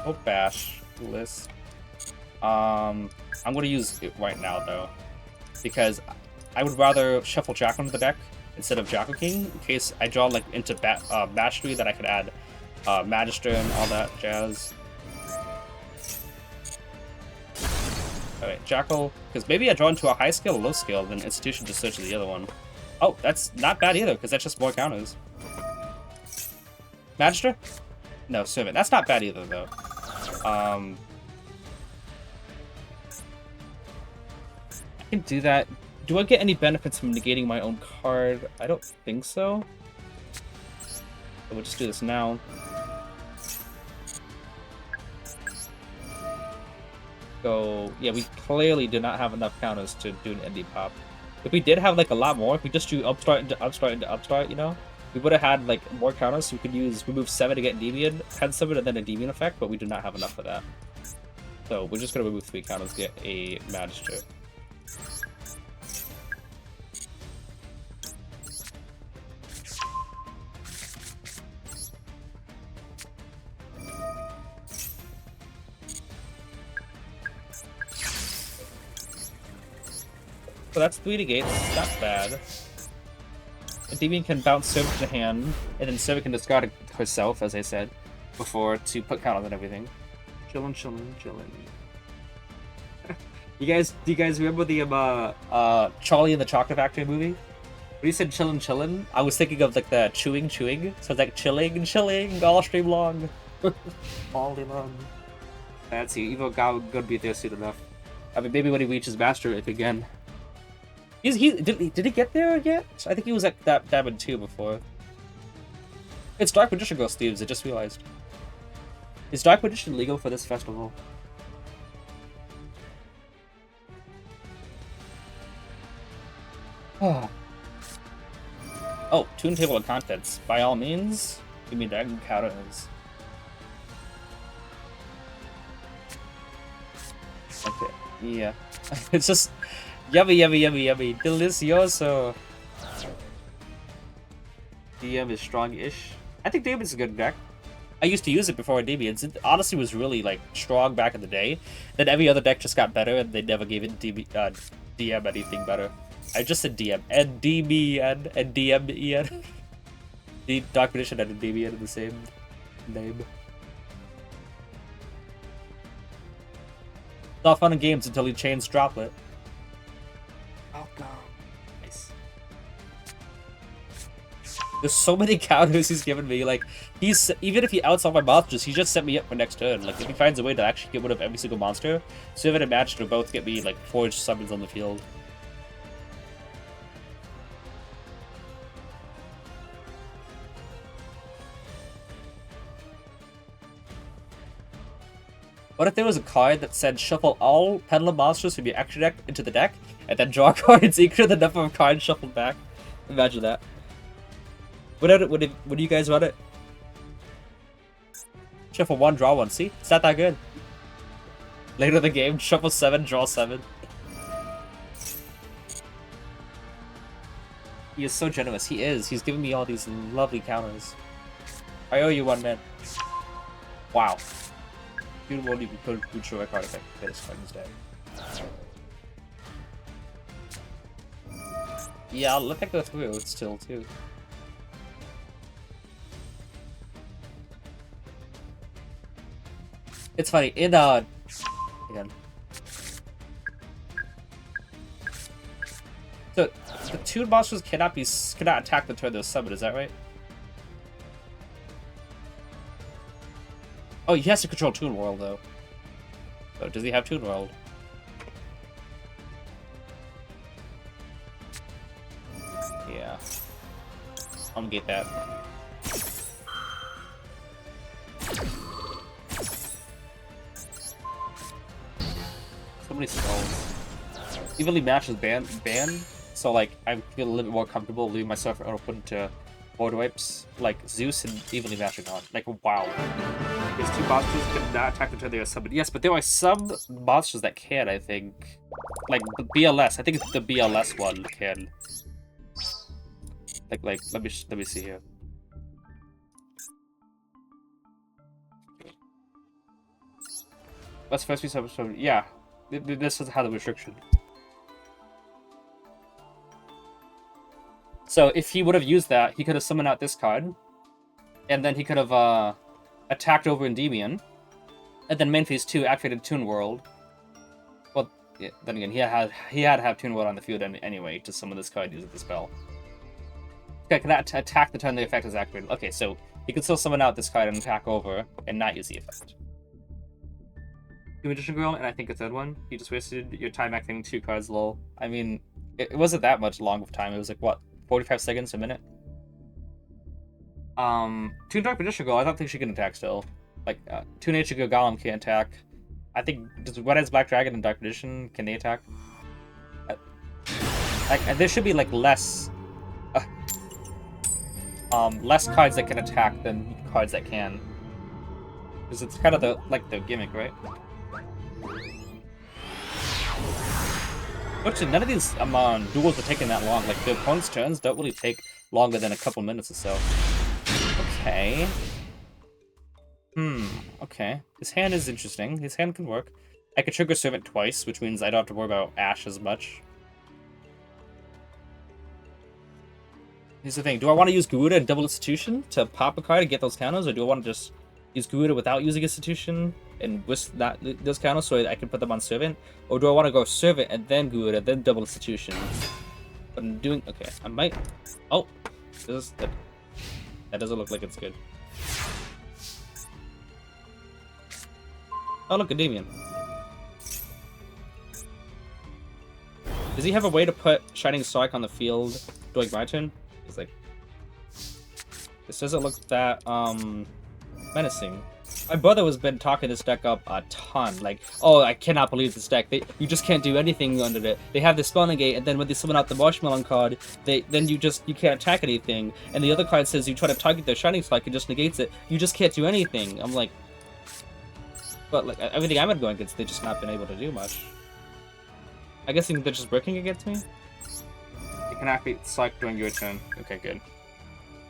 Oh, Bash list. I'm gonna use it right now though, because I would rather shuffle Jackal into the deck instead of Jackal King in case I draw like into Bash 3 that I could add Magister and all that jazz. Alright, Jackal, because maybe I draw into a high skill or low skill, then Institution just searches the other one. Oh, that's not bad either, because that's just more counters. Magister? No, Servant. That's not bad either, though. I can do that. Do I get any benefits from negating my own card? I don't think so. So we'll just do this now. So, yeah, we clearly do not have enough counters to do an Endy pop. If we did have, like, a lot more, if we just do Upstart into Upstart into Upstart, you know? We would have had, like, more counters, so we could use remove 7 to get Endymion, head summon, and then a Endymion effect, but we do not have enough of that. So, we're just gonna remove 3 counters to get a Magister. So that's 3 negates, not bad. Endymion can bounce Servant to hand, and then Servant can discard it herself, as I said before, to put counters on everything. Chillin'. Do you guys remember the Charlie and the Chocolate Factory movie? when you said chillin'? I was thinking of like the chewing, so it's like chilling all stream long. All day long. That's you. Evo gonna be there soon enough. I mean, maybe when he reaches Master Rank again. Did he get there yet? I think he was at that Diamond 2 before. It's Dark Magician Girl Steves, I just realized. Is Dark Magician legal for this festival? Oh, Tune Table of Contents. By all means, give me Dragon Counters. Okay, yeah. It's just yummy, delicioso. DM is strong-ish. I think DM is a good deck. I used to use it before Endymions. It honestly was really like strong back in the day. Then every other deck just got better, and they never gave it DM anything better. I just said DM. Endymion. Endymion. The Dark Magician and Endymion in the same name. It's all fun and games until he chains Droplet. Oh god. Nice. There's so many counters he's given me. Like, he's even if he outs all my monsters, he just set me up for next turn. Like, if he finds a way to actually get rid of every single monster, so if it a match to both get me like 4 summons on the field. What if there was a card that said shuffle all Pendulum monsters from your extra deck into the deck, and then draw cards equal to the number of cards shuffled back? Imagine that. Would you guys run it? Shuffle 1, draw 1. See? It's not that good. Later in the game, shuffle 7, draw 7. He is so generous. He is. He's giving me all these lovely counters. I owe you 1, man. Wow. You won't even put show a card effect to this card instead. Yeah, I'll let that go through still too. It's funny in again. So the 2 monsters cannot attack the turn they're summoned. Is that right? Oh, he has to control Toon World, though. So, does he have Toon World? Yeah. I'll negate that. So many skulls. Evenly matches ban, so like I feel a little bit more comfortable leaving myself open to board wipes like Zeus and evenly matching on. Like, wow. These 2 monsters cannot attack until they are summoned. Yes, but there are some monsters that can, I think. Like the BLS. I think it's the BLS one can. Like let me see here. Let's first be summoned. Yeah. This is how the restriction. So if he would have used that, he could have summoned out this card. And then he could have attacked over Endymion, and then main phase 2 activated Toon World. Well, yeah, then again, he had to have Toon World on the field anyway to summon this card using the spell. Okay, cannot attack the turn the effect is activated. Okay, so he could still summon out this card and attack over and not use the effect. Magician Girl, and I think it's that one. You just wasted your time activating 2 cards, lol. I mean, it wasn't that much long of time. It was like what, 45 seconds, a minute. Toon Dark Magician Girl, I don't think she can attack still. Like, Toon Ichigo Golem can't attack. I think, does Red Eyes Black Dragon and Dark Magician, can they attack? Like, there should be, like, less cards that can attack than cards that can. Because it's kind of the gimmick, right? Actually, none of these duels are taking that long. Like, the opponent's turns don't really take longer than a couple minutes or so. Okay. Okay. His hand is interesting. His hand can work. I could trigger Servant twice, which means I don't have to worry about Ash as much. Here's the thing. Do I want to use Garuda and double Institution to pop a card and get those counters, or do I want to just use Garuda without using Institution and whisk those counters so I can put them on Servant? Or do I want to go Servant and then Garuda, then double Institution? But I'm doing... Okay, I might... Oh! This is good. That doesn't look like it's good. Oh, look, Endymion. Does he have a way to put Shining Strike on the field during my turn? It's like... This doesn't look that, menacing. My brother has been talking this deck up a ton. Like, oh, I cannot believe this deck. You just can't do anything under it. They have this spell negate, and then when they summon out the Marshmallow card, then you can't attack anything. And the other card says you try to target their Shining Strike and just negates it. You just can't do anything. I'm like... But, like, everything I've been going against, they've just not been able to do much. I guess they're just working against me? You can activate Strike during your turn. Okay, good.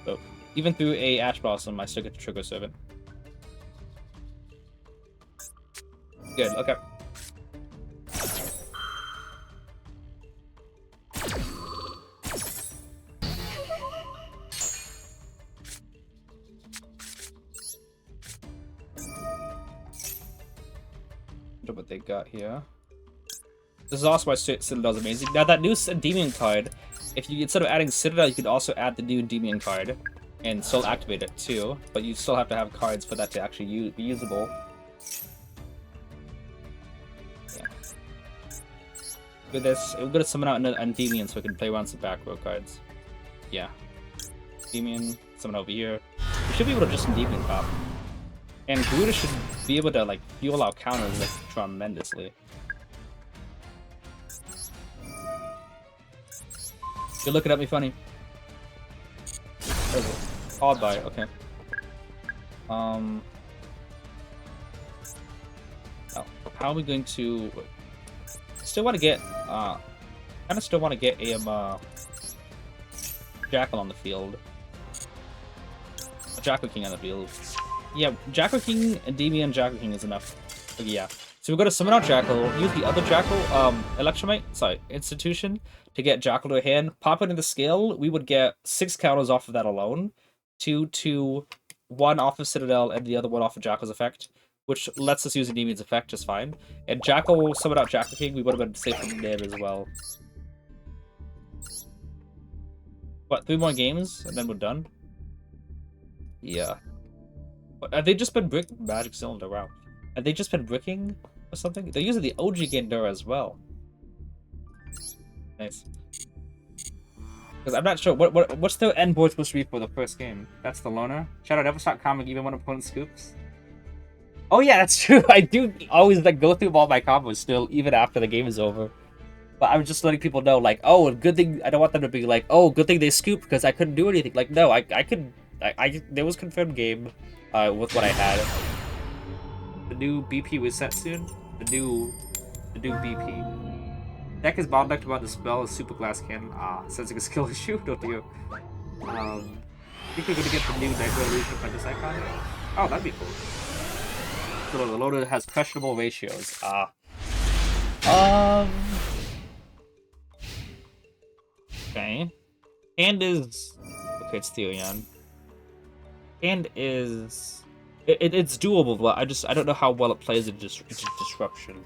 So, even through a Ash Blossom, I still get to trigger Servant. Good. Okay. Look what they got here. This is also why Citadel's amazing. Now that new Endymion card, if you instead of adding Citadel, you could also add the new Endymion card and still activate it too. But you still have to have cards for that to actually be usable. Yeah. With this, we're gonna summon out another Endymion so we can play around some back row cards. Yeah. Endymion, summon over here. We should be able to just Endymion pop. And Garuda should be able to like fuel our counters like tremendously. You're looking at me funny. What is it? Followed by, okay. Oh, how are we going to... Still want to get, kind of still want to get a, Jackal on the field. A Jackal King on the field. Yeah, Jackal King, Endymion, Jackal King is enough. But yeah. So we're going to summon out Jackal, use the other Jackal, Electromite, sorry, Institution, to get Jackal to a hand. Pop it in the scale, we would get 6 counters off of that alone. 2 to 1 off of Citadel, and the other one off of Jackal's effect, which lets us use Endymion's effect just fine. And Jackal will summon out Jackal King, we would have been safe from there as well. What, 3 more games, and then we're done? Yeah. But have they just been bricking? Magic Cylinder, wow. Have they just been bricking or something? They're using the OG Gandura as well. Nice. Because I'm not sure, what's the end board supposed to be for the first game? That's the loner. Shadow never stop combing even when opponent scoops. Oh yeah, that's true. I do always like go through all my combos still, even after the game is over. But I'm just letting people know, like, oh, good thing. I don't want them to be like, oh, good thing they scooped because I couldn't do anything. Like, no, I could. There was confirmed game, with what I had. The new BP was set soon. The new BP. Deck is bottlenecked about the spell is Super Glass Cannon. Sensing a skill issue. Don't you? I think we're gonna get the new Negro Illusion Apprentice icon. Oh, that'd be cool. So the loader has questionable ratios. Okay. And is... Okay, it's Theoyan. And is... It's doable, but I don't know how well it plays into Disruption.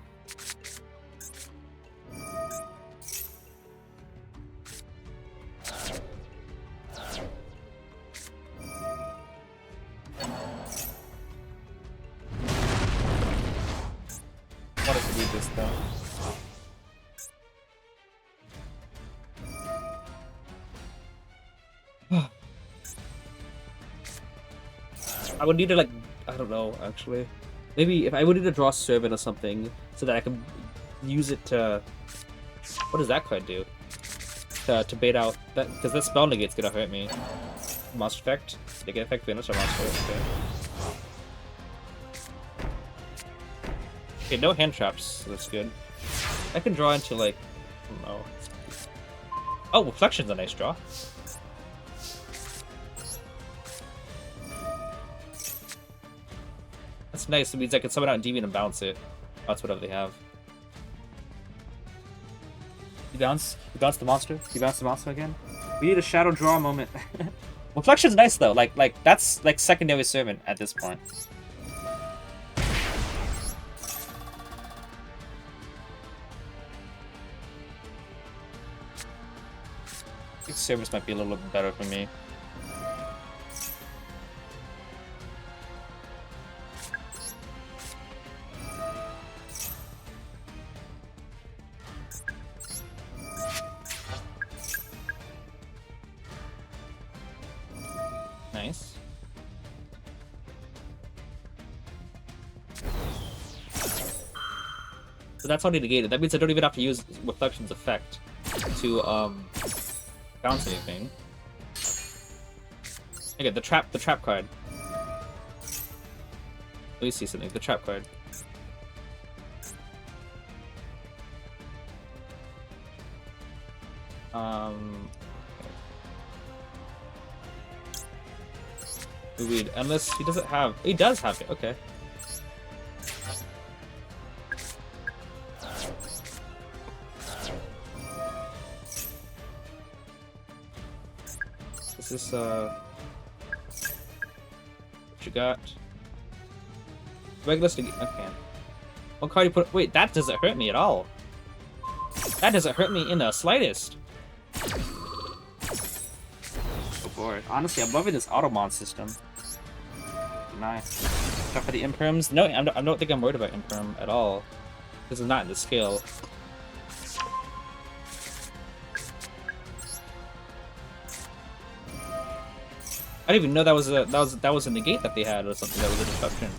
What if we do this though? I would need to, like, I don't know, actually. Maybe if I would need to draw Servant or something so that I can use it to... What does that card do? To bait out... that because that spell negate's gonna hurt me. Monster effect? Negate effect, finish or monster, okay. Okay, no hand traps, so that's good. I can draw into, like... I don't know. Oh, Reflection's a nice draw. That's nice. It means I can summon out Endymion and bounce it. That's whatever they have. You bounce the monster? You bounce the monster again? We need a shadow draw moment. Reflection's nice though. Like that's like secondary servant at this point. I think service might be a little bit better for me. Nice. So that's already negated. That means I don't even have to use Reflection's effect to bounce anything. Okay, the trap card. Let me see something. The trap card. Weird. Unless he doesn't have... He does have it, okay. this what you got? Regulus to okay. What card you put? Wait, that doesn't hurt me at all. That doesn't hurt me in the slightest. Oh boy. Honestly, I'm loving this Automon system. Nice. Except for the imperms. No, I don't think I'm worried about imperm at all. This is not in the scale. I didn't even know that was a negate that they had or something. That was a disruption.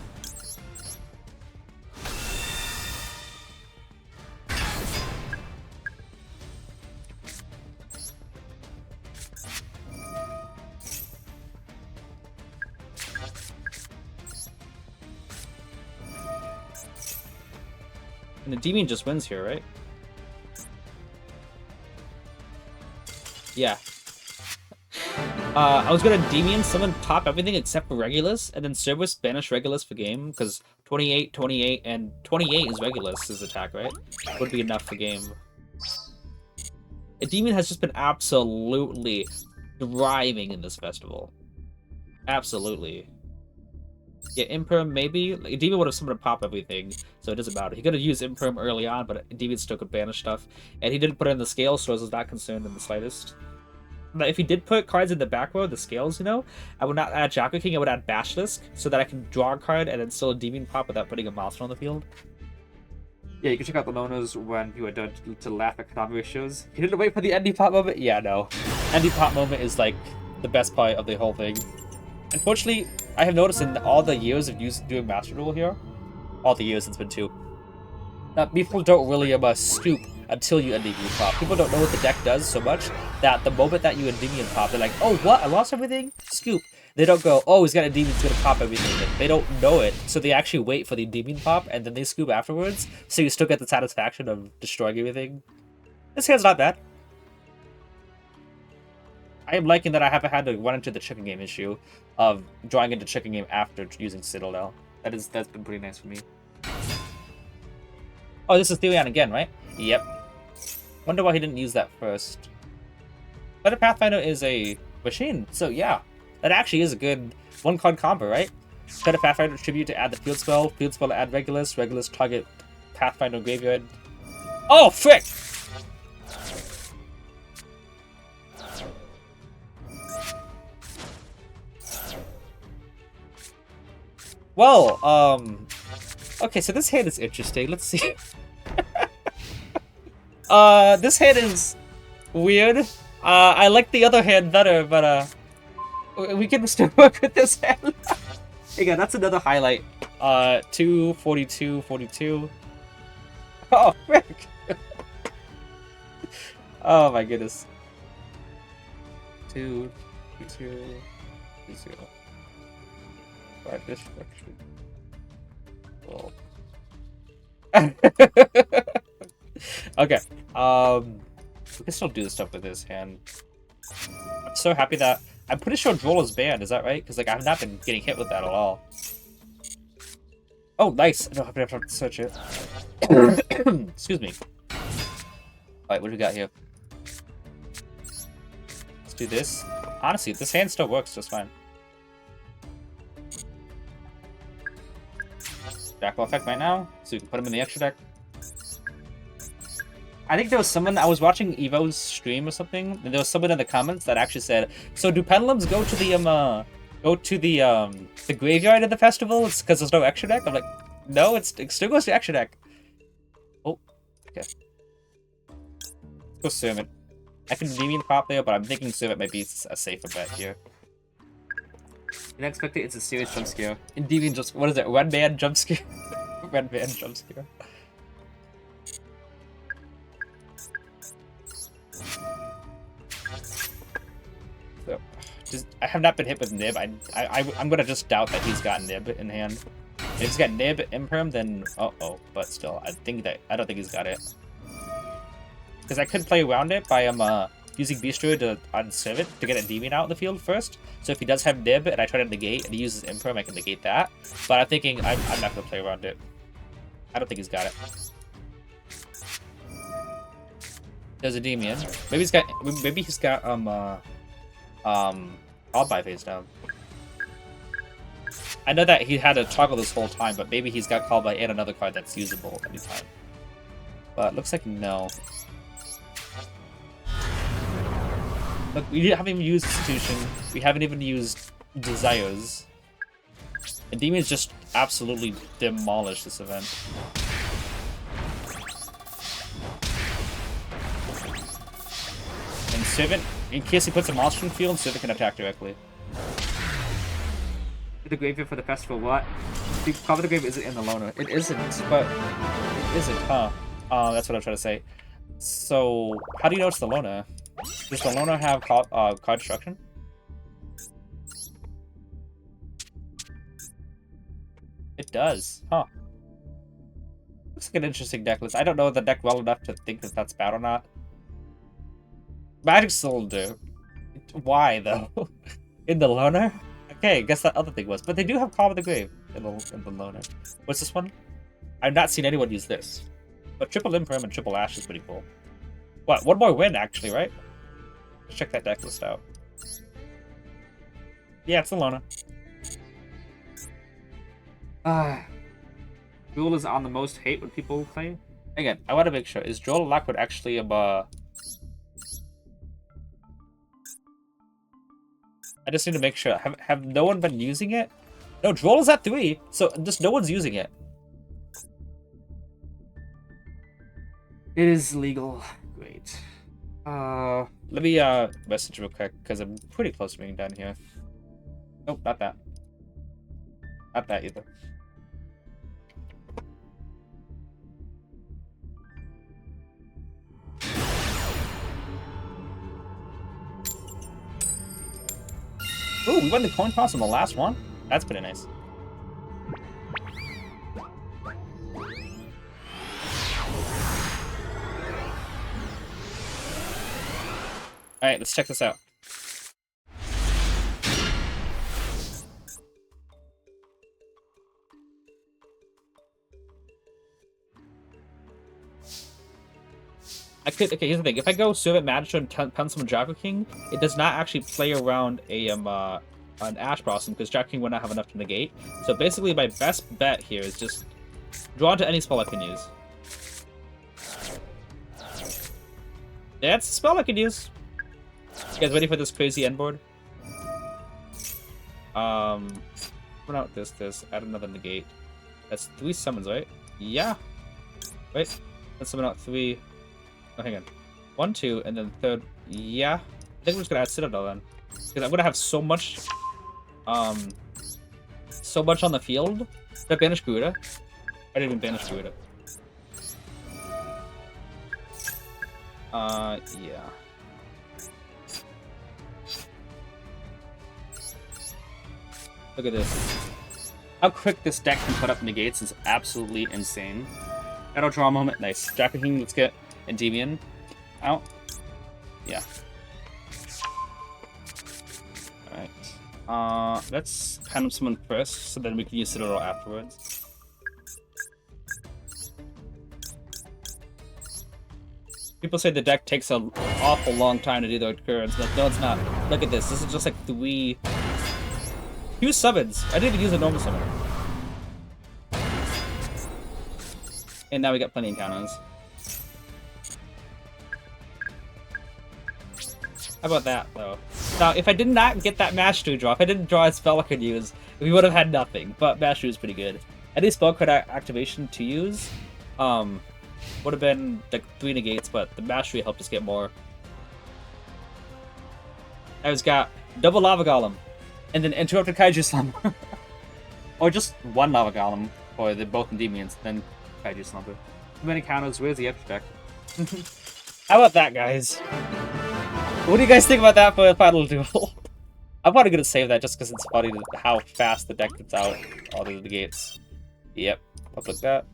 And the Endymion just wins here, right? Yeah. I was gonna Endymion, someone pop everything except for Regulus, and then Cerberus banish Regulus for game, because 28, 28, and 28 is Regulus' attack, right? Would be enough for game. Endymion has just been absolutely thriving in this festival. Absolutely. Yeah, Imperm maybe. Like, Endymion would have someone to pop everything, so it doesn't matter. He could have used Imperm early on, but Endymion still could banish stuff. And he didn't put it in the scale, so I was not concerned in the slightest. But if he did put cards in the back row, the scales, you know, I would not add Jackal King, I would add Basilisk, so that I can draw a card and then still a Endymion pop without putting a milestone on the field. Yeah, you can check out the loaners when you were done to laugh at Konami ratios. You didn't wait for the Endy pop moment? Yeah, no. Endy pop moment is like the best part of the whole thing. Unfortunately, I have noticed in all the years of doing Master Duel here, all the years, it's been 2, that people don't really scoop until you Endymion pop. People don't know what the deck does so much that the moment that you Endymion pop, they're like, oh, what? I lost everything? Scoop. They don't go, oh, he's got Endymion, he's gonna pop everything. They don't know it, so they actually wait for the Endymion pop, and then they scoop afterwards, so you still get the satisfaction of destroying everything. This hand's not bad. I am liking that I haven't had to run into the chicken game issue of drawing into chicken game after using Citadel. That's been pretty nice for me. Oh, this is Therion again, right? Yep. Wonder why he didn't use that first. But a Pathfinder is a machine, so yeah. That actually is a good one-card combo, right? Cut a Pathfinder tribute to add the field spell to add Regulus, Regulus target Pathfinder graveyard. Oh, frick! Well, okay, so this hand is interesting. Let's see. This hand is weird. I like the other hand better, but, we can still work with this hand. Again, that's another highlight. 2, 42, 42. Oh, frick. Oh my goodness. 2, 2, 0. By destruction. Well. Okay. We can still do this stuff with this hand. I'm so happy that I'm pretty sure Droll is banned. Is that right? Because like I've not been getting hit with that at all. Oh, nice. I don't have to search it. Excuse me. All right, what do we got here? Let's do this. Honestly, this hand still works just fine. Jackal effect right now, so you can put him in the extra deck. I think there was someone, I was watching Evo's stream or something, and there was someone in the comments that actually said, so do pendulums go to the graveyard of the festival? It's because there's no extra deck? I'm like, no, it still goes to extra deck. Oh, okay. Let's go Servant. I can Endymion pop there, but I'm thinking Servant might be a safer bet here. You didn't expect it, it's a serious jump scare. Endymion just, what is it, Red Man jump scare? Red Man jump scare. So, I have not been hit with Nib. I'm gonna just doubt that he's got Nib in hand. If he's got Nib Imperm, then but still, I don't think he's got it. Because I could play around it by using Beast Druid to unserve it to get a Endymion out in the field first. So if he does have Nib and I try to negate and he uses Imperm, I can negate that. But I'm thinking I'm not gonna play around it. I don't think he's got it. There's a Endymion. Maybe he's got called by face down. I know that he had to toggle this whole time, but maybe he's got called by and another card that's usable anytime. But looks like no. Look, we haven't even used Institution. We haven't even used Desires. Endymions just absolutely demolished this event. And Servant, in case he puts a monster in the field, Servant can attack directly. The graveyard for the festival, what? The Cover the Grave isn't in the loner. It isn't, but it isn't, huh? That's what I'm trying to say. So, how do you know it's the loner? Does the loner have card destruction? It does, huh? Looks like an interesting deck list. I don't know the deck well enough to think that that's bad or not. Magic still do. Why though? In the loner? Okay, I guess that other thing was. But they do have Call of the Grave in the loner. What's this one? I've not seen anyone use this. But Triple Imperm and Triple Ash is pretty cool. What? One more win, actually, right? Let's check that deck list out. Yeah, it's the loner. Jewel is on the most hate when people play. Again, I want to make sure. Is Joel Lockwood actually I just need to make sure. Have no one been using it? No, Droll is at 3, so just no one's using it. It is legal. Great. Let me message real quick because I'm pretty close to being done here. Nope, not that. Not that either. Ooh, we won the coin toss on the last one? That's pretty nice. Alright, let's check this out. Okay, here's the thing. If I go Servant Magister and Pensummon Draco King, it does not actually play around an Ash Blossom because Draco King would not have enough to negate. So basically, my best bet here is just draw into any spell I can use. That's the spell I can use. You guys ready for this crazy end board? Run out this, add another negate. That's 3 summons, right? Yeah. Wait, let's summon out 3. Oh, hang on. 1, 2, and then third. Yeah. I think we're just gonna add Citadel then. Because I'm gonna have so much on the field. Did I banish Garuda? I didn't even banish Garuda. Yeah. Look at this. How quick this deck can put up negates is absolutely insane. Shadow draw moment. Nice. Draco King, let's get Endymion out. Yeah. Alright. Let's hand him someone first, so then we can use Citadel afterwards. People say the deck takes an awful long time to do the occurrence. No, it's not. Look at this. This is just like 2 summons. I didn't even use a normal summon. And now we got plenty of encounters. How about that, though? Now, if I did not get that Mastery draw, if I didn't draw a spell I could use, we would have had nothing. But Mastery is pretty good. Any spell card activation to use would have been like 3 negates, but the Mastery helped us get more. I just got double Lava Golem, and then Interrupted Kaiju Slumber. Or just 1 Lava Golem for both Endymions, then Kaiju Slumber. Too many counters, where's the extra deck? How about that, guys? What do you guys think about that for a final duel? I'm probably gonna save that just because it's funny how fast the deck gets out all the negates. Yep, I'll put that.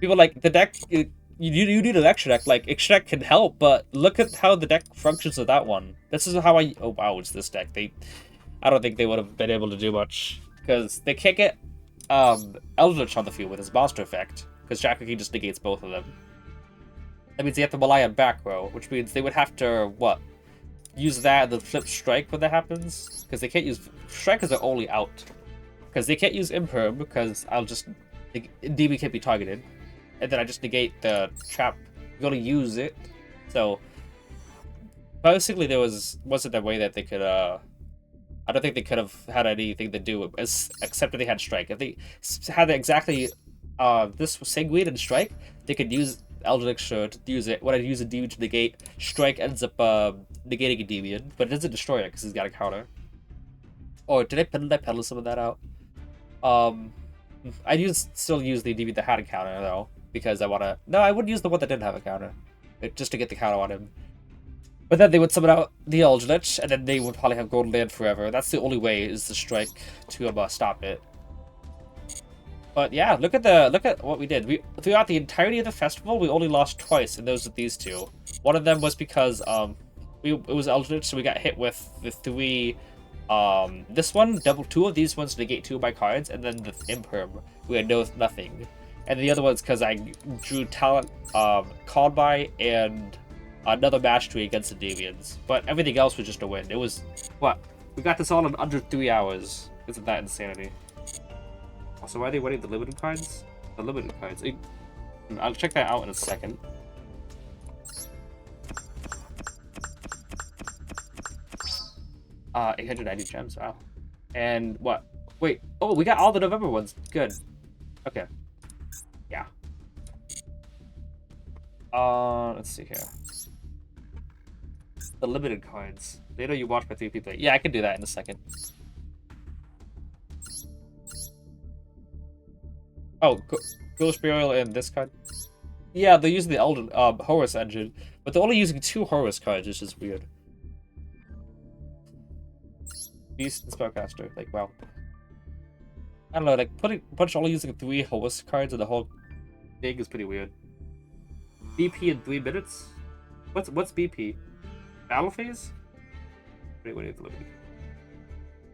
People like the deck. You need an extra deck. Like extra deck can help, but look at how the deck functions with that one. This is how I. Oh wow, it's this deck. I don't think they would have been able to do much because they can't get Eldritch on the field with his monster effect because Draco King just negates both of them. That means they have to rely on back row, which means they would have to, what? use that, then flip strike when that happens, because they can't use strike as their only out, because they can't use imperm because I'll just DB can't be targeted, and then I just negate the trap. You gotta use it, so basically there wasn't a way that they could I don't think they could have had anything to do with, except that they had strike. If they had exactly this Sanguine and strike, they could use Eldritch Elixir to use it. When I use a demon to negate, strike ends up negating a demon, but it doesn't destroy it because he's got a counter. Or did I pedal some of that out? I'd still use the demon that had a counter though, because I wanna. No, I would use the one that didn't have a counter, just to get the counter on him. But then they would summon out the Eldritch, and then they would probably have Golden Land forever. That's the only way, is to strike to stop it. But yeah, look at what we did. Throughout the entirety of the festival, we only lost twice, and those are these two. One of them was because it was Eldritch, so we got hit with the 3. This one, double 2 of these ones negate 2 of my cards, and then the Imperm, we had nothing. And the other one's because I drew Talent, Called By, and another mastery against the Endymions. But everything else was just a win. It was, what? We got this all in under 3 hours. Isn't that insanity? Also, why are they winning the limited cards? The limited cards. I'll check that out in a second. Uh, 890 gems, wow. And what? Wait, oh, we got all the November ones. Good. Okay. Yeah. Let's see here. The limited cards. Later you watch my 3 people. Yeah, I can do that in a second. Oh, Ghost Burial and this card? Yeah, they're using the Elden Horus engine, but they're only using 2 Horus cards, which is weird. Beast and Spellcaster, like, wow. I don't know, like, putting a bunch only using 3 Horus cards in the whole thing is pretty weird. BP in 3 minutes? What's BP? Battle phase? Wait, what is it?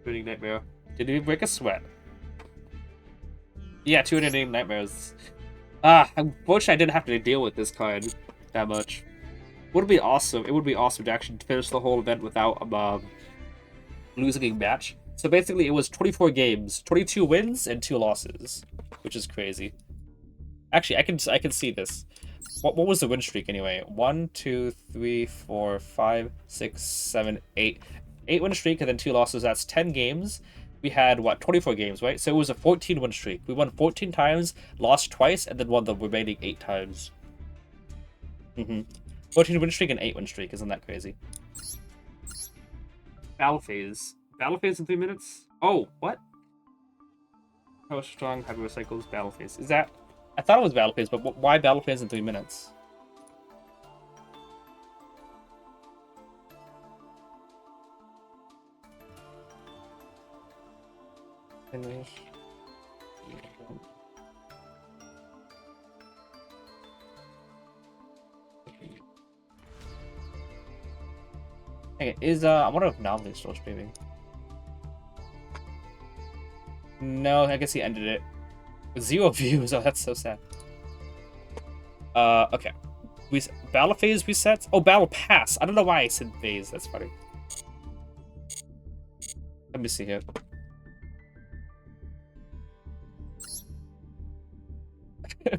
Burning Nightmare. Did he break a sweat? Yeah, 208 Nightmares. Unfortunately I didn't have to deal with this card that much. Would be awesome. It would be awesome to actually finish the whole event without losing a match. So basically it was 24 games, 22 wins and 2 losses, which is crazy. Actually, I can see this. What was the win streak anyway? 1, 2, 3, 4, 5, 6, 7, 8. 8 win streak and then 2 losses. That's 10 games. We had, what, 24 games, right? So it was a 14 win streak. We won 14 times, lost twice, and then won the remaining 8 times. 14 win streak and 8 win streak. Isn't that crazy? Battle phase. Battle phase in 3 minutes? Oh, what? How strong heavy recycles battle phase? Is that... I thought it was battle phase, but why battle phase in 3 minutes? Finish. Okay, I wonder if Novelty's still streaming. No, I guess he ended it. With 0 views, oh, that's so sad. Okay. Battle phase resets? Oh, battle pass. I don't know why I said phase, that's funny. Let me see here.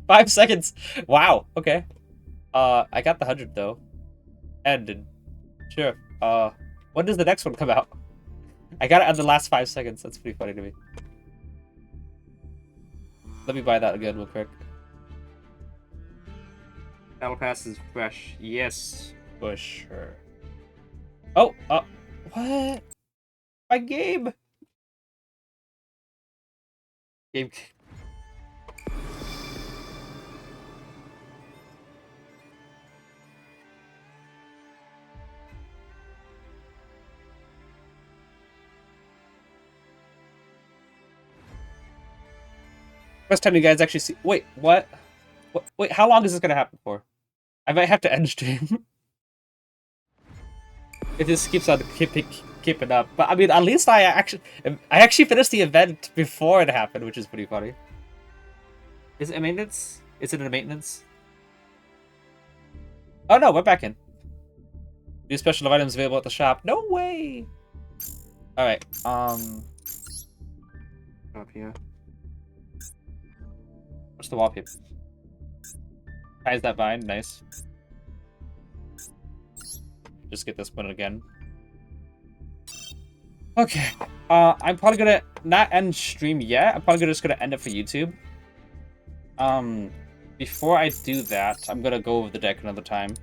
Five seconds. Wow. Okay. I got the 100 though. Ended. Sure. When does the next one come out? I got it at the last 5 seconds. That's pretty funny to me. Let me buy that again real quick. Battle Pass is fresh. Yes, for sure. Oh, what? My game. Game. First time you guys actually see. Wait, what? Wait, how long is this gonna happen for? I might have to end stream. It just keeps on keeping up. But I mean, at least I actually finished the event before it happened, which is pretty funny. Is it a maintenance? Is it a maintenance? Oh no, we're back in. New special items available at the shop. No way! Alright, Up here. what's the wallpaper? Ties that vine, nice. Just get this one again. Okay, I'm probably gonna not end stream yet. I'm probably just gonna end it for YouTube. Before I do that, I'm gonna go over the deck another time.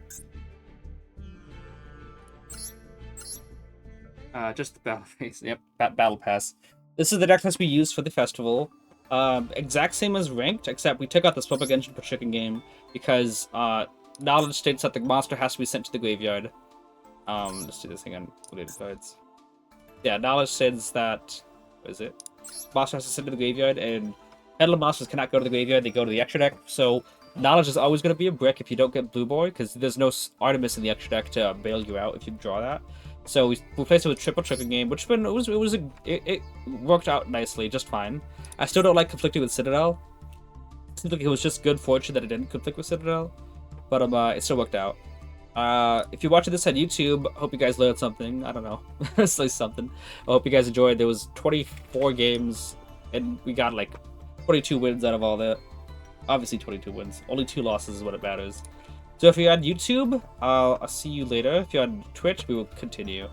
Just the battle phase. Yep, battle pass. This is the deck list we used for the festival. Exact same as ranked, except we took out the Spellbook engine per chicken game because knowledge states that the monster has to be sent to the graveyard. Let's do this thing on related cards. Yeah, knowledge says that. What is it? Monster has to send to the graveyard, and Peddler monsters cannot go to the graveyard. They go to the extra deck. So knowledge is always going to be a brick if you don't get Blue Boy, because there's no Artemis in the extra deck to bail you out if you draw that. So we replaced it with triple chicken game, which it worked out nicely, just fine. I still don't like conflicting with Citadel. It seems like it was just good fortune that it didn't conflict with Citadel, but it still worked out. If you're watching this on YouTube, I hope you guys learned something. I don't know, say something. I hope you guys enjoyed. There was 24 games, and we got like 22 wins out of all that. Obviously 22 wins. Only 2 losses is what it matters. So if you're on YouTube, I'll see you later. If you're on Twitch, we will continue.